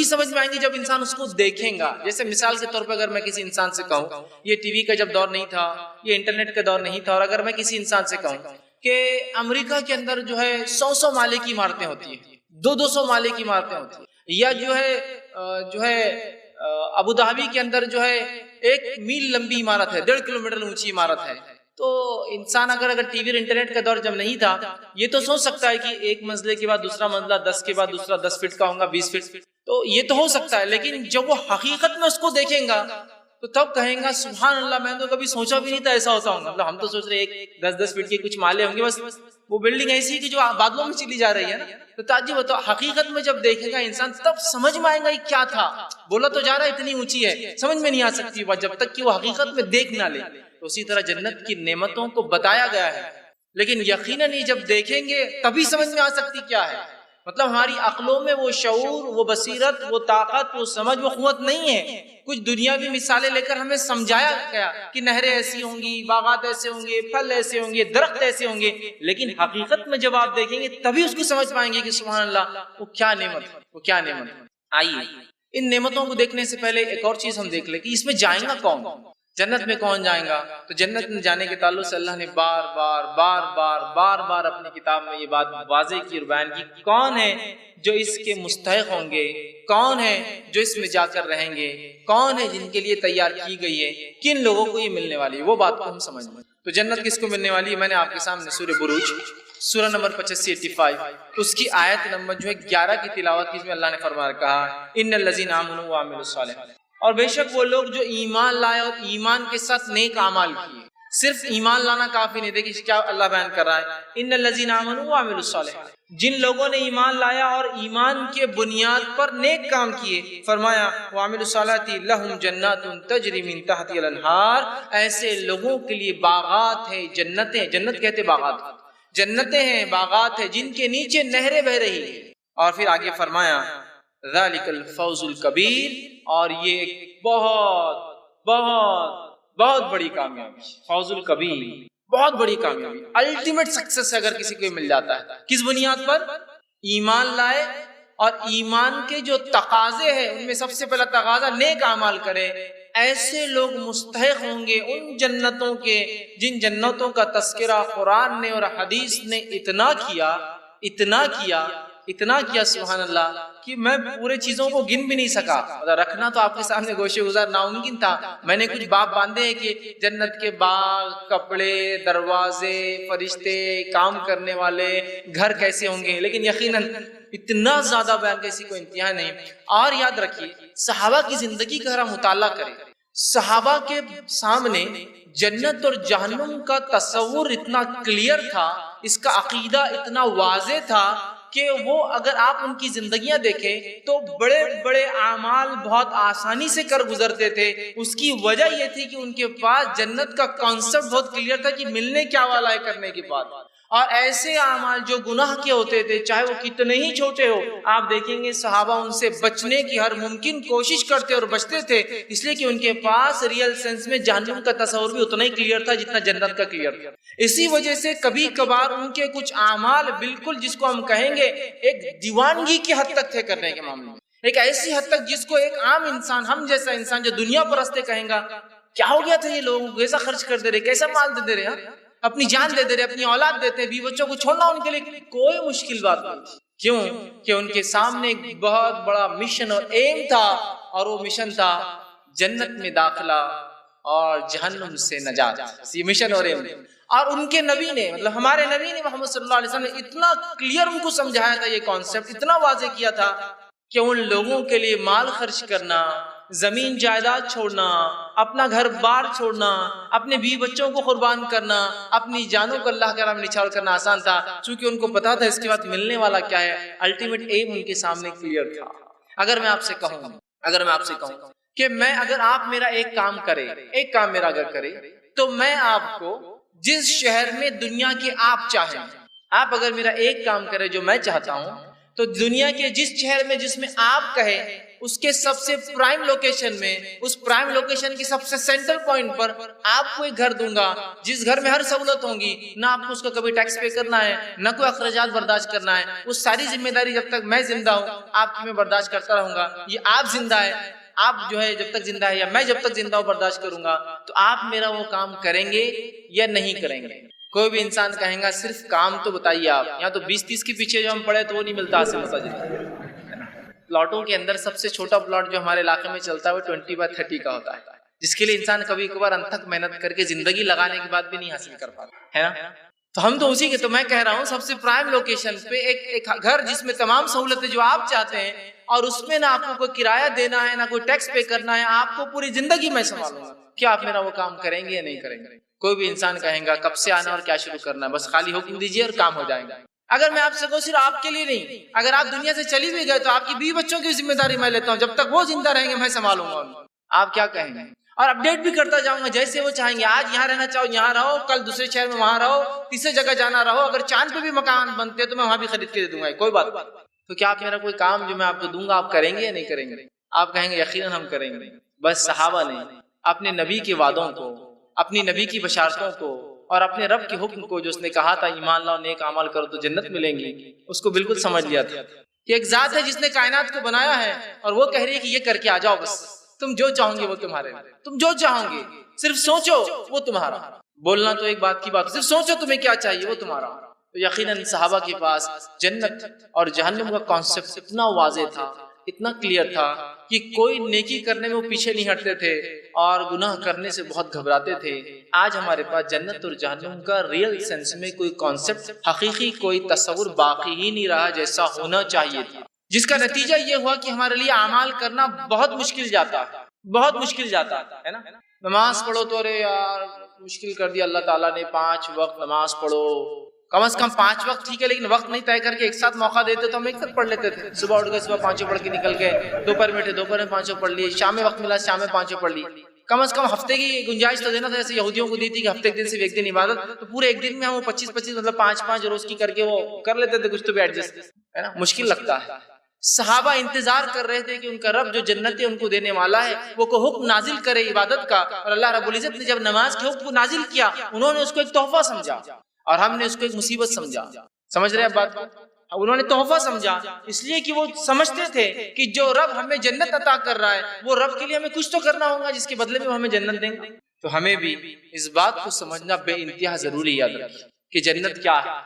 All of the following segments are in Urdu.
سمجھ میں آئیں گے جب انسان اس کو دیکھیں گا. جیسے مثال کے طور پہ اگر میں کسی انسان سے کہوں یہ ٹی وی کا جب دور نہیں تھا, یہ انٹرنیٹ کا دور نہیں تھا, اور اگر میں کسی انسان سے کہوں کہ امریکہ کے اندر جو ہے 100 مالے کی عمارتیں ہوتی ہیں, 200 مالے کی عمارتیں ہوتی ہیں, یا جو ہے ابو دھابی کے اندر جو ہے 1 میل لمبی عمارت ہے, 1.5 کلومیٹر اونچی عمارت ہے, تو انسان اگر ٹی وی اور انٹرنیٹ کا دور جب نہیں تھا یہ تو سوچ سکتا ہے کہ ایک منزلے کے بعد دوسرا منزلہ, 10 کے بعد دوسرا, 10 فٹ کا ہوگا, 20 فٹ, تو یہ تو ہو سکتا ہے. لیکن جب وہ حقیقت میں اس کو دیکھیں گا تو تب کہیں گا سبحان اللہ, میں تو کبھی سوچا بھی نہیں تھا ایسا ہوتا ہوگا. مطلب ہم تو سوچ رہے ہیں 10 فٹ کے کچھ مالے ہوں گے, بس وہ بلڈنگ ایسی ہے کہ جو بادلوں میں چلی جا رہی ہے نا, تو تعجب ہوتا. حقیقت میں جب دیکھے گا انسان تب سمجھ میں آئے گا یہ کیا تھا. بولا تو جا رہا ہے اتنی اونچی ہے, سمجھ میں نہیں آ سکتی جب تک کہ وہ حقیقت میں دیکھ نہ لے. تو اسی طرح جنت کی نعمتوں کو بتایا گیا ہے, لیکن یقیناً یہ جب دیکھیں گے تبھی سمجھ میں آ سکتی کیا ہے. مطلب ہماری عقلوں میں وہ شعور, وہ بصیرت, وہ طاقت, وہ سمجھ, وہ قوت نہیں ہے. کچھ دنیاوی مثالیں لے کر ہمیں سمجھایا گیا کہ نہریں ایسی ہوں گی, باغات ایسے ہوں گے, پھل ایسے ہوں گے, درخت ایسے ہوں گے, لیکن حقیقت میں جب آپ دیکھیں گے تبھی اس کو سمجھ پائیں گے کہ سبحان اللہ وہ کیا نعمت, وہ کیا نعمت. آئیے ان نعمتوں کو دیکھنے سے پہلے ایک اور چیز ہم دیکھ لیں کہ اس میں جائیں گا کون, جنت میں کون جائیں گا. تو جنت میں جانے کے تعلق سے اللہ نے بار بار اپنی کتاب میں یہ بات واضح کی اور بیان کی, کون ہے جو اس کے مستحق ہوں گے, کون ہے جو اس میں جا کر رہیں گے, کون ہے جن کے لیے تیار کی گئی ہے, کن لوگوں کو یہ ملنے والی ہے, وہ بات کو ہم سمجھ لیں. تو جنت کس کو ملنے والی ہے, میں نے آپ کے سامنے سورہ بروج سورہ نمبر 85 اس کی آیت نمبر جو ہے 11 کی تلاوت کی, اس میں اللہ نے فرمایا کہا ان الذین آمنوا وعملوا الصالحات, اور بے شک وہ لوگ جو ایمان لائے اور ایمان کے ساتھ نیک اعمال کیے. صرف ایمان لانا کافی نہیں. دیکھیے کیا اللہ بیان کر رہا ہے, ان الذین آمنوا وعملوا الصالحات, جن لوگوں نے ایمان لایا اور ایمان کے بنیاد پر نیک کام کیے. فرمایا وعملوا الصالحات لہم جنات تجری من تحتها الانہار, ایسے لوگوں کے لیے باغات ہیں, جنتیں, جنت کہتے باغات, جنتیں ہیں, باغات ہیں جن کے نیچے نہریں بہ رہی ہیں. اور پھر آگے فرمایا ذالک الفوز الکبیر, اور یہ ایک بہت بڑی کامیابی, فوز الکبیر, بہت بڑی کامیابی, الٹیمیٹ سکسیس اگر کسی کو مل جاتا ہے. کس بنیاد پر؟ ایمان لائے اور ایمان کے جو تقاضے ہیں ان میں سب سے پہلا تقاضا نیک اعمال کرے. ایسے لوگ مستحق ہوں گے ان جنتوں کے جن جنتوں کا تذکرہ قرآن نے اور حدیث نے اتنا کیا سبحان اللہ کہ میں پورے چیزوں کو گن بھی نہیں سکا. رکھنا تو آپ کے سامنے گوشے گزار ناممکن تھا. میں نے کچھ باب باندھے ہیں کہ جنت کے باغ, کپڑے, دروازے, فرشتے, کام کرنے والے, گھر کیسے ہوں گے, لیکن یقیناً اتنا زیادہ بیان کسی کو انتہا نہیں. اور یاد رکھیے صحابہ کی زندگی کا اگر مطالعہ کریں, صحابہ کے سامنے جنت اور جہنم کا تصور اتنا کلیئر تھا, اس کا عقیدہ اتنا واضح تھا کہ وہ اگر آپ ان کی زندگیاں دیکھیں تو بڑے بڑے اعمال بہت آسانی سے کر گزرتے تھے. اس کی وجہ یہ تھی کہ ان کے پاس جنت کا کانسیپٹ بہت کلیئر تھا کہ ملنے کیا والا ہے کرنے کے بعد. اور ایسے اعمال جو گناہ کے ہوتے تھے چاہے وہ کتنے ہی چھوٹے ہو, آپ دیکھیں گے صحابہ ان سے بچنے کی ہر ممکن کوشش کرتے اور بچتے تھے, اس لیے کہ ان کے پاس ریئل سینس میں جہنم کا تصور بھی اتنا ہی کلیئر تھا جتنا جنت کا کلیئر تھا. اسی وجہ سے کبھی کبھار ان کے کچھ اعمال بالکل جس کو ہم کہیں گے ایک دیوانگی کی حد تک تھے کرنے کے معاملے میں, ایک ایسی حد تک جس کو ایک عام انسان, ہم جیسا انسان جو دنیا پرستے کہیں گا کیا ہو گیا تھا یہ لوگ, کیسا خرچ کر دے رہے, کیسا مال دے دے رہے, اپنی جان دے دے رہے, اپنی اولاد دیتے, بیوی بچوں کو چھوڑنا ان کے لیے کوئی مشکل بات نہیں. کیوں کہ ان کے سامنے ایک بہت بڑا مشن اور ایم تھا, اور وہ مشن تھا جنت میں داخلہ اور جہنم سے نجات. یہ مشن اور ایم, اور ان کے نبی نے, مطلب ہمارے نبی نے محمد صلی اللہ علیہ وسلم نے اتنا کلیئر ان کو سمجھایا تھا, یہ کانسیپٹ اتنا واضح کیا تھا کہ ان لوگوں کے لیے مال خرچ کرنا, زمین جائیداد چھوڑنا, اپنا گھر بار چھوڑنا, اپنے بیوی بچوں کو قربان کرنا, اپنی جانوں کو اللہ کے راہ میں نچھاور کرنا آسان تھا, چونکہ ان کو پتا تھا اس کے بعد ملنے والا کیا ہے. الٹیمیٹ ایم ان کے سامنے کلیئر تھا. اگر میں آپ سے کہوں کہ اگر آپ میرا ایک کام میرا اگر کرے تو میں آپ کو جس شہر میں دنیا کے آپ چاہیں, آپ اگر میرا ایک کام کرے جو میں چاہتا ہوں, تو دنیا کے جس شہر میں جس میں آپ کہے اس کے سب سے پرائم لوکیشن میں، اس پرائم لوکیشن کی سب سے سینٹر پوائنٹ پر آپ کو ایک گھر دوں گا جس گھر میں ہر سہولت ہوں گی، نہ آپ کو اس کا کبھی ٹیکس پے کرنا ہے، نہ کوئی اخراجات برداشت کرنا ہے، وہ ساری ذمہ داری جب تک میں زندہ ہوں آپ کی میں برداشت کرتا رہوں گا۔ یہ آپ زندہ ہے، آپ جو ہے جب تک زندہ ہے، یا میں جب تک زندہ ہوں برداشت کروں گا، تو آپ میرا وہ کام کریں گے یا نہیں کریں گے؟ کوئی بھی انسان کہیں گا صرف کام تو بتائیے آپ، یہاں تو 20-30 کے پیچھے جو ہم پڑے تو وہ نہیں ملتا حاصل مساجد۔ پلاٹوں کے اندر سب سے چھوٹا پلاٹ جو ہمارے علاقے میں چلتا ہے وہ 20x30 کا ہوتا ہے، جس کے لیے انسان کبھی کبھار انتھک محنت کر کے زندگی لگانے کے بعد بھی نہیں حاصل کر پاتا ہے نا۔ تو ہم تو اسی کے، تو میں کہہ رہا ہوں سب سے پرائم لوکیشن پہ ایک گھر جس میں تمام سہولتیں جو آپ چاہتے ہیں، اور اس میں نہ آپ کو کوئی کرایہ دینا ہے، نہ کوئی ٹیکس پے کرنا ہے، آپ کو پوری زندگی میں سنبھالوں گا، کیا آپ میرا وہ کام کریں گے یا نہیں کریں گے؟ کوئی بھی انسان کہیں گا کب سے آنا اور کیا شروع کرنا ہے، بس خالی حکم دیجیے اور کام ہو جائے گا۔ اگر میں آپ سے کہوں صرف آپ کے لیے نہیں، اگر آپ دنیا سے چلی بھی گئے تو آپ کی بیوی بچوں کی ذمہ داری میں لیتا ہوں، جب تک وہ زندہ رہیں گے میں سنبھالوں گا، آپ کیا کہیں گے؟ اور اپڈیٹ بھی کرتا جاؤں گا جیسے وہ چاہیں گے، آج یہاں رہنا چاہو یہاں رہو، کل دوسرے شہر میں وہاں رہو، تیسرے جگہ جانا رہو، اگر چاند پہ بھی مکان بنتے تو میں وہاں بھی خرید کے دے دوں گا، کوئی بات نہیں۔ تو کیا آپ میرا کوئی کام جو میں آپ کو دوں گا آپ کریں گے یا نہیں کریں گے؟ آپ کہیں گے یقیناً ہم کریں گے۔ بس صحابہ نے اپنے نبی کے وعدوں کو، اپنی نبی کی بشارتوں کو، اور اپنے رب کے حکم کو جو اس نے کہا تھا ایمان لاؤ نیک اعمال کرو تو جنت ملیں گی، اس کو بالکل سمجھ لیا تھا کہ ایک ذات ہے جس نے کائنات کو بنایا ہے، اور وہ کہہ رہی ہے کہ یہ کر کے آ جاؤ، بس تم جو چاہو گے وہ تمہارے، تم جو چاہو گے صرف سوچو وہ تمہارا۔ بولنا تو ایک بات کی بات، صرف سوچو تمہیں کیا چاہیے وہ تمہارا۔ تو یقیناً صحابہ کے پاس جنت اور جہنم کا کانسیپٹ اتنا واضح تھا، اتنا کلیئر تھا کہ کوئی نیکی کرنے میں وہ پیچھے نہیں ہٹتے تھے اور گناہ کرنے سے بہت گھبراتے تھے۔ آج ہمارے پاس جنت اور جہنم کا ریئل سینس میں کوئی کانسیپٹ، حقیقی کوئی تصور باقی ہی نہیں رہا جیسا ہونا چاہیے تھا، جس کا نتیجہ یہ ہوا کہ ہمارے لیے اعمال کرنا بہت مشکل جاتا ہے، بہت مشکل جاتا ہے نا۔ نماز پڑھو تو ارے یار مشکل کر دیا اللہ تعالیٰ نے، 5 وقت نماز پڑھو، کم از کم 5 وقت ٹھیک ہے، لیکن وقت نہیں طے کر کے ایک ساتھ موقع دیتے تو ہم ایک ساتھ پڑھ لیتے تھے۔ صبح اٹھ گئے صبح 5 پڑھ کے نکل گئے، دوپہر میں دوپہر میں 5 پڑھ لیے، شام میں وقت ملا شام میں 5 پڑھ لی۔ کم از کم ہفتے کی گنجائش تو دینا تھا، جیسے یہودیوں کو دی تھی کہ ہفتے ایک دن صرف ایک دن عبادت، تو پورے ایک دن میں ہم 25 مطلب 5 روز کی کر کے وہ کر لیتے تھے، کچھ تو بھی ایڈجسٹ ہے نا۔ مشکل لگتا ہے۔ صحابہ انتظار کر رہے تھے کہ ان کا رب جو جنت ان کو دینے والا ہے وہ کو حکم نازل کرے عبادت کا، اور اللہ رب العزت نے جب نماز کے حکم کو نازل کیا انہوں نے اس کو ایک تحفہ سمجھا اور ہم نے اس کو ایک مصیبت سمجھا۔ سمجھ رہے ہیں بات کو؟ انہوں نے تحفہ سمجھا اس لیے کہ وہ سمجھتے تھے کہ جو رب ہمیں جنت عطا کر رہا ہے وہ رب کے لیے ہمیں کچھ تو کرنا ہوگا جس کے بدلے میں وہ ہمیں جنت دیں گے۔ تو ہمیں بھی اس بات کو سمجھنا بے انتہا ضروری یاد رکھیں کہ جنت کیا ہے،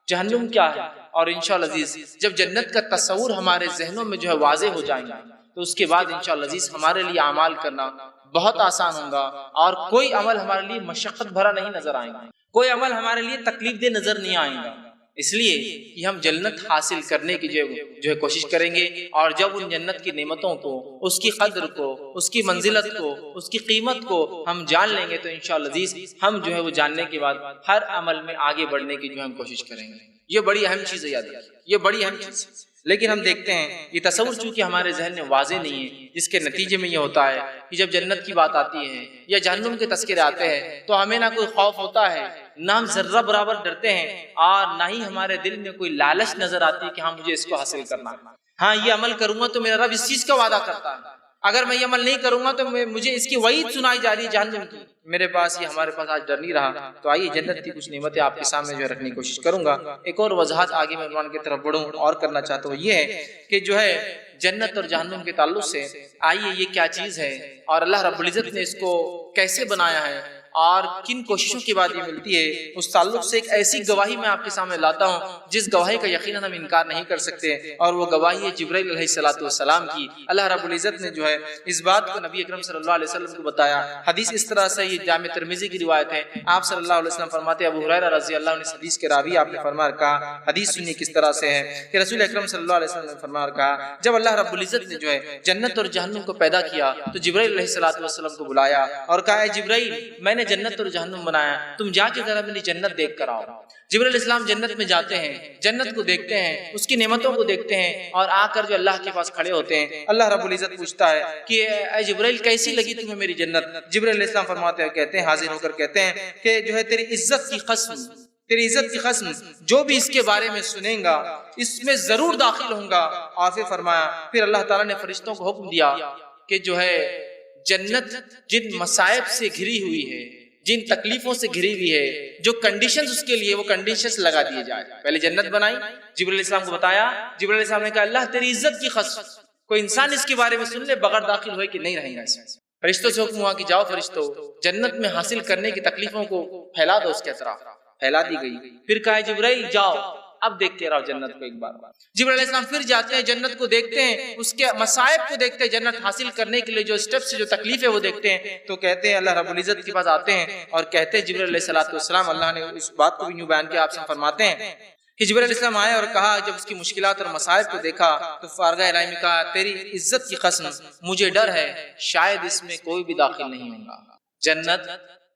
جہنم کیا ہے، اور انشاءاللہ عزیز جب جنت کا تصور ہمارے ذہنوں میں جو ہے واضح ہو جائیں گا تو اس کے بعد انشاءاللہ عزیز ہمارے لیے اعمال کرنا بہت آسان ہوگا، اور کوئی عمل ہمارے لیے مشقت بھرا نہیں نظر آئے گا، کوئی عمل ہمارے لیے تکلیف دہ نظر نہیں آئے گا، اس لیے کہ ہم جنت حاصل کرنے کی جو ہے کوشش کریں گے، اور جب ان جنت کی نعمتوں کو، اس کی قدر کو، اس کی منزلت کو، اس کی قیمت کو ہم جان لیں گے تو انشاءاللہ عزیز ہم جو ہے وہ جاننے کے بعد ہر عمل میں آگے بڑھنے کی جو ہم کوشش کریں گے۔ یہ بڑی اہم چیز ہے، یاد رکھیے یہ بڑی اہم چیز ہے۔ لیکن ہم دیکھتے ہیں یہ تصور چونکہ ہمارے ذہن میں واضح نہیں ہے، جس کے نتیجے میں یہ ہوتا ہے کہ جب جنت کی بات آتی ہے یا جہنم کے تذکرے آتے ہیں تو ہمیں نہ کوئی خوف ہوتا ہے، نہ ہم ذرہ برابر ڈرتے ہیں، اور نہ ہی ہمارے دل میں کوئی لالچ نظر آتی ہے کہ ہاں مجھے اس کو حاصل کرنا ہے، ہاں یہ عمل کروں گا تو میرا رب اس چیز کا وعدہ کرتا ہے، اگر میں یہ عمل نہیں کروں گا تو مجھے اس کی وعید سنائی جا رہی ہے جہنم کی۔ میرے پاس یہ ہمارے پاس آج ڈر نہیں رہا، تو آئیے جنت کی کچھ نعمتیں آپ کے سامنے جو ہے رکھنے کی کوشش کروں گا۔ ایک اور وضاحت آگے میں عنوان کی طرف بڑھوں اور کرنا چاہتا ہوں، یہ ہے کہ جو ہے جنت اور جہنم کے تعلق سے آئیے یہ کیا چیز ہے اور اللہ رب العزت نے اس کو کیسے بنایا ہے اور کن کوششوں کے بعد یہ ملتی ہے، اس تعلق سے ایک ایسی گواہی میں آپ کے سامنے لاتا ہوں جس گواہی کا یقیناً ہم انکار نہیں کر سکتے، اور وہ گواہی ہے جبرائیل علیہ السلام کی۔ اللہ رب العزت نے جو ہے اس بات کو نبی اکرم صلی اللہ علیہ وسلم کو بتایا۔ حدیث اس طرح سے، یہ جامع ترمذی کی روایت ہے، آپ صلی اللہ علیہ وسلم فرماتے ہیں، ابو ہریرہ رضی اللہ عنہ اس حدیث کے راوی آپ نے فرمایا کہا، حدیث سنیے کس طرح سے ہے کہ رسول اکرم صلی اللہ علیہ وسلم نے فرمایا کہا، جب اللہ رب العزت نے جو ہے جنت اور جہنم کو پیدا کیا تو جبرائیل علیہ السلام کو بلایا اور کہا، اے جبرائیل میں نے جنت اور جہنم بنایا، تم جا کے ذرا میری جنت دیکھ کر آؤ۔ جبرائیل علیہ السلام جنت میں جاتے ہیں، جنت کو دیکھتے ہیں، اس کی نعمتوں کو دیکھتے ہیں، اور آ کر جو اللہ کے پاس کھڑے ہوتے ہیں۔ اللہ رب العزت پوچھتا ہے کہ اے جبرائیل کیسی لگی تمہیں میری جنت؟ جبرائیل علیہ السلام فرماتے ہیں، کہتے ہیں، حاضر ہو کر کہتے ہیں کہ جو ہے تیری عزت کی قسم، تیری عزت کی قسم جو بھی اس کے بارے میں سنیں گا اس میں ضرور داخل ہوں گا۔ اور پھر فرمایا، پھر اللہ تعالیٰ نے فرشتوں کو حکم دیا کہ جو ہے جنت جن مصائب سے گھری ہوئی ہے، جن تکلیفوں سے گھری ہوئی ہے، جو کنڈیشنز اس کے لیے، وہ کنڈیشنز لگا دیے جائے۔ پہلے جنت بنائی، جبرائیل علیہ السلام کو بتایا، جبرائیل علیہ السلام نے کہا اللہ تیری عزت کی قسم کوئی انسان اس کے بارے میں سن لے بغیر داخل ہوئے کہ نہیں رہیں گا اس میں۔ فرشتوں سے حکم ہوا کہ جاؤ فرشتوں جنت میں حاصل کرنے کی تکلیفوں کو پھیلا دو، اس کے اطراف پھیلا دی گئی۔ پھر کہا جبرائیل جاؤ اب دیکھتے رہو جنت کو ایک بار۔ جبرائیل علیہ السلام پھر جاتے ہیں جنت کو دیکھتے ہیں، اس کے مصائب کو دیکھتے ہیں، جنت حاصل کرنے کے لیے جو اسٹیپس جو تکلیف ہے وہ دیکھتے ہیں، تو کہتے ہیں اللہ رب العزت کے پاس آتے ہیں اور کہتے ہیں جبرائیل علیہ السلام، اللہ نے اس بات کو بھی یوں بیان کیا، آپ سے فرماتے ہیں کہ جبرائیل علیہ السلام آئے اور کہا، جب اس کی مشکلات اور مصائب کو دیکھا تو فارغہ الہی میں کہا تیری عزت کی قسم مجھے ڈر ہے شاید اس میں کوئی بھی داخل نہیں ہوگا۔ جنت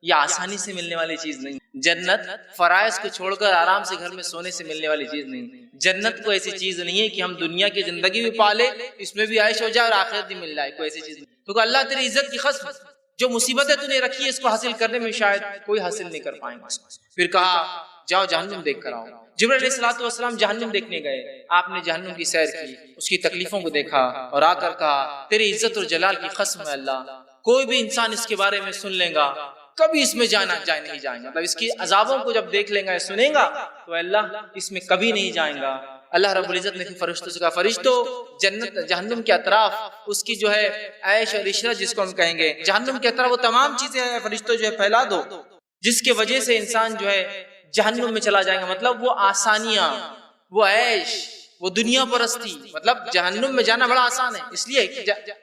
یہ آسانی سے ملنے والی چیز نہیں، جنت فرائض کو چھوڑ کر آرام سے گھر میں سونے سے ملنے والی چیز نہیں، جنت کو ایسی چیز نہیں ہے کہ ہم دنیا کی زندگی بھی پالے اس میں بھی عائش ہو جائے اور آخرت بھی مل جائے، کوئی ایسی چیز نہیں۔ تو اللہ تیری عزت کی قسم جو مصیبتیں تو نے رکھی ہے اس کو حاصل کرنے میں شاید کوئی حاصل نہیں کر پائیں گے۔ پھر کہا جاؤ جہنم دیکھ کر آؤ۔ جبرائیل علیہ السلام جہنم دیکھنے گئے، آپ نے جہنم کی سیر کی، اس کی تکلیفوں کو دیکھا اور آ کر کہا تیری عزت اور جلال کی قسم ہے اللہ کوئی بھی انسان اس کے بارے میں سن لے گا کبھی اس میں نہیں جائیں گا، مطلب اس کی عذابوں کو جب دیکھ لیں گا سنیں گا تو اللہ اس میں کبھی نہیں جائیں گا۔ اللہ رب العزت نے فرشتوں سے کہا فرشتوں جنت جہنم کے اطراف اس کی جو ہے عیش اور عشرت جس کو ہم کہیں گے جہنم کے اطراف وہ تمام چیزیں فرشتوں جو ہے پھیلا دو جس کی وجہ سے انسان جو ہے جہنم میں چلا جائے گا، مطلب وہ آسانیاں، وہ عیش، وہ دنیا پرستی، مطلب جہنم میں جانا بڑا آسان ہے، اس لیے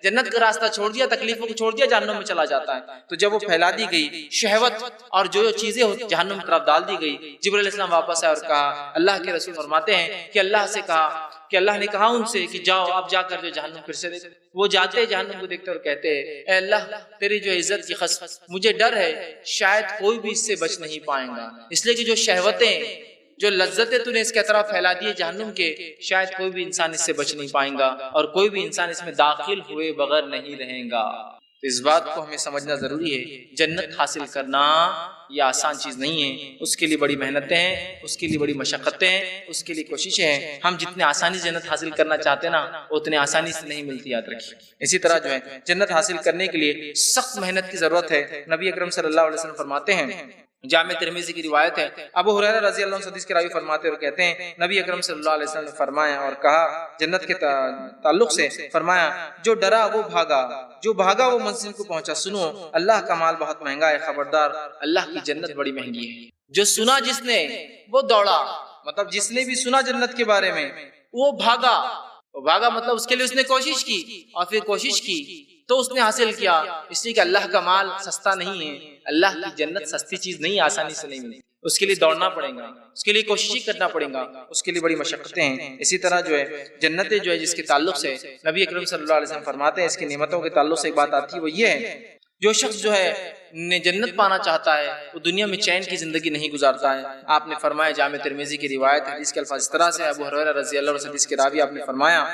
جنت کا راستہ چھوڑ دیا، تکلیفوں کو چھوڑ دیا، جہنم میں چلا جاتا ہے۔ تو جب وہ پھیلا دی گئی شہوت اور جو چیزیں جہنم کی طرف ڈال دی گئی، جبرائیل علیہ السلام واپس آئے اور کہا، اللہ کے رسول فرماتے ہیں کہ اللہ سے کہا کہ اللہ نے کہا ان سے کہ جاؤ اب جا کر جو جہنم پھر سے دیکھو۔ وہ جاتے جہنم کو دیکھتے اور کہتے ہیں اے اللہ تیری جو عزت کی قسم مجھے ڈر ہے شاید کوئی بھی اس سے بچ نہیں پائیں گا، اس لیے کہ جو شہوتیں جو لذتیں تو نے اس کے طرف پھیلا دیے جہنم کے، شاید کوئی بھی انسان اس سے بچ نہیں پائیں گا اور کوئی بھی انسان اس میں داخل ہوئے بغیر نہیں رہے گا۔ تو اس بات کو ہمیں سمجھنا ضروری ہے، جنت حاصل کرنا یہ آسان چیز نہیں ہے، اس کے لیے بڑی محنتیں ہیں، اس کے لیے بڑی مشقتیں ہیں، اس کے لیے کوششیں ہیں۔ ہم جتنے آسانی سے جنت حاصل کرنا چاہتے ہیں نا اتنے آسانی سے نہیں ملتی، یاد رکھیے۔ اسی طرح جو ہے جنت حاصل کرنے کے لیے سخت محنت کی ضرورت ہے۔ نبی اکرم صلی اللہ علیہ وسلم فرماتے ہیں، جامع ترمذی کی روایت ہے، ابو ہریرہ رضی اللہ عنہ حدیث کے راوی فرماتے اور کہتے ہیں نبی اکرم صلی اللہ علیہ وسلم نے فرمایا اور کہا جنت کے تعلق سے فرمایا جو ڈرا وہ بھاگا، جو بھاگا وہ منزل کو پہنچا۔ سنو اللہ کا مال بہت مہنگا ہے، خبردار اللہ کی جنت بڑی مہنگی ہے۔ جو سنا جس نے وہ دوڑا، مطلب جس نے بھی سنا جنت کے بارے میں وہ بھاگا، وہ بھاگا مطلب اس کے لیے اس نے کوشش کی اور پھر کوشش کی تو اس نے حاصل کیا، اس لیے کہ اللہ کا مال سستا نہیں ہے، اللہ کی جنت سستی چیز نہیں، آسانی سے نہیں ملتی، اس کے لیے دوڑنا پڑے گا، اس کے لیے کوشش کرنا پڑے گا، اس کے لیے بڑی مشقتیں ہیں۔ اسی طرح جو ہے جنتیں جو ہے جس کے تعلق سے نبی اکرم صلی اللہ علیہ وسلم فرماتے ہیں اس کی نعمتوں کے تعلق سے ایک بات آتی ہے، وہ یہ ہے جو شخص جو ہے جنت پانا چاہتا ہے وہ دنیا میں چین کی زندگی نہیں گزارتا ہے۔ آپ نے فرمایا جامع ترمذی کی روایت ہے، حدیث کے الفاظ اس طرح سے ابو ہریرہ رضی اللہ عنہ حدیث کے راوی آپ نے فرمایا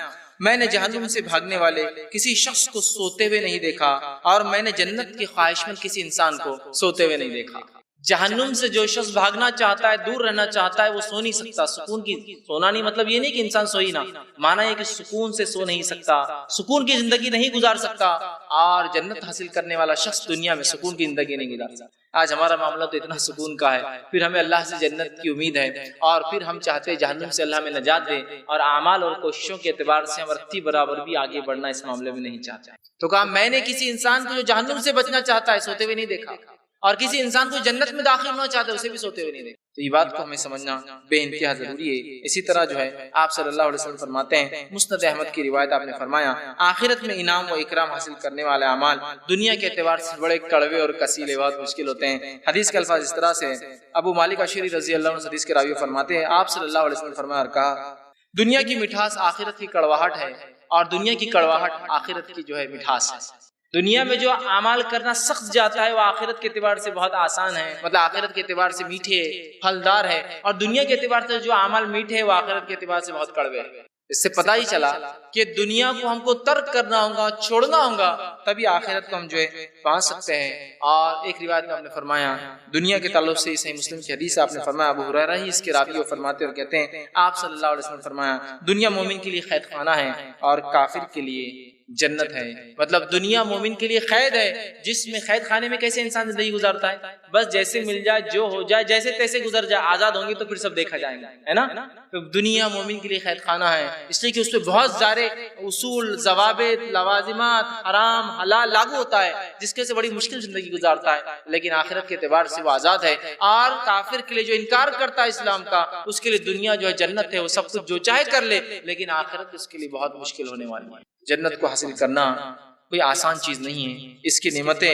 میں نے جہنم سے بھاگنے والے کسی شخص کو سوتے ہوئے نہیں دیکھا اور میں نے جنت کے خواہشمند کسی انسان کو سوتے ہوئے نہیں دیکھا۔ جہنم سے جو شخص بھاگنا چاہتا ہے، دور رہنا چاہتا ہے، وہ سو نہیں سکتا۔ سکون کی سونا نہیں مطلب یہ نہیں کہ انسان سوئی نہ، معنی یہ کہ سکون سے سو نہیں سکتا، سکون کی زندگی نہیں گزار سکتا، اور جنت حاصل کرنے والا شخص دنیا میں سکون کی زندگی نہیں گزار سکتا۔ آج ہمارا معاملہ تو اتنا سکون کا ہے، پھر ہمیں اللہ سے جنت کی امید ہے اور پھر ہم چاہتے ہیں جہنم سے اللہ ہمیں نجات دے، اور اعمال اور کوششوں کے اعتبار سے ہم رتی برابر بھی آگے بڑھنا اس معاملے میں نہیں چاہتے۔ تو کہا میں نے کسی انسان کو جو جہنم سے بچنا چاہتا ہے سوتے ہوئے نہیں دیکھا، اور کسی انسان کو جنت میں داخل ہونا چاہتا ہے اسے بھی سوتے ہوئے نہیں دیکھا۔ تو یہ بات کو ہمیں سمجھنا بے انتہا ضروری ہے۔ اسی طرح جو ہے آپ صلی اللہ علیہ وسلم فرماتے ہیں، مسند احمد کی روایت آپ نے فرمایا آخرت میں انعام و اکرام حاصل کرنے والے اعمال دنیا کے اعتبار سے بڑے کڑوے اور کسیلے بہت مشکل ہوتے ہیں۔ حدیث کے الفاظ اس طرح سے ابو مالک اشعری رضی اللہ عنہ حدیث کے راوی فرماتے ہیں آپ صلی اللہ علیہ وسلم فرمایا اور کہا دنیا کی مٹھاس آخرت کی کڑواہٹ ہے، اور دنیا کی کڑواہٹ آخرت کی جو ہے مٹھاس ہے۔ دنیا میں جو اعمال کرنا سخت جاتا ہے وہ آخرت کے اعتبار سے بہت آسان ہے، مطلب آخرت کے اعتبار سے میٹھے پھلدار ہے، اور دنیا کے اعتبار سے جو اعمال میٹھے وہ آخرت کے اعتبار سے بہت کڑوے ہیں۔ اس سے پتہ ہی چلا کہ دنیا کو ہم کو ترک کرنا ہوگا، چھوڑنا ہوگا، تبھی آخرت کو ہم جو ہے پا سکتے ہیں۔ اور ایک روایت میں آپ نے فرمایا دنیا کے تعلق سے، صحیح مسلم کی حدیث آپ نے فرمایا، ابو ہریرہ ہی اس کے راوی فرماتے اور کہتے ہیں آپ صلی اللہ علیہ وسلم نے فرمایا دنیا مومن کے لیے قید خانہ ہے اور کافر کے لیے جنت ہے۔ مطلب دنیا مومن کے لیے قید ہے، جس میں قید خانے میں کیسے انسان زندگی گزارتا ہے، بس جیسے مل جائے، جو ہو جائے، جیسے تیسے گزر جائے، آزاد ہوں گے تو پھر سب دیکھا جائے گا، ہے نا۔ تو دنیا مومن کے لیے قید خانہ ہے، اس لیے کہ اس پہ بہت سارے اصول، ضوابط، لوازمات، حرام حلال لاگو ہوتا ہے، جس کے سے بڑی مشکل زندگی گزارتا ہے، لیکن آخرت کے اعتبار سے وہ آزاد ہے۔ اور کافر کے لیے جو انکار کرتا ہے اسلام کا، اس کے لیے دنیا جو ہے جنت ہے، وہ سب کچھ جو چاہے کر لے، لیکن آخرت اس کے لیے بہت مشکل ہونے والی ہے۔ جنت کو حاصل کرنا کوئی آسان چیز نہیں ہے، اس کی نعمتیں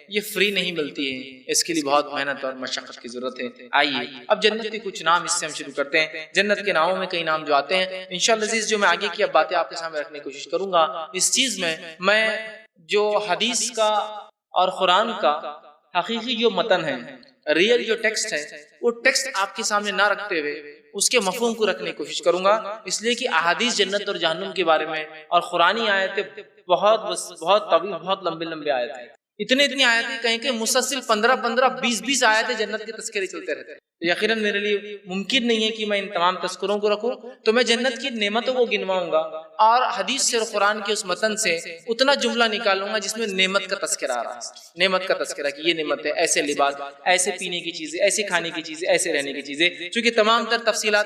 یہ فری نہیں ملتی ہیں، اس کے لیے بہت محنت اور مشقت کی ضرورت ہے۔ آئیے اب جنت کے کچھ نام اس سے ہم شروع کرتے ہیں۔ جنت کے ناموں میں کئی نام جو آتے ہیں، انشاءاللہ عزیز جو میں آگے کی اب باتیں آپ کے سامنے رکھنے کی کوشش کروں گا، اس چیز میں جو حدیث کا اور قرآن کا حقیقی جو متن ہے، ریئل جو ٹیکسٹ ہے، وہ ٹیکسٹ آپ کے سامنے نہ رکھتے ہوئے اس کے مفہوم کو رکھنے کی کوشش کروں گا، اس لیے کہ احادیث جنت اور جہنم کے بارے میں اور قرآنی آیتیں بہت طویل، بہت لمبے آیتیں ہیں، اتنی آیتیں کہیں کہ مسلسل 15 20 آیتیں جنت کے تذکرے چلتے رہتے ہیں۔ یقیناً میرے لیے ممکن نہیں ہے کہ میں ان تمام تذکروں کو رکھوں، تو میں جنت کی نعمتوں کو گنواؤں گا اور حدیث سے اور قرآن کے اس متن سے اتنا جملہ نکالوں گا جس میں نعمت کا تذکرہ آ رہا ہے، نعمت کا تذکرہ کہ یہ نعمت ہے، ایسے لباس، ایسے پینے کی چیزیں، ایسے کھانے کی چیزیں، ایسے رہنے کی چیزیں، چونکہ تمام تر تفصیلات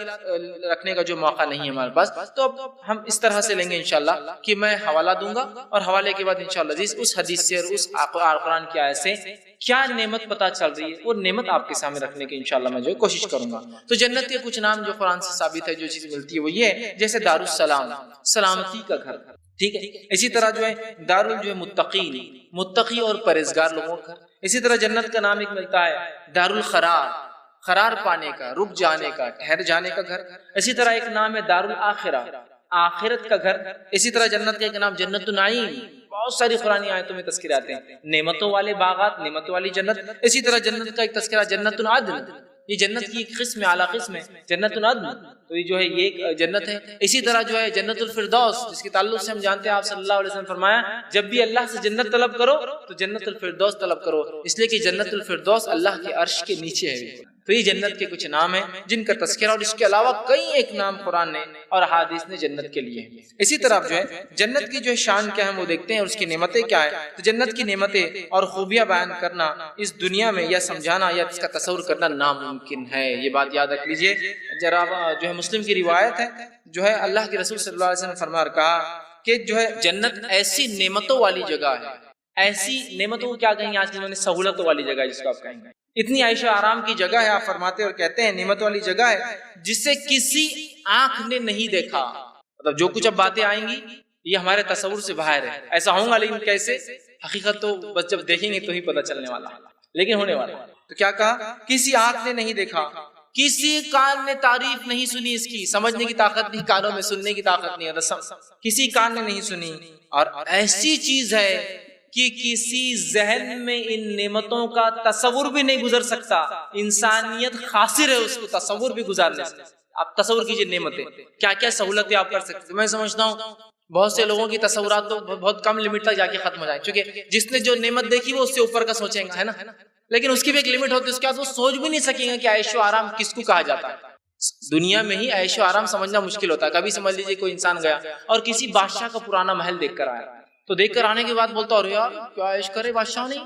رکھنے کا جو موقع نہیں ہے ہمارے پاس، تو اب ہم اس طرح سے لیں گے انشاءاللہ کہ میں حوالہ دوں گا اور حوالے کے بعد انشاءاللہ عزیز اس حدیث سے اور اس قرآن کی آیت سے کیا نعمت پتہ چل رہی ہے وہ نعمت آپ کے سامنے رکھنے کی انشاءاللہ میں جو کوشش کروں گا۔ تو جنت کے کچھ نام جو قرآن سے ثابت ہے، جو چیز ملتی ہے وہ یہ ہے، جیسے دارالسلام، سلامتی کا گھر، ٹھیک ہے۔ اسی طرح جو ہے دارالمتقین، متقی اور پرہیزگار لوگوں کا۔ اسی طرح جنت کا نام ایک ملتا ہے دارالقرار، قرار پانے کا، رک جانے کا، ٹھہر جانے کا گھر۔ اسی طرح ایک نام ہے دارالآخرہ، آخرت کا گھر۔ اسی طرح جنت کا ایک نام جنت النعیم، بہت ساری قرآنی آیتوں میں تذکرے آتے ہیں، نعمتوں والے باغات، نعمتوں والی جنت۔ اسی طرح جنت کا ایک تذکرہ جنت العدن، یہ جنت کی ایک قسم، اعلیٰ قسم ہے، جنت العدن، تو یہ جو ہے یہ ایک جنت ہے۔ اسی طرح جو ہے جنت الفردوس، جس کے تعلق سے ہم جانتے ہیں آپ صلی اللہ علیہ وسلم فرمایا جب بھی اللہ سے جنت طلب کرو تو جنت الفردوس طلب کرو، اس لیے کہ جنت الفردوس اللہ کے عرش کے نیچے ہے۔ تو یہ جنت کے کچھ نام ہیں جن کا تذکرہ، اور اس کے علاوہ کئی ایک نام قرآن نے اور احادیث نے جنت کے لیے ہیں۔ اسی طرح جو ہے جنت کی جو شان کیا ہے وہ دیکھتے ہیں اور اس کی نعمتیں کیا ہے۔ تو جنت کی نعمتیں اور خوبیاں بیان کرنا اس دنیا میں یا سمجھانا یا اس کا تصور کرنا ناممکن ہے، یہ بات یاد رکھ لیجئے۔ ذرا جو ہے مسلم کی روایت ہے، جو ہے اللہ کے رسول صلی اللہ علیہ وسلم نے فرمایا اور کہا کہ جو ہے جنت ایسی نعمتوں والی جگہ ہے، ایسی نعمتوں کو کیا کہیں گے آج کے زمانے سہولتوں والی جگہ جس کو آپ کہیں گے، اتنی عیش و آرام کی جگہ ہے، آپ فرماتے اور کہتے ہیں نعمت والی جگہ ہے جسے کسی آنکھ نے نہیں دیکھا۔ مطلب جو کچھ اب باتیں آئیں گی یہ ہمارے تصور سے باہر ہے، ایسا ہوں گا لیکن کیسے، حقیقت تو بس جب دیکھیں گے تو ہی پتہ چلنے والا ہے، لیکن ہونے والا ہے۔ تو کیا کہا، کسی آنکھ نے نہیں دیکھا، کسی کان نے تعریف نہیں سنی، اس کی سمجھنے کی طاقت نہیں، کانوں میں سننے کی طاقت نہیں، کسی کان نے نہیں سنی، اور ایسی چیز ہے کہ کسی ذہن میں ان نعمتوں کا تصور بھی نہیں گزر سکتا، انسانیت خاسر ہے اس کو تصور بھی گزارنے سے۔ آپ تصور کیجئے نعمتیں، کیا کیا سہولتیں آپ کر سکتے ہیں۔ میں سمجھتا ہوں بہت سے لوگوں کی تصورات تو بہت کم لمٹ تک جا کے ختم ہو جائیں، کیونکہ جس نے جو نعمت دیکھی وہ اس سے اوپر کا سوچیں گا، ہے نا، لیکن اس کی بھی ایک لمٹ ہوتی ہے، اس کے بعد وہ سوچ بھی نہیں سکیں گے کہ عیش و آرام کس کو کہا جاتا ہے۔ دنیا میں ہی عیش و آرام سمجھنا مشکل ہوتا ہے۔ کبھی سمجھ لیجئے کوئی انسان گیا اور کسی بادشاہ کا پرانا محل دیکھ کر آیا، تو دیکھ کر آنے کے بعد بولتا ارے یار کیا عیش کرے بادشاہ نے،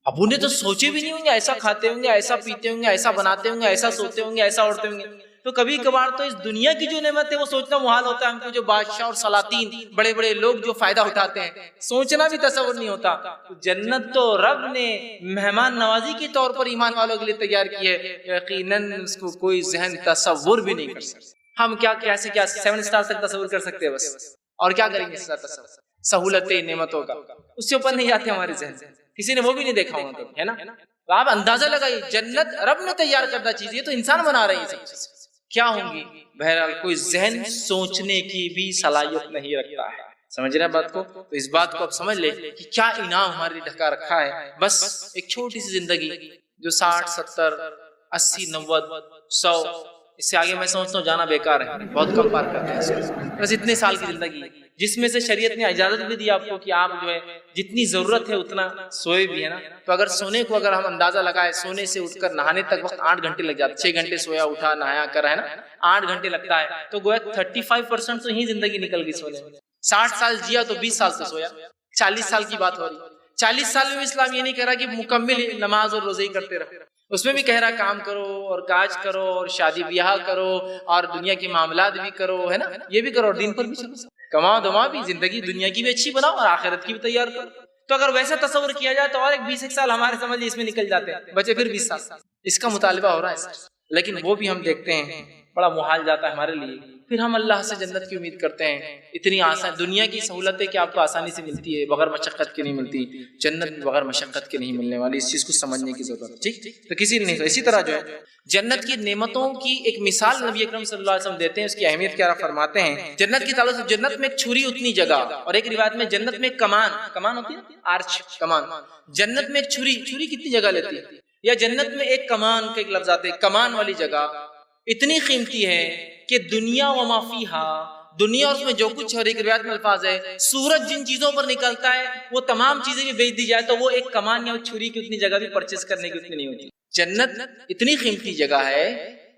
اب انہیں تو سوچے بھی نہیں ہوں گے، ایسا کھاتے ہوں گے، ایسا پیتے ہوں گے، ایسا بناتے ہوں گے، ایسا سوتے ہوں گے، ایسا اوڑھتے ہوں گے۔ تو کبھی کبھار تو اس دنیا کی جو نعمت ہے وہ سوچنا محال ہوتا ہے ہم کو، جو بادشاہ اور سلاطین بڑے بڑے لوگ جو فائدہ اٹھاتے ہیں، سوچنا بھی تصور نہیں ہوتا۔ جنت تو رب نے مہمان نوازی کے طور پر ایمان والوں کے لیے تیار کی ہے، یقیناً اس کو کوئی ذہن تصور بھی نہیں کر سکتا۔ ہم کیا 7 اسٹار تک تصور کر سکتے ہیں بس، اور کیا کریں گے اس کا تصور، سہولتیں نعمتوں کا اس سے اوپر نہیں آتے ہمارے ذہن سے، کسی نے وہ بھی نہیں دیکھا ہوگا کبھی، ہے نا۔ تو آپ اندازہ لگائیے جنت رب نے تیار کردہ چیز، یہ تو انسان بنا رہی ہے سب چیز، کیا ہوں گی۔ بہرحال کوئی ذہن سوچنے کی بھی صلاحیت نہیں رکھتا ہے، سمجھ رہے ہیں بات کو۔ تو اس بات کو اب سمجھ لے کہ کیا انعام ہمارے لیے ڈھکا رکھا ہے۔ بس ایک چھوٹی سی زندگی جو 60 70 80 90 100 اس سے آگے میں سمجھتا ہوں جانا بیکار ہے، بہت کم پار کرتے ہیں اس کو۔ بس اتنے سال کی زندگی جس میں سے شریعت نے اجازت بھی دی آپ کو کہ آپ جو ہے جتنی ضرورت ہے اتنا سوئے بھی ہے نا، تو اگر سونے کو اگر ہم اندازہ لگائے، سونے سے اٹھ کر نہانے تک وقت 8 گھنٹے لگ جاتے، 6 گھنٹے سویا اٹھا نہایا کر ہے نا، 8 گھنٹے لگتا ہے، تو گویا 35% تو ہی زندگی نکل گئی سونے میں۔ 60 سال جیا تو 20 سال سے سویا، 40 سال کی بات ہو رہی۔ 40 سال میں اسلام یہ نہیں کہہ رہا کہ مکمل نماز اور روزے ہی کرتے رہو، اس میں بھی کہہ رہا کام کرو اور کاج کرو اور شادی بیاہ کرو اور دنیا کے معاملات بھی کرو، ہے نا، یہ بھی کرو اور دین پر بھی چلو، کماؤ دماؤ بھی، زندگی دنیا کی بھی اچھی بناؤ اور آخرت کی بھی تیار کرو۔ تو اگر ویسا تصور کیا جائے تو اور ایک 20 سال ہمارے سمجھ اس میں نکل جاتے ہیں، بچے پھر 20 سال، اس کا مطالبہ ہو رہا ہے سر، لیکن وہ بھی ہم دیکھتے ہیں بڑا محال جاتا ہے ہمارے لیے۔ پھر ہم اللہ سے جنت کی امید کرتے ہیں، اتنی آسان دنیا کی سہولتیں کہ آپ کو آسانی سے ملتی ہے، بغیر مشقت کے نہیں ملتی، جنت بھی بغیر مشقت کے نہیں ملنے والی، اس چیز کو سمجھنے کی ضرورت ہے، ٹھیک؟ تو کسی نے نہیں۔ اسی طرح جو ہے جنت کی نعمتوں کی ایک مثال نبی اکرم صلی اللہ علیہ وسلم دیتے ہیں، اس کی اہمیت کیا فرماتے ہیں، جنت کی تعلق سے جنت میں ایک چھری اتنی جگہ، اور ایک روایت میں جنت میں ایک کمان ہوتی ہے، آرچ کمان، جنت میں ایک چھری کتنی جگہ لیتی ہے، یا جنت میں ایک کمان کا ایک لفظ آتا ہے، کمان والی جگہ اتنی قیمتی ہے کہ دنیا و ما فیہا، دنیا اور اس میں جو کچھ ہے، اور ایک روایت میں الفاظ ہے سورج جن چیزوں پر نکلتا ہے وہ تمام چیزیں بھی بیچ دی جائے تو وہ ایک کمان یا چھری کی اتنی جگہ بھی پرچیز کرنے کی اتنی نہیں ہوتی۔ جنت اتنی قیمتی جگہ ہے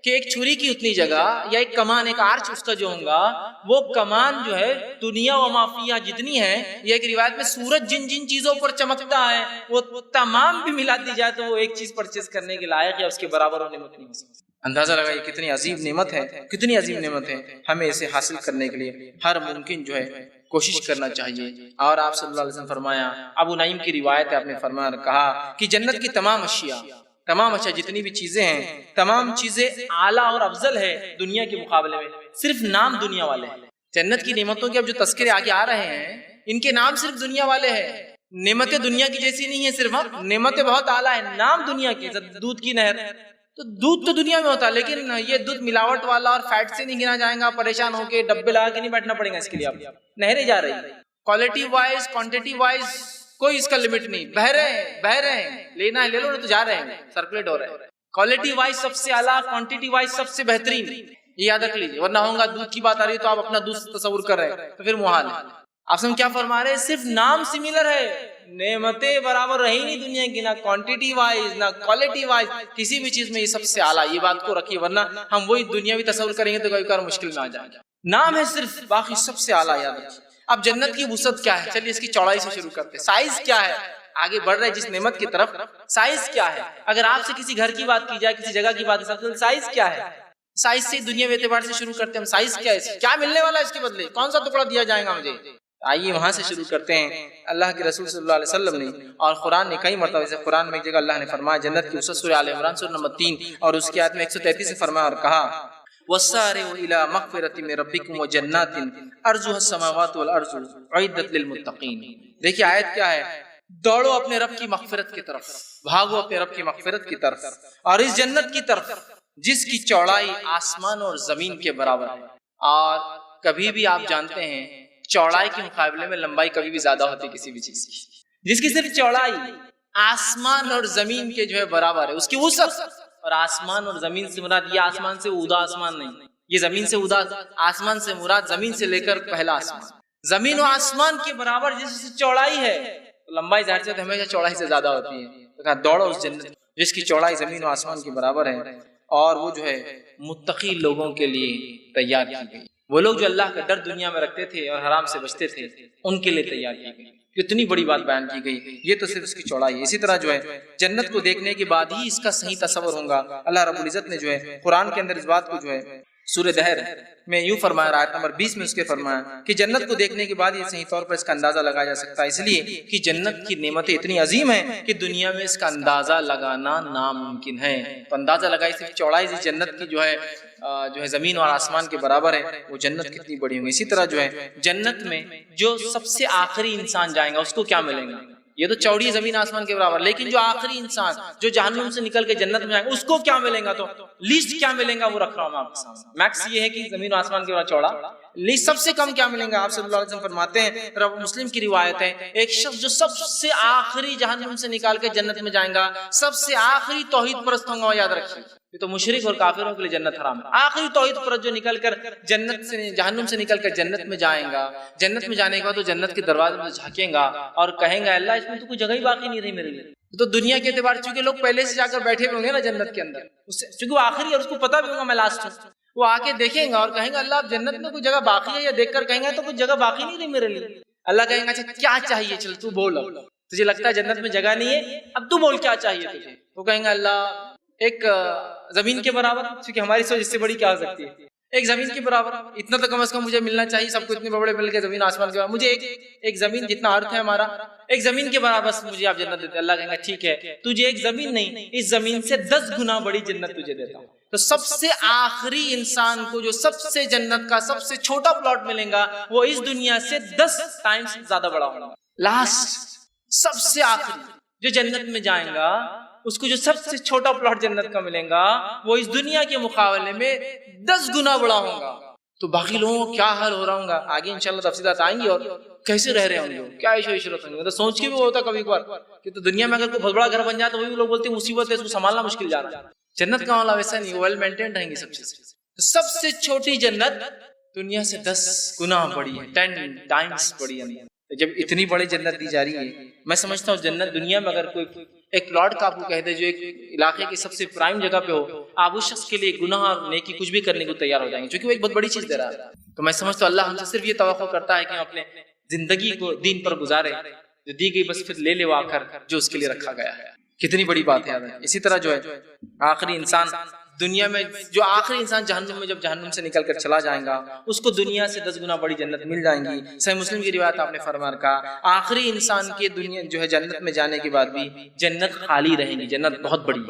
کہ ایک چھری کی اتنی جگہ یا ایک کمان، ایک آرچ اس کا جو ہوگا، وہ کمان جو ہے دنیا و ما فیہا جتنی ہے، یا ایک روایت میں سورج جن چیزوں پر چمکتا ہے وہ تمام بھی ملا دی جائے تو وہ ایک چیز پرچیز کرنے کے لائق یا اس کے برابر ہونے میں نہیں ہو سکتی۔ اندازہ لگائیے کتنی عظیم نعمت ہے، کتنی عظیم نعمت ہے، ہمیں اسے حاصل کرنے کے لیے ہر ممکن جو ہے کوشش کرنا چاہیے۔ اور آپ صلی اللہ علیہ وسلم فرمایا، ابو نعیم کی روایت ہے، آپ نے فرمایا کہا کہ جنت کی تمام اشیاء جتنی بھی چیزیں ہیں، تمام چیزیں اعلیٰ اور افضل ہے دنیا کے مقابلے میں، صرف نام دنیا والے ہیں۔ جنت کی نعمتوں کے اب جو تذکرے آگے آ رہے ہیں ان کے نام صرف دنیا والے ہیں، نعمتیں دنیا کی جیسی نہیں ہیں، صرف نعمتیں بہت اعلیٰ ہیں، نام دنیا کی، دودھ کی نہر، تو دودھ تو دنیا میں ہوتا ہے لیکن یہ دودھ ملاوٹ والا اور فیٹ سے نہیں گنا جائے گا، پریشان ہو کے ڈبے لگا کے نہیں بیٹھنا پڑے گا، اس کے لیے آپ نہریں جا رہی ہیں، کوالٹی وائز کوانٹٹی وائز کوئی اس کا لمٹ نہیں، بہ رہے ہیں، لینا ہے لے لو، نہیں تو جا رہے ہیں، سرکولیٹ ہو رہے ہیں، کوالٹی وائز سب سے اعلیٰ، کوانٹٹی وائز سب سے بہترین، یہ یاد رکھ لیجیے، ورنہ ہوگا دودھ کی بات آ رہی ہے تو آپ اپنا دودھ تصور کر رہے ہیں تو پھر محال ہے۔ آپ سب کیا فرما رہے ہیں، صرف نام سملر ہے، نعمتیں برابر رہی نہیں دنیا کی، نہ کوانٹٹی وائز نہ کوالٹی وائز، کسی بھی چیز میں یہ سب سے اعلیٰ، یہ بات کو رکھیے، ورنہ ہم وہی دنیاوی تصور کریں گے تو کبھی کبھار مشکل میں آ جائے گا۔ نام ہے صرف، باقی سب سے اعلیٰ یاد رکھیے۔ اب جنت کی وسعت کیا ہے، چلیے اس کی چوڑائی سے شروع کرتے ہیں، سائز کیا ہے، آگے بڑھ رہے جس نعمت کی طرف، سائز کیا ہے، اگر آپ سے کسی گھر کی بات کی جائے، کسی جگہ کی بات کی جائے، سائز کیا ہے، سائز سے دنیا کے اعتبار سے شروع کرتے ہیں ہم، سائز کیا ہے، کیا ملنے والا ہے اس کے بدلے، کون سا ٹکڑا دیا جائے گا مجھے، آئیے وہاں سے شروع کرتے ہیں۔ اللہ کے رسول صلی اللہ علیہ وسلم نے اور قرآن نے کئی مرتبہ سے، قرآن میں ایک جگہ اللہ نے فرمایا جنت کی وسعت سورہ آل عمران سورہ نمبر 3 اور اس کی آیت میں 133 سے فرمایا اور کہا وَالسَّارِعُوا إِلَىٰ مَغْفِرَةٍ مِّن رَّبِّكُمْ وَجَنَّاتٍ أَرْضُهَا السَّمَاوَاتُ وَالْأَرْضُ أُعِدَّتْ لِلْمُتَّقِينَ۔ دیکھیے آیت کیا ہے، دوڑو اپنے رب کی مغفرت کی طرف، بھاگو اپنے رب کی مغفرت کی طرف اور اس جنت کی طرف جس کی چوڑائی آسمان اور زمین کے برابر ہے۔ اور کبھی بھی آپ جانتے ہیں چوڑائی کے مقابلے میں لمبائی کبھی بھی زیادہ ہوتی ہے کسی بھی چیز کی، جس کی صرف چوڑائی آسمان اور زمین کے جو ہے برابر ہے، اس کی وسعت، اور آسمان اور زمین سے مراد یہ آسمان سے اودا آسمان نہیں، یہ زمین سے اودا آسمان سے مراد زمین سے لے کر پہلا آسمان، زمین و آسمان کے برابر جس کی چوڑائی ہے، لمبائی ظاہر سے ہمیشہ چوڑائی سے زیادہ ہوتی ہے، تو کہا دوڑو اس جنت جس کی چوڑائی زمین و آسمان کے برابر ہے، اور وہ جو ہے متقی لوگوں کے لیے تیار کی گئی، وہ لوگ جو اللہ کا ڈر دنیا میں رکھتے تھے اور حرام سے بچتے تھے ان کے لیے تیار کی گئی۔ کتنی بڑی بات بیان کی گئی، یہ تو صرف اس کی چوڑائی ہے۔ اسی طرح جو ہے جنت کو دیکھنے کے بعد ہی اس کا صحیح تصور ہوگا۔ اللہ رب العزت نے جو ہے قرآن کے اندر اس بات کو جو ہے سورہ دہر میں یوں فرمایا، آیت نمبر 20 میں اس کے فرمایا کہ جنت کو دیکھنے کے بعد یہ صحیح طور پر اس کا اندازہ لگایا جا سکتا ہے، اس لیے کہ جنت کی نعمتیں اتنی عظیم ہیں کہ دنیا میں اس کا اندازہ لگانا ناممکن ہے۔ تو اندازہ لگائی صرف چوڑائی سے جنت کی جو ہے زمین اور آسمان کے برابر ہے، وہ جنت کتنی بڑی ہوگی۔ اسی طرح جو ہے جنت میں جو سب سے آخری انسان جائیں گا اس کو کیا ملے گا، یہ تو چوڑی زمین آسمان کے برابر، لیکن جو آخری انسان جو جہنم سے نکل کے جنت میں جائے گا اس کو کیا ملے گا، تو لیسٹ کیا ملے گا وہ رکھ رہا ہوں میں آپ کے سامنے۔ میکس یہ ہے کہ زمین و آسمان کے برابر چوڑا، لیسٹ سب سے کم کیا ملے گا، آپ صلی اللہ علیہ وسلم فرماتے ہیں، رب مسلم کی روایت ہے، ایک شخص جو سب سے آخری جہنم سے نکال کے جنت میں جائیں گا، سب سے آخری توحید پرست ہوں گا، یاد رکھیے یہ تو مشرک اور کافروں کے لیے جنت حرام ہے. آخری توحید پر جو نکل کر جنت سے جہنم سے نکل کر جنت میں جائیں گا, جنت میں جانے کے بعد تو جنت کے دروازے میں جھانکیں گا اور کہیں گا اللہ اس میں تو کوئی جگہ ہی باقی نہیں رہی میرے لیے. تو دنیا کے اعتبار چونکہ لوگ پہلے سے جا کر بیٹھے ہوئے ہوں گے نا جنت کے اندر, چونکہ وہ آخری اور اس کو پتا بھی ہوگا میں لاسٹ ہوں, وہ آ کے دیکھیں گا اور کہیں گا اللہ اب جنت میں کوئی جگہ باقی ہے, یا دیکھ کر کہیں گا تو کوئی جگہ باقی نہیں رہی میرے لیے. اللہ کہیں گا اچھا کیا چاہیے, چل تو بول, تجھے لگتا ہے جنت میں جگہ نہیں ہے, اب تو بول کیا چاہیے تجھے. تو کہیں گا اللہ ایک زمین کے برابر, کیونکہ ہماری سوچ اس سے بڑی کیا ہو سکتی ہے, ایک زمین کے برابر, اتنا تو کم از کم مجھے ملنا چاہیے. سب کو اتنے بڑے مل کے زمین آسمان کے برابر, مجھے ایک زمین جتنا ارتھ ہے ہمارا, ایک زمین کے برابر مجھے آپ جنت دیتے. اللہ کہیں گا ٹھیک ہے, تجھے ایک زمین نہیں, اس زمین سے 10 گنا بڑی جنت تجھے دیتا ہوں. تو سب سے آخری انسان کو جو سب سے جنت کا سب سے چھوٹا پلاٹ ملے گا وہ اس دنیا سے 10 ٹائمز زیادہ بڑا ہوگا. لاسٹ سب سے آخری جو جنت میں جائیں گا اس کو جو سب سے چھوٹا پلاٹ جنت کا ملے گا وہ اس دنیا کے مقابلے میں 10 گنا بڑا ہوگا. تو باقی لوگوں کو کیا حال ہو رہا ہوگا آگے انشاءاللہ تفصیلات آئیں گی, اور کیسے رہ رہے ہوں گے, کیا عیش و عشرت ہوں گے. تو سوچ کے بھی وہ ہوتا کبھی کبھار کہ تو دنیا میں اگر کوئی بہت بڑا گھر بن جائے تو وہی لوگ بولتے ہیں مصیبت ہے, اس کو سنبھالنا مشکل جا رہا ہے. جنت کا معاملہ ویسا نہیں, ویل مینٹینڈ رہیں گی سب چیز. سب سے چھوٹی جنت دنیا سے 10 گنا بڑی ہے, 10 ٹائمز بڑی ہے. جب اتنی بڑی جنت دی جا رہی ہے, میں سمجھتا ہوں جنت دنیا میں اگر کوئی ایک پلاٹ کا آپ کو کہہ دے جو ایک علاقے کی سب سے پرائم جگہ پہ ہو, آپ اس شخص کے لیے گناہ اور نیکی کچھ بھی کرنے کو تیار ہو جائیں گے, کیونکہ وہ ایک بہت بڑی چیز دے رہا ہے. تو میں سمجھتا ہوں اللہ ہم سے صرف یہ توقع کرتا ہے کہ ہم اپنے زندگی کو دین پر گزارے, جو دی گئی بس پھر لے لے وہ آ کر جو اس کے لیے رکھا گیا ہے. کتنی بڑی بات ہے. اسی طرح جو ہے آخری انسان دنیا میں, جو آخری انسان جہنم میں جب جہنم سے نکل کر چلا جائے گا اس کو دنیا سے 10 گنا بڑی جنت مل جائیں گی. صحیح مسلم کی روایت آپ نے فرما رکھا آخری انسان کے دنیا جو ہے جنت میں جانے کے بعد بھی جنت خالی رہیں گی, جنت بہت بڑی.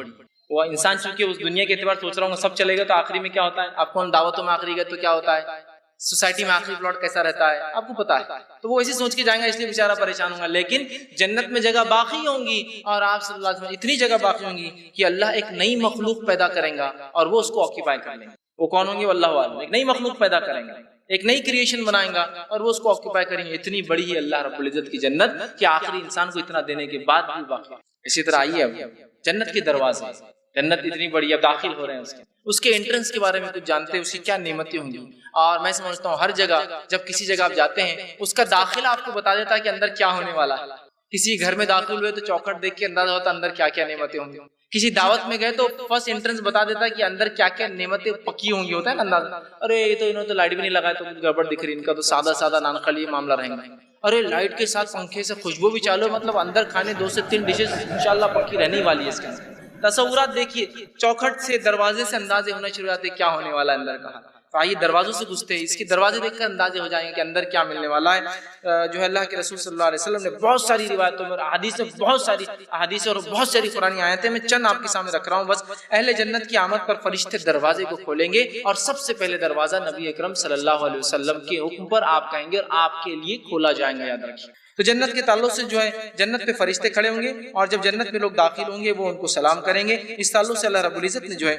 وہ انسان چونکہ اس دنیا کے اعتبار سوچ رہا ہوں سب چلے گا تو آخری میں کیا ہوتا ہے, آپ کون دعوتوں میں آخری گئے تو کیا ہوتا ہے, سوسائٹی میں آخری پلاٹ کیسا رہتا ہے آپ کو پتا ہے. تو وہ ایسی سوچ کے جائیں گا اس لیے بیچارہ پریشان ہوگا. لیکن جنت میں جگہ باقی ہوں گی, اور آپ صلی اللہ علیہ وسلم اتنی جگہ باقی ہوں گی کہ اللہ ایک نئی مخلوق پیدا کریں گا اور وہ اس کو آکیپائی کر لیں گے. وہ کون ہوں گے, وہ اللہ عالم, ایک نئی مخلوق پیدا کریں گا, ایک نئی کریشن بنائیں گا اور وہ اس کو آکیپائی کریں گے. اتنی بڑی ہے اللہ رب العزت کی جنت کہ آخری انسان کو اتنا دینے کے بعد بھی باقی. اسی طرح آئیے اب جنت کے دروازے, جنت اتنی بڑی اب داخل ہو رہے ہیں اس کے انٹرنس کے بارے میں کچھ جانتے ہیں, اس کی کیا نعمتیں ہوں گی. اور میں سمجھتا ہوں ہر جگہ جب کسی جگہ آپ جاتے ہیں اس کا داخلہ آپ کو بتا دیتا ہے کہ اندر کیا ہونے والا ہے. کسی گھر میں داخل ہوئے تو چوکھٹ دیکھ کے اندازہ ہوتا ہے اندر کیا کیا نعمتیں ہوں گی. کسی دعوت میں گئے تو فرسٹ انٹرنس بتا دیتا ہے کہ اندر کیا کیا نعمتیں پکی ہوں گی. ہوتا ہے نا اندازہ, ارے یہ تو انہوں تو لائٹ بھی نہیں لگایا تو کچھ گڑبڑ دکھ رہی, ان کا تو سادہ سادہ نان خلی معاملہ رہیں گا. ارے لائٹ کے ساتھ پنکھے سے خوشبو بھی چالو, مطلب اندر کھانے 2 سے 3 ڈشز انشاءاللہ پکی رہنے والی ہے. اس کے اندر تصورات دیکھیے, چوکھٹ سے دروازے سے اندازے ہونا شروع ہوتے کیا ہونے والا ہے اندر کا. تو آئیے دروازوں سے گھستے ہیں, اس کے دروازے دیکھ کر اندازے ہو جائیں گے کہ اندر کیا ملنے والا ہے. جو ہے اللہ کے رسول صلی اللہ علیہ وسلم نے بہت ساری روایتوں میں, احادیث میں بہت ساری احادیث اور بہت ساری قرآنی آیتیں میں چند آپ کے سامنے رکھ رہا ہوں. بس اہل جنت کی آمد پر فرشتے دروازے کو کھولیں گے اور سب سے پہلے دروازہ نبی اکرم صلی اللہ علیہ وسلم کے حکم پر آپ کہیں گے اور آپ کے لیے کھولا جائیں گا. یاد رکھیے. تو جنت کے تعلق سے جو ہے جنت پہ فرشتے کھڑے ہوں گے اور جب جنت میں لوگ داخل ہوں گے وہ ان کو سلام کریں گے. اس تعلق سے اللہ رب العزت نے جو ہے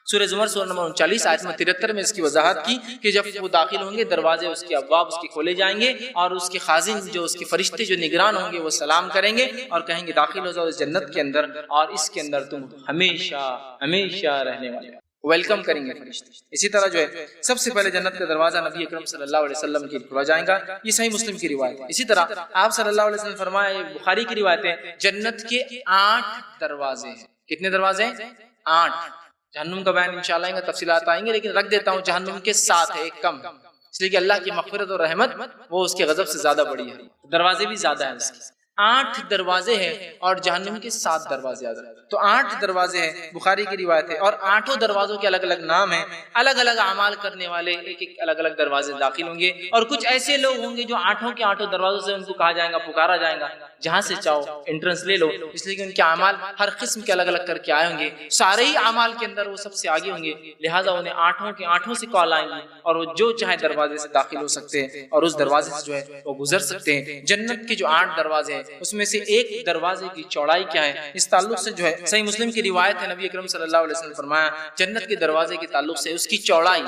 سورہ زمر سورہ نمبر 39 آیت میں 73 میں اس کی وضاحت کی کہ جب وہ داخل ہوں گے دروازے اس کے ابواب اس کے کھولے جائیں گے اور اس کے خازن جو اس کے فرشتے جو نگران ہوں گے وہ سلام کریں گے اور کہیں گے داخل ہو جاؤ اس جنت کے اندر اور اس کے اندر تم ہمیشہ ہمیشہ رہنے والے. ویلکم کریں گے فرشتے. اسی طرح جو ہے سب سے پہلے جنت کا دروازہ نبی اکرم صلی اللہ علیہ وسلم کی کھولا جائے گا. یہ صحیح مسلم کی روایت ہے. اسی طرح آپ صلی اللہ علیہ وسلم فرمایا, بخاری کی روایت ہے, جنت کے 8 دروازے ہیں. کتنے دروازے ہیں؟ 8. جہنم کا بیان انشاءاللہ آئیں گے, تفصیلات آئیں گے, لیکن رکھ دیتا ہوں جہنم کے 7 ہے, ایک کم, اس لیے کہ اللہ کی مغفرت اور رحمت وہ اس کے غضب سے زیادہ بڑی ہے, دروازے بھی زیادہ ہیں اس کی. 8 دروازے ہیں اور جہنم کے 7 دروازے آ جائیں. تو 8 دروازے ہیں, بخاری کی روایت ہے, اور 8 دروازوں کے الگ الگ نام ہیں. الگ الگ اعمال کرنے والے ایک ایک الگ الگ دروازے داخل ہوں گے اور کچھ ایسے لوگ ہوں گے جو 8 کے 8 دروازوں سے ان کو کہا جائے گا, پکارا جائے گا, جہاں سے چاہو انٹرنس لے لو, اس لیے کہ ان کے اعمال ہر قسم کے الگ الگ کر کے آئے ہوں گے. سارے ہی اعمال کے اندر وہ سب سے آگے ہوں گے, لہٰذا انہیں 8 کے 8 سے کال آئیں گی اور وہ جو چاہے دروازے سے داخل ہو سکتے ہیں اور اس دروازے سے جو ہے وہ گزر سکتے ہیں. جنت کے جو 8 دروازے ہیں اس میں سے ایک دروازے کی چوڑائی کیا ہے, اس تعلق سے جو ہے صحیح مسلم کی روایت ہے, نبی اکرم صلی اللہ علیہ وسلم فرمایا جنت کے دروازے کے تعلق سے اس کی چوڑائی,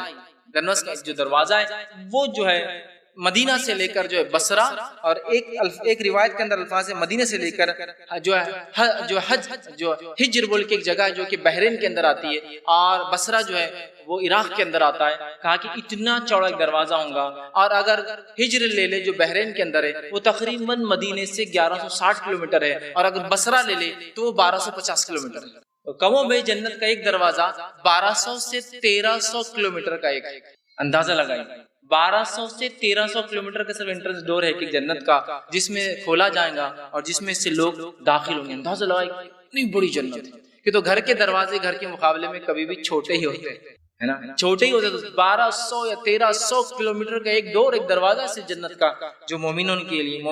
جنت کا جو دروازہ ہے وہ جو ہے مدینہ سے لے کر جو ہے بصرہ، اور ایک روایت کے اندر الفاظ ہے مدینہ سے لے کر جو ہجر بول کے ایک جگہ ہے جو کہ بحرین کے اندر آتی ہے، اور بصرہ جو ہے وہ عراق کے اندر آتا ہے. کہا کہ اتنا چوڑا ایک دروازہ ہوگا، اور اگر ہجر لے لے جو بحرین کے اندر ہے وہ تقریباً مدینے سے 1160 کلومیٹر ہے، اور اگر بصرہ لے لے تو وہ 1250 کلومیٹر ہے. تو کم و بیش جنت کا ایک دروازہ 1200 سے 1300 کلومیٹر کا ایک اندازہ لگائیں. 1200 سے 1300 کلومیٹر کا صرف انٹرنس ڈور ہے کہ جنت کا، جس میں کھولا جائے گا اور جس میں سے لوگ داخل ہوں گے. اندازہ لگائیں اتنی بڑی جنت ہے کہ تو گھر کے دروازے گھر کے مقابلے میں کبھی بھی چھوٹے ہی ہوتے ہیں، ہے نا، چھوٹے ہی ہوتے. تو 1200 یا 1300 کلومیٹر کا ایک ڈور، ایک دروازہ سے جنت کا، جو مومنوں کے لیے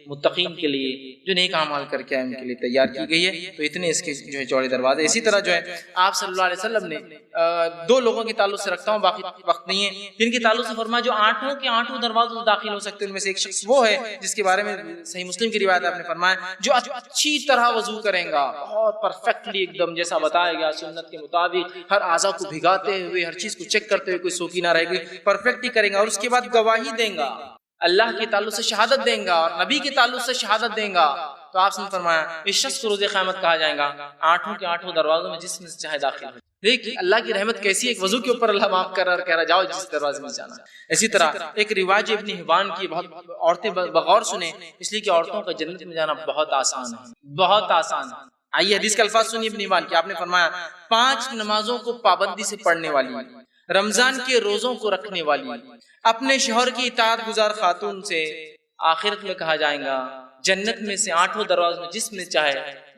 متقین کے لیے جو نیک اعمال کر کے ان کے لیے تیار کی گئی ہے. تو اتنے اس کے جو ہے چوڑے دروازے. اسی طرح جو ہے آپ صلی اللہ علیہ وسلم نے دو لوگوں کے تعلق سے رکھتا ہوں، باقی وقت نہیں ہے، جن کے تعلق سے فرمایا جو 8 دروازوں سے داخل ہو سکتے ہیں. ان میں سے ایک شخص وہ ہے جس کے بارے میں صحیح مسلم کی روایت آپ نے فرمایا جو اچھی طرح وضو کرے گا، بہت پرفیکٹلی ایک دم جیسا بتایا گیا سنت کے مطابق، ہر اعضاء کو بھگاتے ہوئے، ہر چیز کو چیک کرتے ہوئے، کوئی سوکی نہ رہے گی، پرفیکٹلی کرے گا. اور اس کے بعد گواہی دیں گا، اللہ کے تعلق سے شہادت دیں گا اور نبی کے تعلق سے شہادت دیں گا. تو آپ نے فرمایا اس شخص کو روز قیامت کہا جائے گا 8 دروازوں میں جس میں سے چاہے داخل ہو. دیکھیے اللہ کی رحمت کیسی ہے، ایک وضو کے اوپر اللہ معاف کر رہا اور کہہ رہا جاؤ جس دروازے میں جانا. اسی طرح ایک رواج ابن حبان کی، بہت عورتیں بغور سنیں اس لیے کہ عورتوں کا جنت میں جانا بہت آسان ہے، بہت آسان ہے. آئیے حدیث کے الفاظ سنیے ابن حبان کی. آپ نے فرمایا 5 نمازوں کو پابندی سے پڑھنے والی، رمضان کے روزوں کو رکھنے والی، اپنے شوہر کی اطاعت گزار خاتون سے آخرت میں کہا جائے گا جنت میں سے 8 دروازے میں جس میں چاہے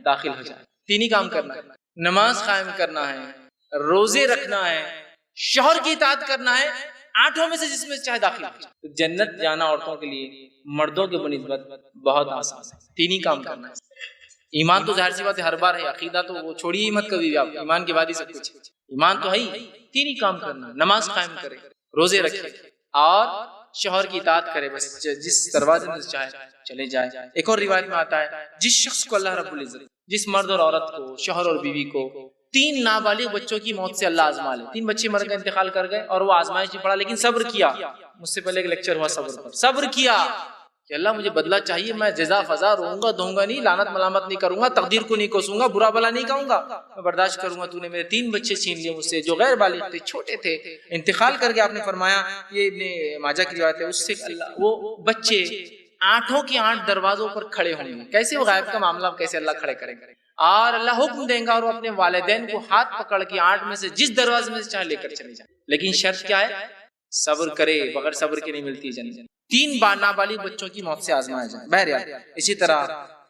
داخل ہو جائے. 3 ہی کام کرنا ہے، نماز قائم کرنا ہے، روزے رکھنا ہے، شوہر کی اطاعت کرنا ہے، 8 میں سے جس میں چاہے داخل ہو جائے. تو جنت جانا عورتوں کے لیے مردوں کے بنسبت بہت آسان ہے. 3 ہی کام کرنا ہے. ایمان تو ظاہر سی بات ہے ہر بار ہے، عقیدہ تو وہ چھوڑیے مت کبھی بھی، آپ ایمان کے بعد ہی سب کچھ. ایمان تو ہے ہی. 3 ہی کام کرنا، نماز قائم کرے، روزے رکھے اور شوہر کی اطاعت کرے، بس جس دروازے میں چاہے چلے جائے. ایک اور روایت میں آتا ہے جس شخص کو اللہ رب العزت، جس مرد اور عورت کو، شوہر اور بیوی کو 3 نابالغ بچوں کی موت سے اللہ آزما لے. 3 بچے مر گئے، انتقال کر گئے، اور وہ آزمائش نہیں پڑا لیکن صبر کیا. مجھ سے پہلے ایک لیکچر ہوا صبر پر، صبر کیا کہ اللہ مجھے بدلہ چاہیے، میں جزا فضا روؤں گا دوں گا نہیں، لعنت ملامت نہیں کروں گا، تقدیر کو نہیں کوسوں گا، برا بلا نہیں کہوں گا، میں برداشت کروں گا. تو نے میرے 3 بچے چھین لیے مجھ سے جو غیر بالغ تھے، چھوٹے تھے، انتقال کر کے. آپ نے فرمایا یہ ابن ماجہ کی روایت ہے، اس سے اللہ وہ بچے 8 کے 8 دروازوں پر کھڑے ہوں گے. کیسے وہ غائب کا معاملہ کیسے اللہ کھڑے کریں گے، اور اللہ حکم دیں گا اور وہ اپنے والدین کو ہاتھ پکڑ کے 8 میں سے جس دروازے میں سے چاہے لے کر چلے جائیں. لیکن شرط کیا ہے؟ صبر کرے، بغیر صبر کے نہیں ملتی جنت. 3 نابالغ بچوں کی موت سے آزمایا جائے. بہرحال اسی طرح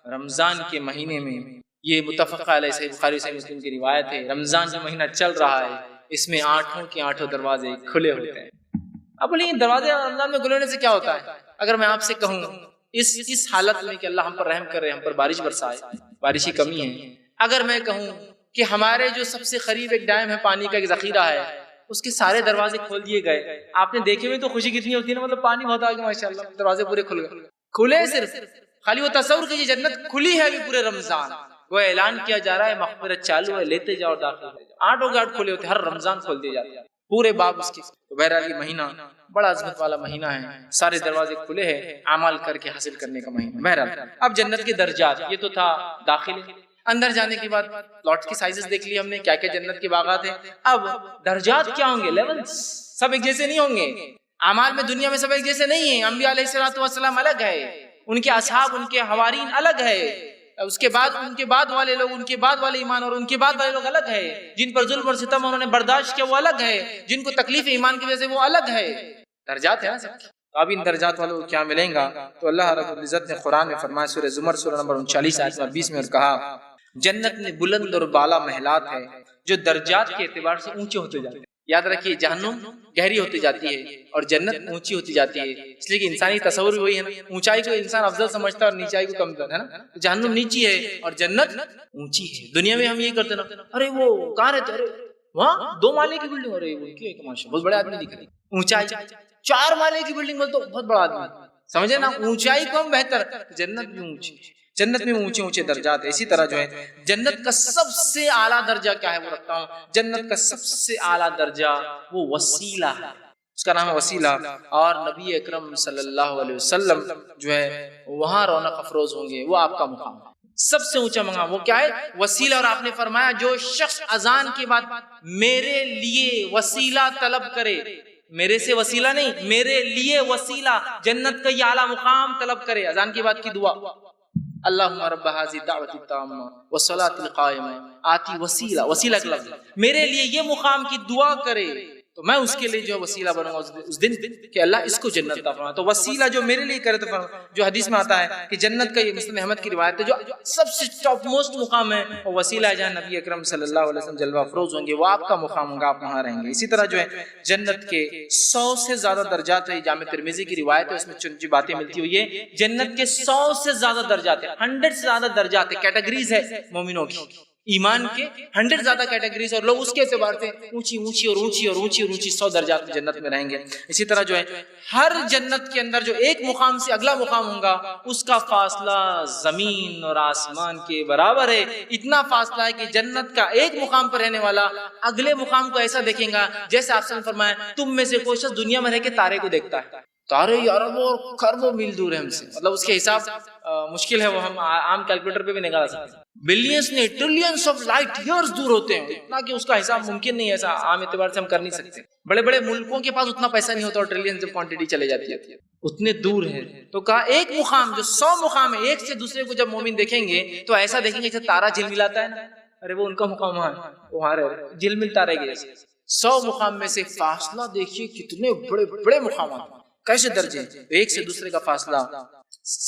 رمضان کے مہینے میں، یہ متفق علیہ صحیح بخاری صحیح مسلم کی روایت ہے، رمضان کا مہینہ چل رہا ہے، اس میں 8 کے 8 دروازے کھلے ہوتے ہیں. اب بولیے دروازے رمضان میں کھلے ہونے سے کیا ہوتا ہے؟ اگر میں آپ سے کہوں اس حالت میں کہ اللہ ہم پر رحم کرے، ہم پر بارش برسائے، بارش کی کمی ہے. اگر میں کہوں کہ ہمارے جو سب سے قریب ایک ڈیم ہے، پانی کا ایک ذخیرہ ہے، اس کے سارے دروازے کھول دیے گئے. آپ نے دیکھے ہوئے تو خوشی کتنی ہوتی ہے نا، مطلب پانی بہت آ گیا ماشاءاللہ، دروازے پورے کھل گئے. کھلے صرف خالی وہ تصور کیجیے جنت کھلی ہے ابھی پورے رمضان، وہ اعلان کیا جا رہا ہے مغفرت چالو ہے، لیتے جاؤ داخل ہو جاؤ. 8 کے 8 کھلے ہوتے، ہر رمضان کھول دیے جاتے ہیں پورے باب اس کے. تو بہرحال یہ مہینہ بڑا عظمت والا مہینہ ہے، سارے دروازے کھلے ہیں اعمال کر کے حاصل کرنے کا مہینہ. بہرحال اب جنت کے درجات، یہ تو تھا داخل. اندر جانے کے بعد پلاٹ کی سائزز دیکھ لی ہم نے، کیا کیا جنت کے باغات ہیں. اب درجات کیا ہوں گے؟ لیولز سب ایک جیسے نہیں ہوں گے. اعمال میں دنیا میں سب ایک جیسے نہیں ہیں. انبیاء علیہ الصلوۃ والسلام الگ ہے، ان کے اصحاب، ان کے حوارین الگ ہے. اس کے بعد ان کے بعد والے لوگ، ان کے بعد والے ایمان اور ان کے بعد والے لوگ الگ ہے. جن پر ظلم اور ستم انہوں نے برداشت کیا وہ الگ ہے، جن کو تکلیف ایمان کی وجہ سے وہ الگ ہے. درجات ہیں نا سب. اب ان درجات والوں کو کیا ملیں گا؟ تو اللہ رب العزت نے قرآن میں فرمایا، سورہ زمر سورہ نمبر 39 آیت نمبر 20 میں، اور کہا جنت میں بلند اور بالا محلات ہے جو درجات کے اعتبار سے اونچے ہوتے جاتے ہیں. یاد رکھیے جہنم گہری ہوتی جاتی ہے اور جنت اونچی ہوتی جاتی ہے، اس لیے کہ انسانی تصور بھی وہی ہے نا، اونچائی کو انسان افضل سمجھتا ہے اور نیچائی کو کمتر، ہے نا. جہنم نیچی ہے اور جنت اونچی ہے. دنیا میں ہم یہ کرتے نا، ارے وہ کہاں رہتے، ارے وہاں 2 مالے کی بلڈنگ، ارے وہ ماشاءاللہ بہت بڑے آدمی دکھ رہے. اونچائی 4 مالے کی بلڈنگ بولے تو بہت بڑا آدمی، سمجھے نا. اونچائی کو ہم بہتر، جنت بھی اونچی، جنت میں اونچے اونچے درجات. اسی طرح جو ہے جنت کا سب سے اعلیٰ درجہ کیا ہے وہ رکھتا ہوں. جنت کا سب سے اعلیٰ درجہ وہ وسیلہ ہے. اس کا نام ہے وسیلہ، اور نبی اکرم صلی اللہ علیہ وسلم جو ہے وہاں رونق افروز ہوں گے، وہ آپ کا مقام ہے، سب سے اونچا مقام وہ کیا ہے؟ وسیلہ۔ اور آپ نے فرمایا جو شخص اذان کے بعد میرے لیے وسیلہ طلب کرے، میرے سے وسیلہ نہیں، میرے لیے وسیلہ، جنت کا یہ اعلیٰ مقام طلب کرے، اذان کے بعد کی دعا، اللہم رب ھذہ الدعوۃ التامہ والصلاۃ القائمہ آتی وسیلہ، وسیلہ کا لفظ، میرے لیے یہ مقام کی دعا کرے تو میں اس کے لیے جو وسیلہ بنوں گا اس دن کہ اللہ اس کو جنت عطا فرمائے۔ تو وسیلہ جو میرے لیے کرے، تو جو حدیث میں آتا ہے کہ جنت کا، یہ مسلم احمد کی روایت ہے، جو سب سے ٹاپ موسٹ مقام ہے وہ وسیلہ ہے، جہاں نبی اکرم صلی اللہ علیہ وسلم جلوہ افروز ہوں گے، وہ آپ کا مقام ہوگا، آپ وہاں رہیں گے۔ اسی طرح جو ہے جنت کے 100 سے زیادہ درجات ہے، جامع ترمذی کی روایت ہے، اس میں چند باتیں ملتی ہوئی ہے، جنت کے 100 سے زیادہ درجات ہیں، 100 سے زیادہ درجات ہے، کیٹیگریز ہے مومنوں کی، ایمان کے 100 زیادہ کیٹیگریز، اور لوگ اس کے اعتبار سے اونچی اونچی اور اونچی اور اونچی اور اونچی 100 درجات میں جنت میں رہیں گے۔ اسی طرح جو ہے ہر جنت کے اندر جو ایک مقام سے اگلا مقام ہوگا اس کا فاصلہ زمین اور آسمان کے برابر ہے، اتنا فاصلہ ہے کہ جنت کا ایک مقام پر رہنے والا اگلے مقام کو ایسا دیکھیں گا جیسے آپ نے فرمایا تم میں سے کوئی شخص دنیا میں رہ کے تارے کو دیکھتا ہے، تارے اربوں اور خربوں میل دور ہے ہم سے، مطلب اس کے حساب مشکل ہے، وہ ہم عام کیلکولیٹر پہ بھی نکالا سکتے ہیں، بلینس نے ٹریلینس آف لائٹ ایئرز دور ہوتے ہیں، اتنا کہ اس کا حساب ممکن نہیں ہے، ایسا عام اعتبار سے ہم کر نہیں سکتے، بڑے بڑے ملکوں کے پاس اتنا پیسہ نہیں ہوتا اور ٹریلین جب کوانٹٹی چلے جاتی ہے اتنے دور ہے۔ تو کہا ایک مقام جو 100 مقام ہے، ایک سے دوسرے کو جب مومن دیکھیں گے تو ایسا دیکھیں گے جیسے تارا جھلملاتا ہے نا، ارے وہ ان کا مقام وہاں جھلملتا رہے گا، 100 مقام میں سے فاصلہ دیکھیے کتنے بڑے بڑے مقامات، کیسے درجے، ایک سے دوسرے کا فاصلہ